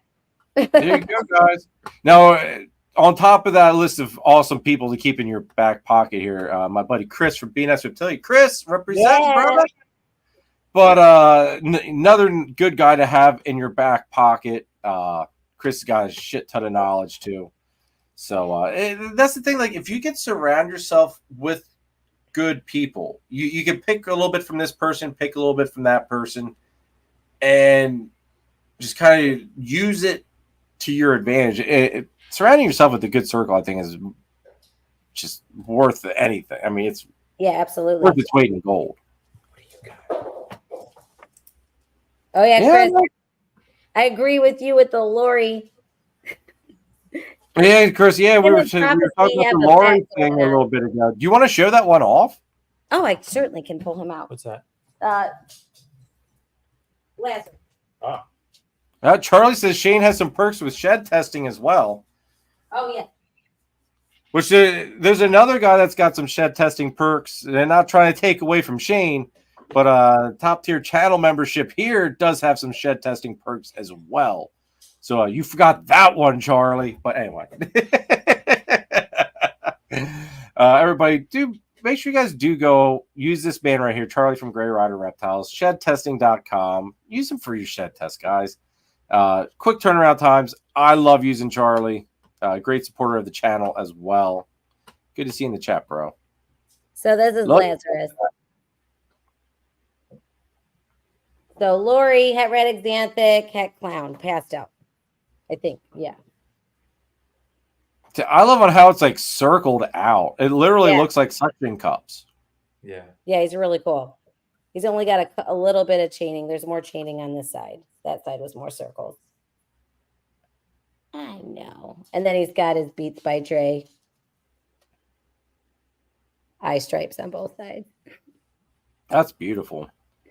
There you go, guys. Now, on top of that list of awesome people to keep in your back pocket here, my buddy Chris from S Reptilia. Chris, represent, brother. But another good guy to have in your back pocket. Chris has got a shit ton of knowledge too. So that's the thing. Like, if you can surround yourself with good people, you can pick a little bit from this person, pick a little bit from that person, and just kind of use it to your advantage. Surrounding yourself with a good circle, I think, is just worth anything. I mean, it's absolutely worth its weight in gold. What do you got? Oh yeah, Chris, I agree with you with the Lori. Yeah, Chris. Yeah, we were talking about the Lori thing a little bit ago. Do you want to show that one off? Oh, I certainly can pull him out. What's that? Lazarus. Charlie says Shane has some perks with shed testing as well. Oh, yeah. Which there's another guy that's got some shed testing perks. They're not trying to take away from Shane, but top tier channel membership here does have some shed testing perks as well. So you forgot that one, Charlie. But anyway, everybody, do make sure you guys do go use this man right here, Charlie from Gray Rider Reptiles, shedtesting.com. Use him for your shed test, guys. Quick turnaround times. I love using Charlie. Great supporter of the channel as well. Good to see you in the chat, bro. So this is Lazarus. So Lori, het red xanthic, het clown, passed out. I think, yeah. I love on how it's like circled out. It literally looks like suction cups. Yeah. Yeah, he's really cool. He's only got a little bit of chaining. There's more chaining on this side. That side was more circles. I know. And then he's got his Beats by Dre eye stripes on both sides. That's beautiful.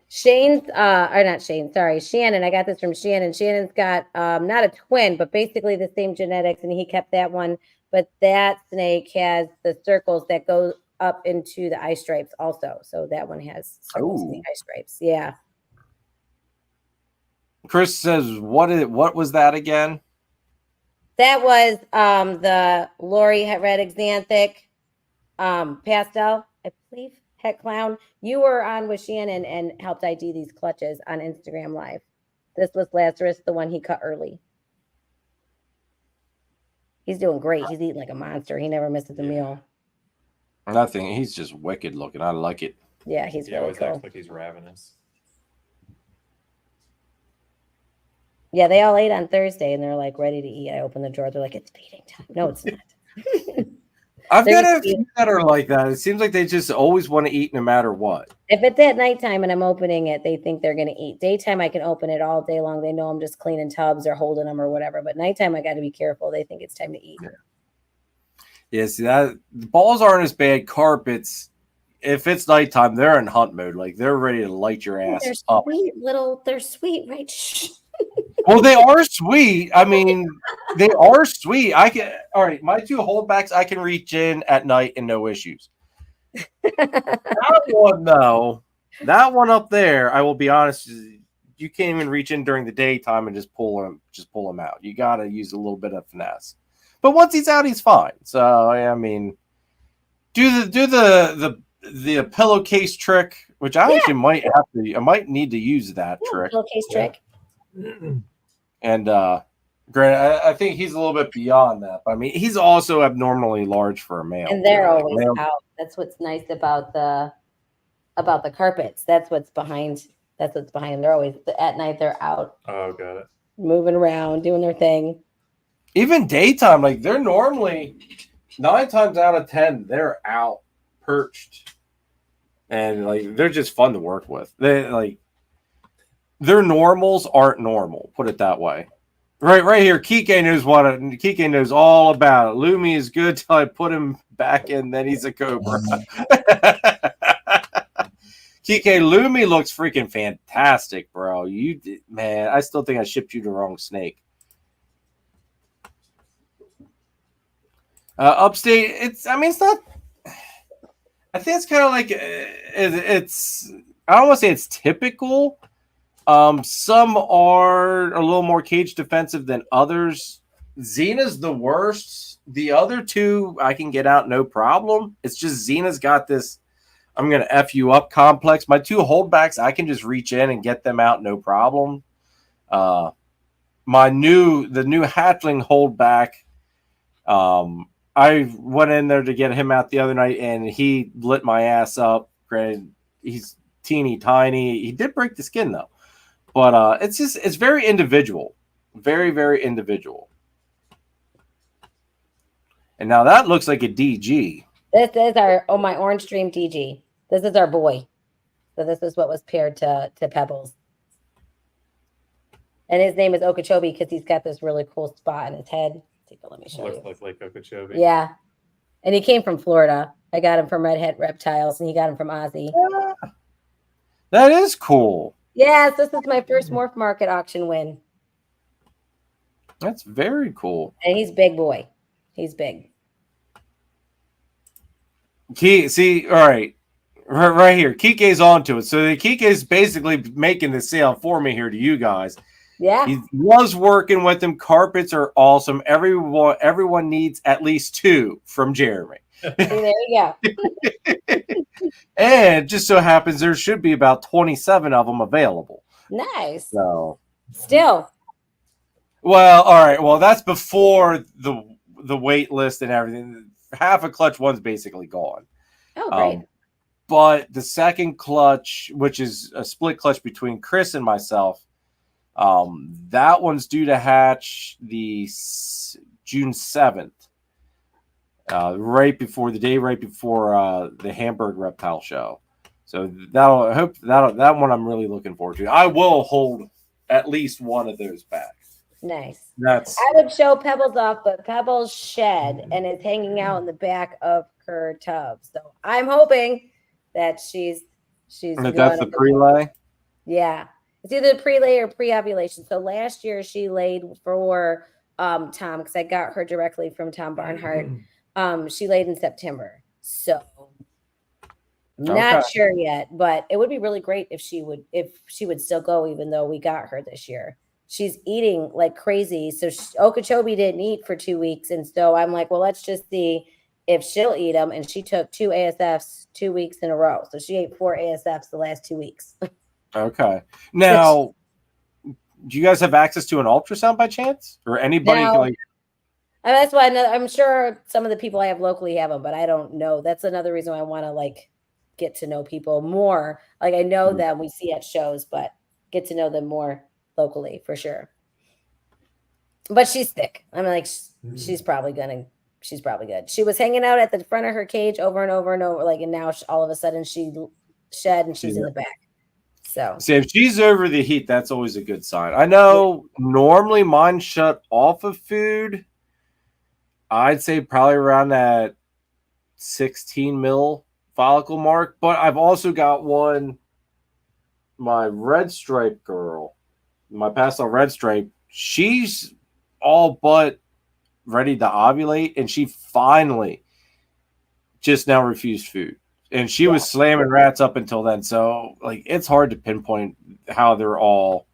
Shane's, or not Shane, sorry, Shannon. I got this from Shannon. Shannon's got not a twin, but basically the same genetics, and he kept that one. But that snake has the circles that go up into the eye stripes also. So that one has circles in the eye stripes. Yeah. Chris says, what was that again? That was the Lori het red xanthic pastel, I believe. Het clown. You were on with Shannon and helped ID these clutches on Instagram Live. This was Lazarus, the one he cut early. He's doing great. He's eating like a monster. He never misses a meal. Nothing. He's just wicked looking. I like it. Yeah, he's really always cool. acts like he's ravenous. Yeah, they all ate on Thursday and they're like ready to eat. I open the drawer. They're like, it's feeding time. No, it's not. I've got a few that are like that. It seems like they just always want to eat no matter what. If it's at nighttime and I'm opening it, they think they're going to eat. Daytime, I can open it all day long. They know I'm just cleaning tubs or holding them or whatever. But nighttime, I got to be careful. They think it's time to eat. Yeah, see that the balls aren't as bad. Carpets, if it's nighttime, they're in hunt mode. Like they're ready to light your ass up. They're sweet, right? Shh. Well, they are sweet. I mean, they are sweet. All right, my two holdbacks, I can reach in at night and no issues. That one, though, that one up there, I will be honest, you can't even reach in during the daytime and just pull him out. You got to use a little bit of finesse. But once he's out, he's fine. So, I mean, do the pillowcase trick, which I actually might need to use that trick. Pillowcase trick. And granted, I think he's a little bit beyond that. But I mean, he's also abnormally large for a male. And they're always out. That's what's nice about the carpets. That's what's behind. They're always at night. They're out. Oh, got it. Moving around, doing their thing. Even daytime, like they're normally 9 times out of 10, they're out perched, and like they're just fun to work with. Their normals aren't normal. Put it that way. Right here. Kike knows all about it. Lumi is good till I put him back in, then he's a cobra. Kike, Lumi looks freaking fantastic, bro. Man, I still think I shipped you the wrong snake. Upstate, it's not. I think it's kind of like it's. I don't want to say it's typical. Some are a little more cage defensive than others. Xena's the worst. The other two I can get out no problem. It's just Xena's got this I'm gonna F you up complex. My two holdbacks, I can just reach in and get them out no problem. The new hatchling holdback, I went in there to get him out the other night and he lit my ass up. Granted, he's teeny tiny. He did break the skin though. But it's very individual. Very, very individual. And now that looks like a DG. This is my Orange Dream DG. This is our boy. So this is what was paired to Pebbles. And his name is Okeechobee because he's got this really cool spot in his head. Let me show you. Looks like Okeechobee. Yeah. And he came from Florida. I got him from Red Hat Reptiles and he got him from Ozzy. Yeah. That is cool. Yes, this is my first Morph Market auction win. That's very cool. And he's big boy. He's big. See, all right. Right here. Kike's onto it. So Kike's basically making the sale for me here to you guys. Yeah. He loves working with them. Carpets are awesome. Everyone needs at least 2 from Jeremy. See, there you go. And it just so happens there should be about 27 of them available. Nice. So, Still. well, all right. Well, that's before the wait list and everything. Half a clutch one's basically gone. Oh, great. But the second clutch, which is a split clutch between Chris and myself, that one's due to hatch the June 7th, right before the Hamburg Reptile show. So that one I'm really looking forward to. I will hold at least one of those back. Nice. I would show Pebbles off, but Pebbles shed and is hanging out in the back of her tub. So I'm hoping that she's that's the prelay. Yeah, it's either pre-lay or pre-ovulation. So last year she laid for Tom, because I got her directly from Tom Barnhart. She laid in September, so not sure yet, but it would be really great if she would still go, even though we got her this year. She's eating like crazy. So Okeechobee didn't eat for 2 weeks, and so I'm like, well, let's just see if she'll eat them. And she took 2 ASFs 2 weeks in a row, so she ate 4 ASFs the last 2 weeks. Okay. Now, do you guys have access to an ultrasound by chance, or anybody? That's why I'm sure some of the people I have locally have them, but I don't know. That's another reason why I want to like get to know people more. Like I know them, we see at shows, but get to know them more locally for sure. But she's thick. I'm like, she's probably good. She was hanging out at the front of her cage over and over and over, like, and now all of a sudden she shed and she's in the back. So see, if she's over the heat, that's always a good sign. I know normally mine shut off of food. I'd say probably around that 16 mil follicle mark, but I've also got one, my red stripe girl, my pastel red stripe, she's all but ready to ovulate, and she finally just now refused food. And she was slamming rats up until then. So like it's hard to pinpoint how they're all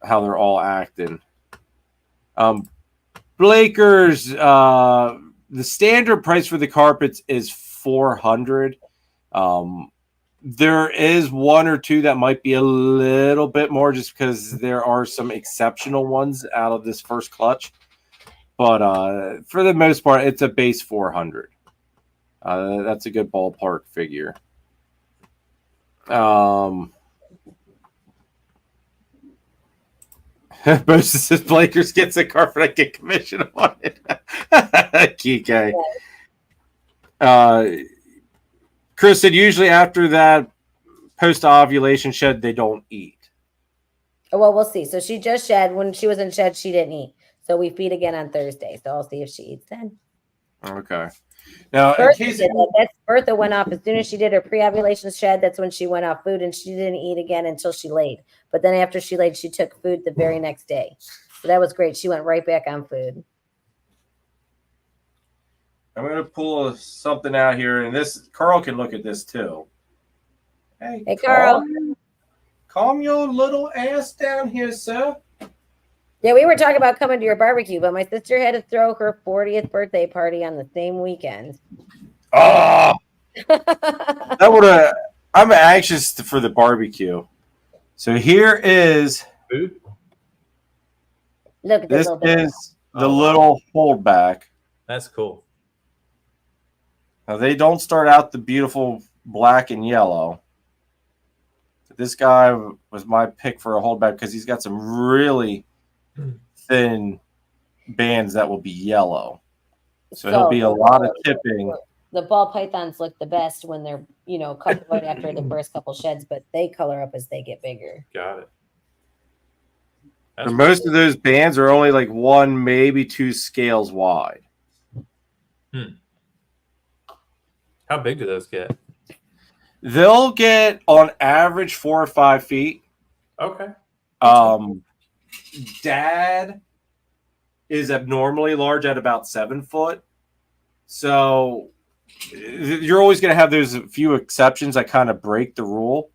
acting. Blakers, the standard price for the carpets is $400. There is 1 or 2 that might be a little bit more, just because there are some exceptional ones out of this first clutch. But for the most part, it's a base 400. That's a good ballpark figure. Moses says Blakers gets a carpet, I get commission on it. Kike. Chris said usually after that post-ovulation shed, they don't eat. Well, we'll see. So she just shed. When she was in shed, she didn't eat. So we feed again on Thursday. So I'll see if she eats then. Okay. Now, Bertha went off as soon as she did her pre-ovulation shed. That's when she went off food, and she didn't eat again until she laid. But then after she laid, she took food the very next day. So that was great. She went right back on food. I'm going to pull something out here, and this Karl can look at this too. Hey, Karl. Calm your little ass down here, sir. Yeah, we were talking about coming to your barbecue, but my sister had to throw her 40th birthday party on the same weekend. Oh, that would have. I'm anxious for the barbecue. So here is food. Look at this. Is the little holdback. That's cool. Now they don't start out the beautiful black and yellow. This guy was my pick for a holdback because he's got some really thin bands that will be yellow. So he'll be a lot of tipping. The ball pythons look the best when they're, cut right after the first couple sheds, but they color up as they get bigger. Got it. For most of those bands are only like 1, maybe 2 scales wide. How big do those get? They'll get on average 4 or 5 feet. Okay. Dad is abnormally large at about 7 foot. So you're always going to have those few exceptions that kind of break the rule.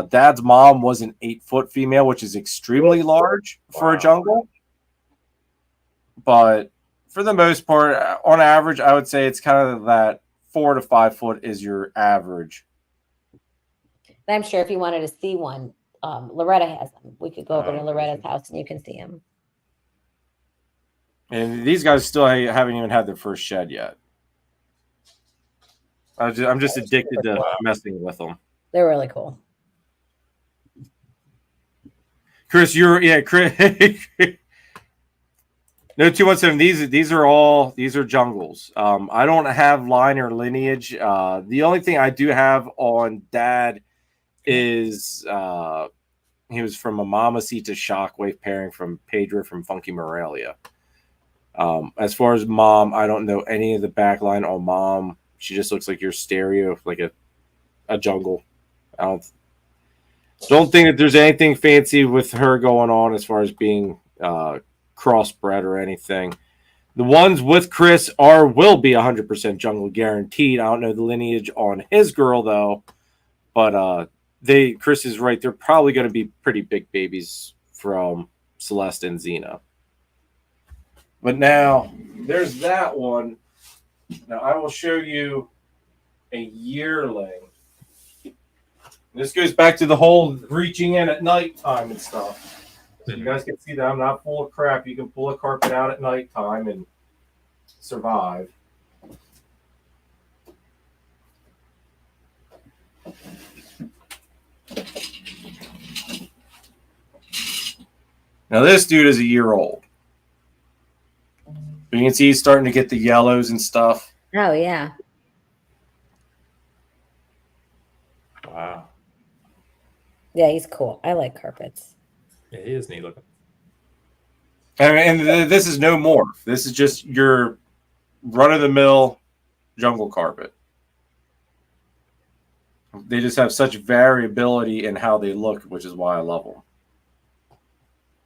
Dad's mom was an 8-foot female, which is extremely large for a jungle. But for the most part, on average, I would say it's kind of that 4 to 5 foot is your average. I'm sure if you wanted to see one, Loretta has them. We could go over to Loretta's house and you can see them. And these guys still haven't even had their first shed yet. I'm just addicted to messing with them. They're really cool. Chris, Chris. No 217. These are jungles. I don't have line or lineage. The only thing I do have on Dad is he was from a Mamacita Shockwave pairing from Pedro from Funky Morelia. As far as Mom, I don't know any of the backline on Mom. She just looks like your stereo, like a jungle. I don't think that there's anything fancy with her going on as far as being crossbred or anything. The ones with Chris will be 100% jungle guaranteed. I don't know the lineage on his girl though, but Chris is right. They're probably going to be pretty big babies from Celeste and Xena. But now there's that one. Now I will show you a yearling. This goes back to the whole reaching in at nighttime and stuff. So you guys can see that I'm not full of crap. You can pull a carpet out at nighttime and survive. Now this dude is a year old. You can see he's starting to get the yellows and stuff. Oh, yeah. Wow. Yeah, he's cool. I like carpets. Yeah, he is neat looking. And this is no morph. This is just your run-of-the-mill jungle carpet. They just have such variability in how they look, which is why I love them.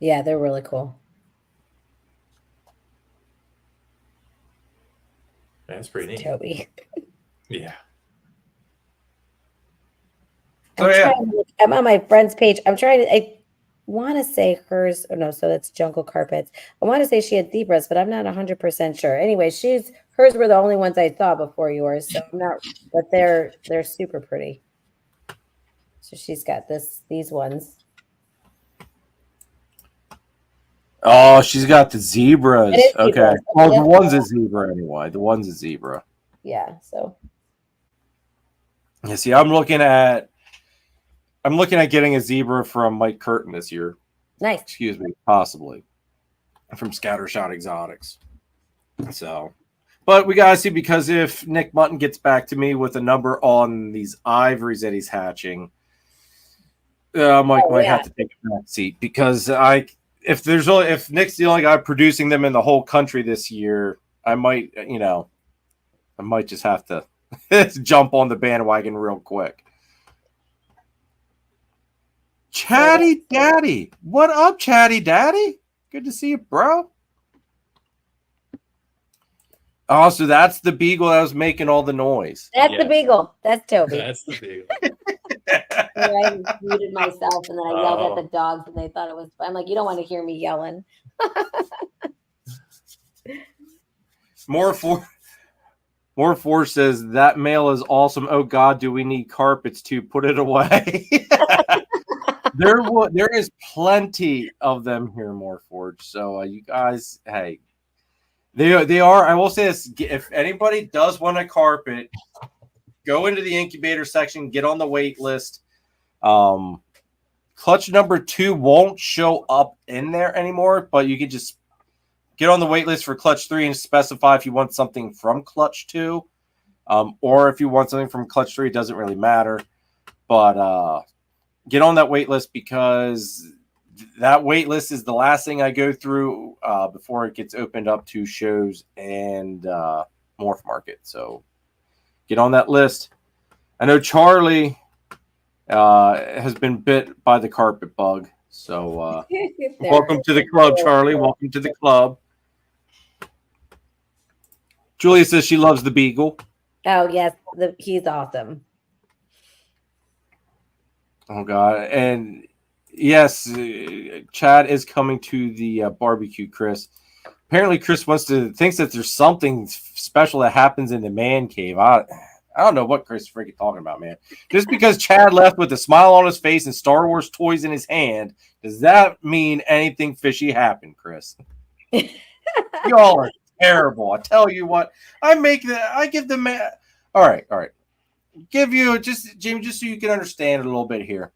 Yeah, they're really cool. That's pretty neat. Toby. Yeah. I'm on my friend's page. I want to say hers. Oh no, so that's jungle carpets. I want to say she had zebras, but I'm not 100% sure. Anyway, hers were the only ones I saw before yours, so I'm not. But they're super pretty. So she's got these ones. Oh, she's got the zebras. Okay. Zebras. Well, the one's a zebra anyway. The one's a zebra. Yeah. So. Yeah. See, I'm looking at getting a zebra from Mike Curtin this year. Nice. Excuse me, possibly from Scattershot Exotics. So, but we gotta see, because if Nick Mutton gets back to me with a number on these ivories that he's hatching, Mike might have to take a back seat, because if Nick's the only guy producing them in the whole country this year, I might just have to jump on the bandwagon real quick. Chatty Daddy. What up, Chatty Daddy? Good to see you, bro. Oh, so that's the beagle that was making all the noise. That's the beagle. That's Toby. That's the beagle. I muted myself, and then I yelled at the dogs, and they thought it was fun. I'm like, you don't want to hear me yelling. More Force says that male is awesome. Oh God, do we need carpets to put it away? There is plenty of them here, Morphforge. So you guys, hey, they are. I will say this: if anybody does want a carpet, go into the incubator section, get on the wait list. Clutch number 2 won't show up in there anymore, but you can just get on the wait list for clutch 3 and specify if you want something from clutch 2, or if you want something from clutch 3. It doesn't really matter, but get on that wait list, because that wait list is the last thing I go through before it gets opened up to shows and Morph Market. So get on that list. I know Charlie has been bit by the carpet bug. So welcome to the club, Charlie. Welcome to the club. Julia says she loves the beagle. Oh, yes. He's awesome. Oh God! And yes, Chad is coming to the barbecue, Chris. Apparently, Chris thinks that there's something special that happens in the man cave. I don't know what Chris is freaking talking about, man. Just because Chad left with a smile on his face and Star Wars toys in his hand, does that mean anything fishy happened, Chris? Y'all are terrible. I tell you what, I give the man. All right. Give you Jamie, just so you can understand a little bit here.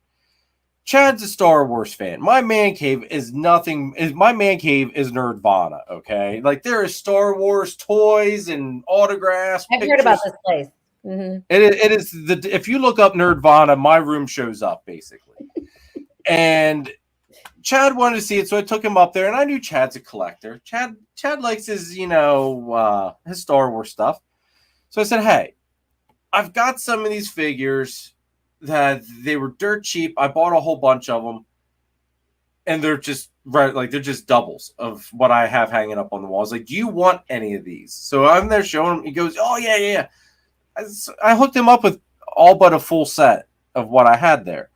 Chad's a Star Wars fan. My man cave is nothing. My man cave is Nerdvana. Okay, like there is Star Wars toys and autographs. I've heard about this place. Mm-hmm. It is if you look up Nerdvana, my room shows up basically. And Chad wanted to see it, so I took him up there, and I knew Chad's a collector. Chad likes his his Star Wars stuff. So I said, hey, I've got some of these figures that they were dirt cheap. I bought a whole bunch of them, and they're just they're just doubles of what I have hanging up on the wall. I was like, do you want any of these? So I'm there showing him. He goes, oh yeah. I hooked him up with all but a full set of what I had there.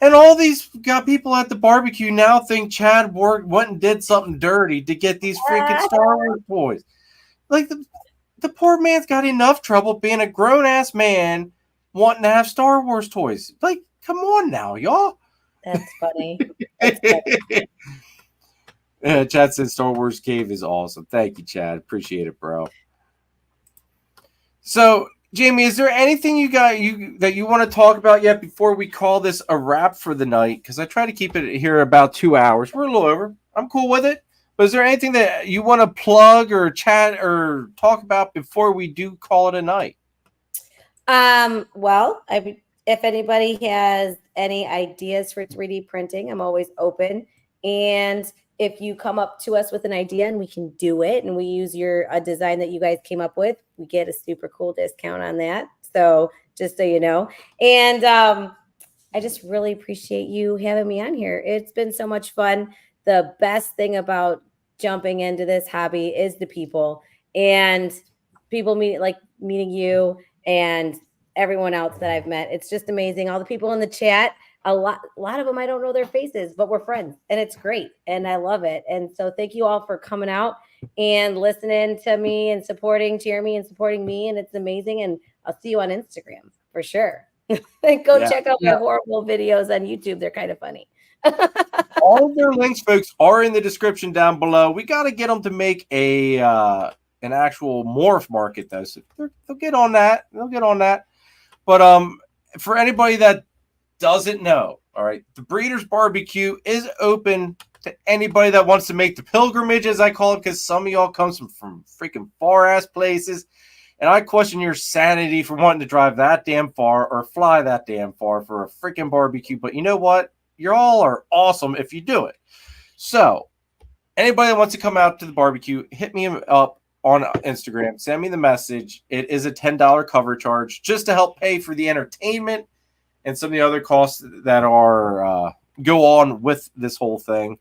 And all these people at the barbecue now think Chad went and did something dirty to get these freaking Star Wars toys. Like the poor man's got enough trouble being a grown-ass man wanting to have Star Wars toys. Like, come on now, y'all. That's funny. Chad says Star Wars Cave is awesome. Thank you, Chad. Appreciate it, bro. So, Jamie, is there anything that you want to talk about yet before we call this a wrap for the night? Because I try to keep it here about 2 hours. We're a little over. I'm cool with it. But is there anything that you want to plug or chat or talk about before we do call it a night? Well, if anybody has any ideas for 3D printing, I'm always open. And if you come up to us with an idea and we can do it and we use a design that you guys came up with, we get a super cool discount on that. So just so you know. And I just really appreciate you having me on here. It's been so much fun. The best thing about jumping into this hobby is the people and people meeting you and everyone else that I've met. It's just amazing. All the people in the chat, a lot of them I don't know their faces, but we're friends and it's great and I love it. And so thank you all for coming out and listening to me and supporting Jeremy and supporting me, and it's amazing. And I'll see you on Instagram for sure. Go check out my horrible videos on YouTube. They're kind of funny. All of their links, folks, are in the description down below. We got to get them to make an actual morph market, though. So they'll get on that. But for anybody that doesn't know, all right, the Breeders Barbecue is open to anybody that wants to make the pilgrimage, as I call it, because some of y'all comes from freaking far-ass places. And I question your sanity for wanting to drive that damn far or fly that damn far for a freaking barbecue. But you know what? You all are awesome if you do it. So anybody that wants to come out to the barbecue, hit me up on Instagram. Send me the message. It is a $10 cover charge just to help pay for the entertainment and some of the other costs that are go on with this whole thing.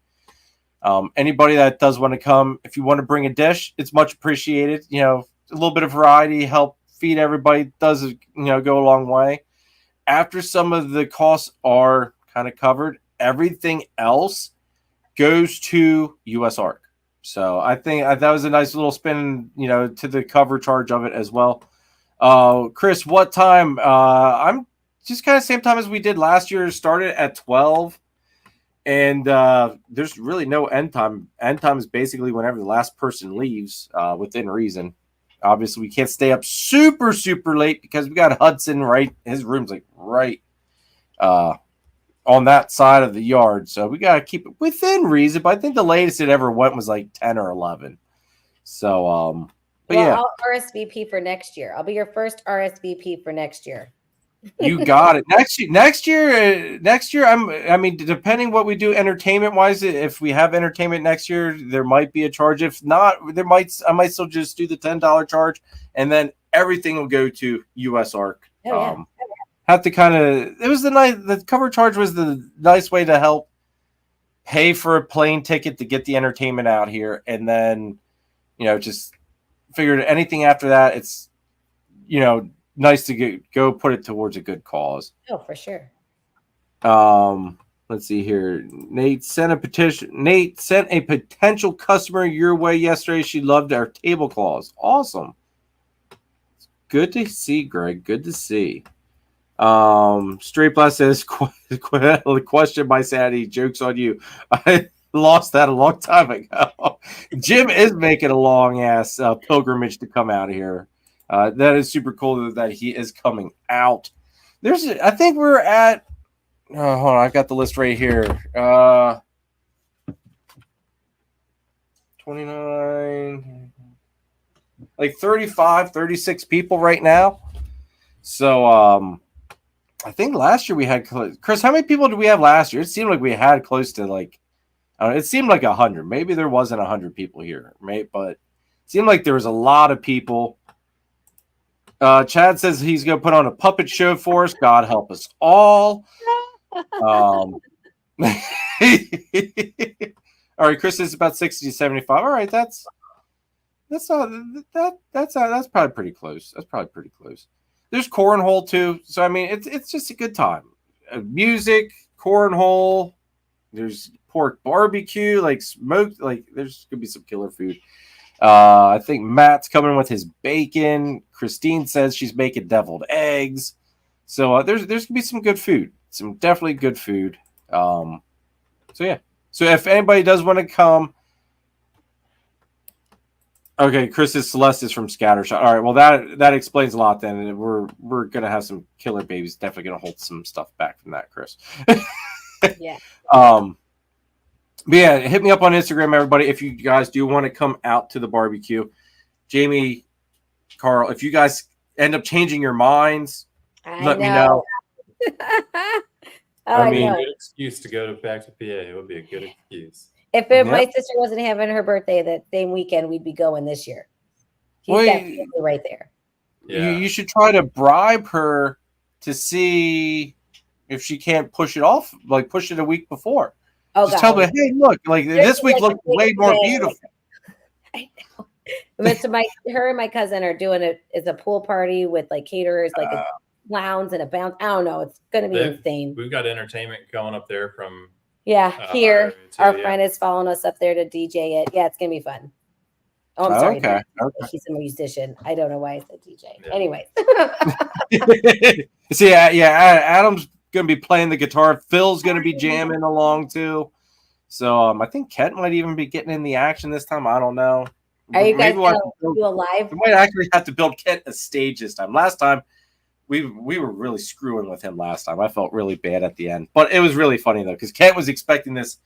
Anybody that does want to come, if you want to bring a dish, it's much appreciated. You know, a little bit of variety, help feed everybody does, go a long way. After some of the costs are kind of covered, everything else goes to US Arc. So I think that was a nice little spin, to the cover charge of it as well. Chris, what time? I'm just kind of same time as we did last year. Started at 12, and there's really no end time. End time is basically whenever the last person leaves, within reason. Obviously, we can't stay up super, super late because we got Hudson right. His room's right on that side of the yard. So we got to keep it within reason. But I think the latest it ever went was like 10 or 11. So, but yeah. I'll RSVP for next year. I'll be your first RSVP for next year. You got it. Next year, depending what we do entertainment wise, if we have entertainment next year, there might be a charge. If not, I might still just do the $10 charge, and then everything will go to US Arc. Have to the cover charge was the nice way to help pay for a plane ticket to get the entertainment out here, and then just figured anything after that, it's nice to go put it towards a good cause. Oh, for sure. Let's see here. Nate sent a potential customer your way yesterday. She loved our tablecloths. Awesome. Good to see, Greg. Good to see. Straight Blast says, question my sanity. Joke's on you. I lost that a long time ago. Jim is making a long ass pilgrimage to come out here. That is super cool that he is coming out. I think we're at, hold on, I've got the list right here. 29, like 35, 36 people right now. So, I think last year we had, Chris, how many people did we have last year? It seemed like we had close to like, it seemed like 100. Maybe there wasn't 100 people here, right? But it seemed like there was a lot of people. Chad says he's going to put on a puppet show for us. God help us all. All right, Chris is about 60 to 75. All right, that's probably pretty close. That's probably pretty close. There's cornhole too, so I mean it's just a good time. Music, cornhole. There's pork barbecue, like smoked. Like there's gonna be some killer food. I think Matt's coming with his bacon. Christine says she's making deviled eggs. So there's gonna be some good food. Some definitely good food. So yeah. So if anybody does want to come. Okay, Chris's Celeste is from Scattershot. All right, well that explains a lot then. We're gonna have some killer babies. Definitely gonna hold some stuff back from that, Chris. Yeah. But yeah, hit me up on Instagram, everybody, if you guys do want to come out to the barbecue. Jamie, Karl, if you guys end up changing your minds, let me know. I mean, a good excuse to go back to PA. It would be a good excuse. If my sister wasn't having her birthday that same weekend, we'd be going this year. He's definitely right there. Yeah. You should try to bribe her to see if she can't push it off, like push it a week before. Oh, just tell me, hey, look, like this week looks way more beautiful. I know. But so her and my cousin are doing it's a pool party with like caterers, like a lounge and a bounce. I don't know. It's going to be insane. We've got entertainment going up there from. Yeah, here our friend is following us up there to DJ it. Yeah, it's gonna be fun. Oh, I'm sorry. Okay. She's a musician. I don't know why I said DJ. Yeah. Anyways. See, Adam's gonna be playing the guitar. Phil's gonna be jamming along too. So I think Kent might even be getting in the action this time. I don't know. Are you guys gonna do a live? We might actually have to build Kent a stage this time. Last time. We were really screwing with him last time. I felt really bad at the end, but it was really funny though because Kent was expecting this.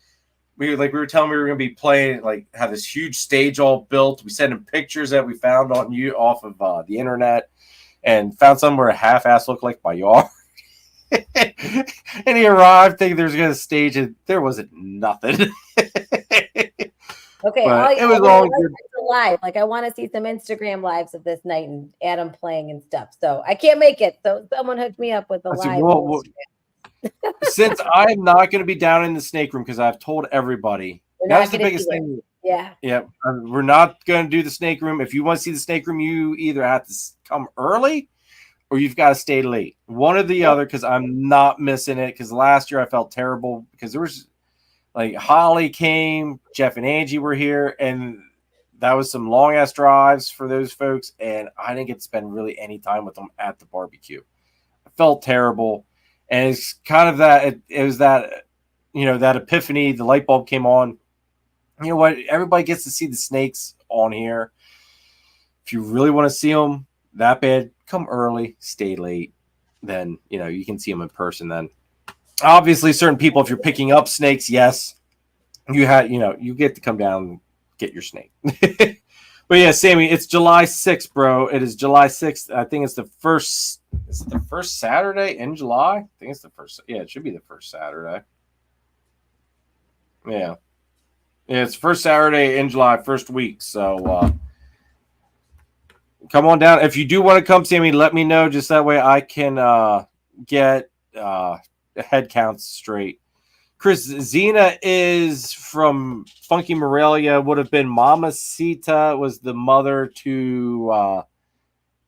We were telling we were going to be playing, like have this huge stage all built. We sent him pictures that we found off of the internet, and found somewhere a half-ass looked like my yard. And he arrived thinking there was going to stage it. There wasn't nothing. Okay, it was all good. Live. Like I want to see some Instagram lives of this night and Adam playing and stuff. So I can't make it. So someone hooked me up with the live. Since I'm not going to be down in the snake room because I've told everybody that was the biggest thing. Yeah. We're not going to do the snake room. If you want to see the snake room, you either have to come early or you've got to stay late. One or the other, because I'm not missing it. Because last year I felt terrible because there was like Holly came, Jeff and Angie were here, and that was some long ass drives for those folks, and I didn't get to spend really any time with them at the barbecue. I felt terrible, and it's kind of that. It was that, that epiphany. The light bulb came on. You know what? Everybody gets to see the snakes on here. If you really want to see them that bad, come early, stay late. Then you can see them in person. Then, obviously, certain people, if you're picking up snakes, yes, you get to come down and get your snake. But yeah, Sammy, it's July 6th, bro. It is July 6th. I think it's the first. Is it the first Saturday in July? I think it's the first. Yeah, it should be the first Saturday. Yeah, it's first Saturday in July, first week. So come on down. If you do want to come, Sammy, let me know. Just that way I can get head counts straight. Chris, Xena is from Funky Morelia, would have been Mama Sita, was the mother to, I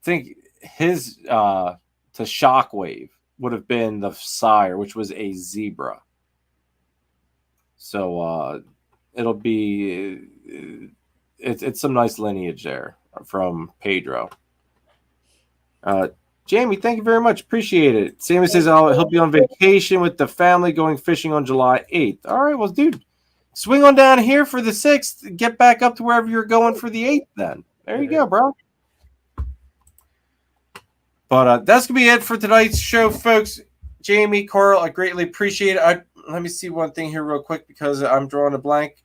think, to Shockwave. would have been the sire, which was a zebra. So it'll be it's some nice lineage there from Pedro. Jamie, thank you very much. Appreciate it. Sammy says he'll be on vacation with the family going fishing on July 8th. All right, well, dude, swing on down here for the 6th. Get back up to wherever you're going for the 8th then. There you go, bro. But that's going to be it for tonight's show, folks. Jamie, Karl, I greatly appreciate it. Let me see one thing here real quick because I'm drawing a blank.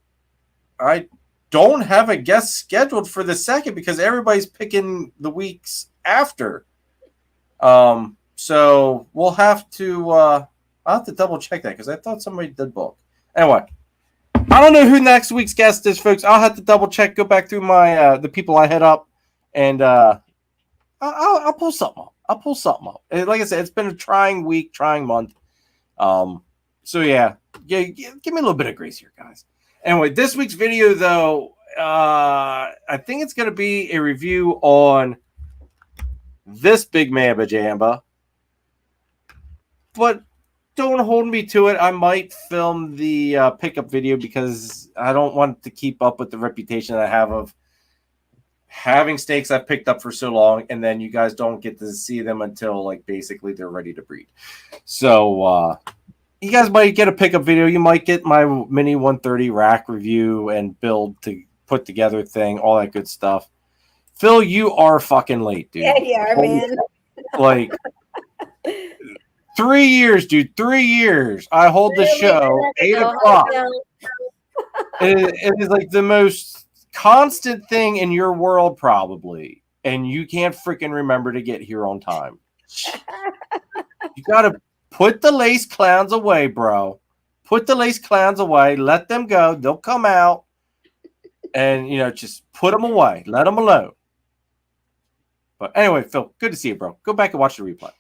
I don't have a guest scheduled for the 2nd because everybody's picking the weeks after. So we'll have to I'll have to double check that because I thought somebody did book. Anyway, I don't know who next week's guest is, folks. I'll have to double check, go back through my the people I hit up, and I'll pull something up. I'll pull something up. And like I said, it's been a trying week, trying month. So yeah, give me a little bit of grace here, guys. Anyway, this week's video though, I think it's going to be a review on this big Mamba Jamba, but don't hold me to it. I might film the pickup video because I don't want to keep up with the reputation I have of having steaks I've picked up for so long, and then you guys don't get to see them until like basically they're ready to breed. So you guys might get a pickup video. You might get my mini 130 rack review and build to put together thing, all that good stuff. Phil, you are fucking late, dude. Yeah, you are, man. Like 3 years, dude. 3 years. I hold the show 8 o'clock. It is like the most constant thing in your world, probably, and you can't freaking remember to get here on time. You gotta put the lace clowns away, bro. Put the lace clowns away. Let them go. They'll come out, and just put them away. Let them alone. But anyway, Phil, good to see you, bro. Go back and watch the replay.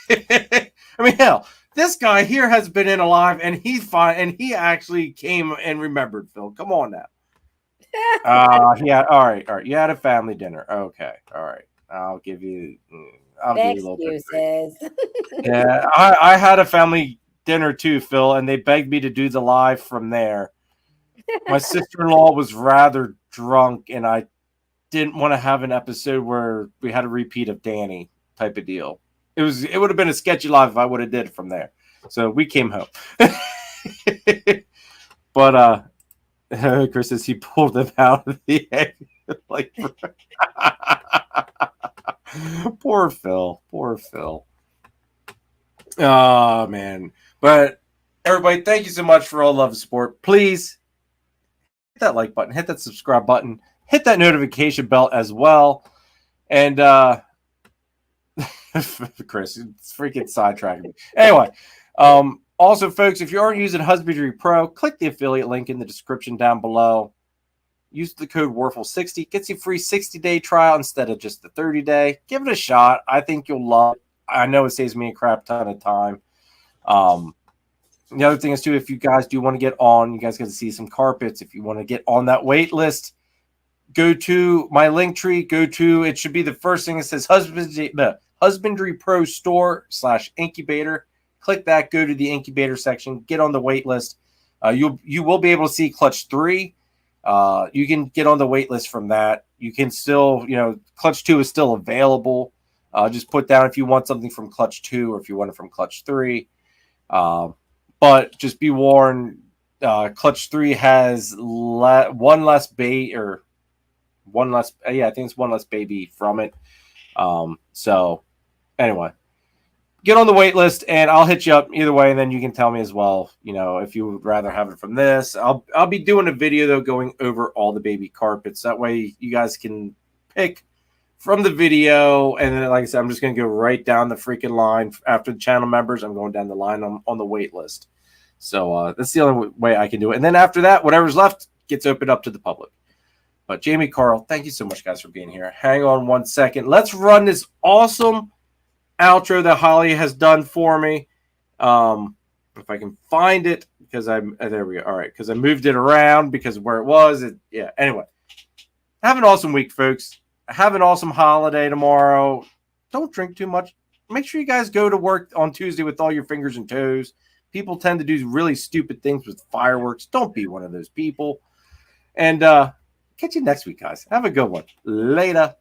I mean, hell, this guy here has been in alive, and he's fine, and he actually came and remembered, Phil. Come on now. Yeah, all right. You had a family dinner. Okay, all right. I'll give you a little excuses. Yeah, I had a family dinner too, Phil, and they begged me to do the live from there. My sister-in-law was rather drunk, and I didn't want to have an episode where we had a repeat of Danny type of deal. It would have been a sketchy live if I would have did it from there. So we came home. But Chris says he pulled them out of the egg. Like, poor Phil. Oh man. But everybody, thank you so much for all love and support. Please hit that like button, hit that subscribe button. Hit that notification bell as well. And Chris, it's freaking sidetracking me. Anyway, also, folks, if you are using Husbandry Pro, click the affiliate link in the description down below. Use the code Warfel60. Gets you free 60-day trial instead of just the 30-day. Give it a shot. I think you'll love it. I know it saves me a crap ton of time. The other thing is, too, if you guys do want to get on, you guys get to see some carpets. If you want to get on that wait list, go to my link tree. It should be the first thing that says Husbandry Pro Store /incubator. Click that, go to the incubator section, get on the wait list. You will be able to see Clutch 3. You can get on the wait list from that. You can still, Clutch 2 is still available. Just put down if you want something from Clutch 2 or if you want it from Clutch 3. But just be warned, Clutch 3 has one less baby, or one less, I think it's one less baby from it. So anyway, get on the wait list and I'll hit you up either way. And then you can tell me as well, if you would rather have it from this. I'll be doing a video though, going over all the baby carpets. That way you guys can pick from the video. And then, like I said, I'm just going to go right down the freaking line after the channel members. I'm going down the line on the wait list. So that's the only way I can do it. And then after that, whatever's left gets opened up to the public. But Jamie, Karl, thank you so much, guys, for being here. Hang on 1 second. Let's run this awesome outro that Holly has done for me. If I can find it, because there we go. All right, because I moved it around because where it was. Anyway, have an awesome week, folks. Have an awesome holiday tomorrow. Don't drink too much. make sure you guys go to work on Tuesday with all your fingers and toes. People tend to do really stupid things with fireworks. Don't be one of those people. And catch you next week, guys. Have a good one. Later.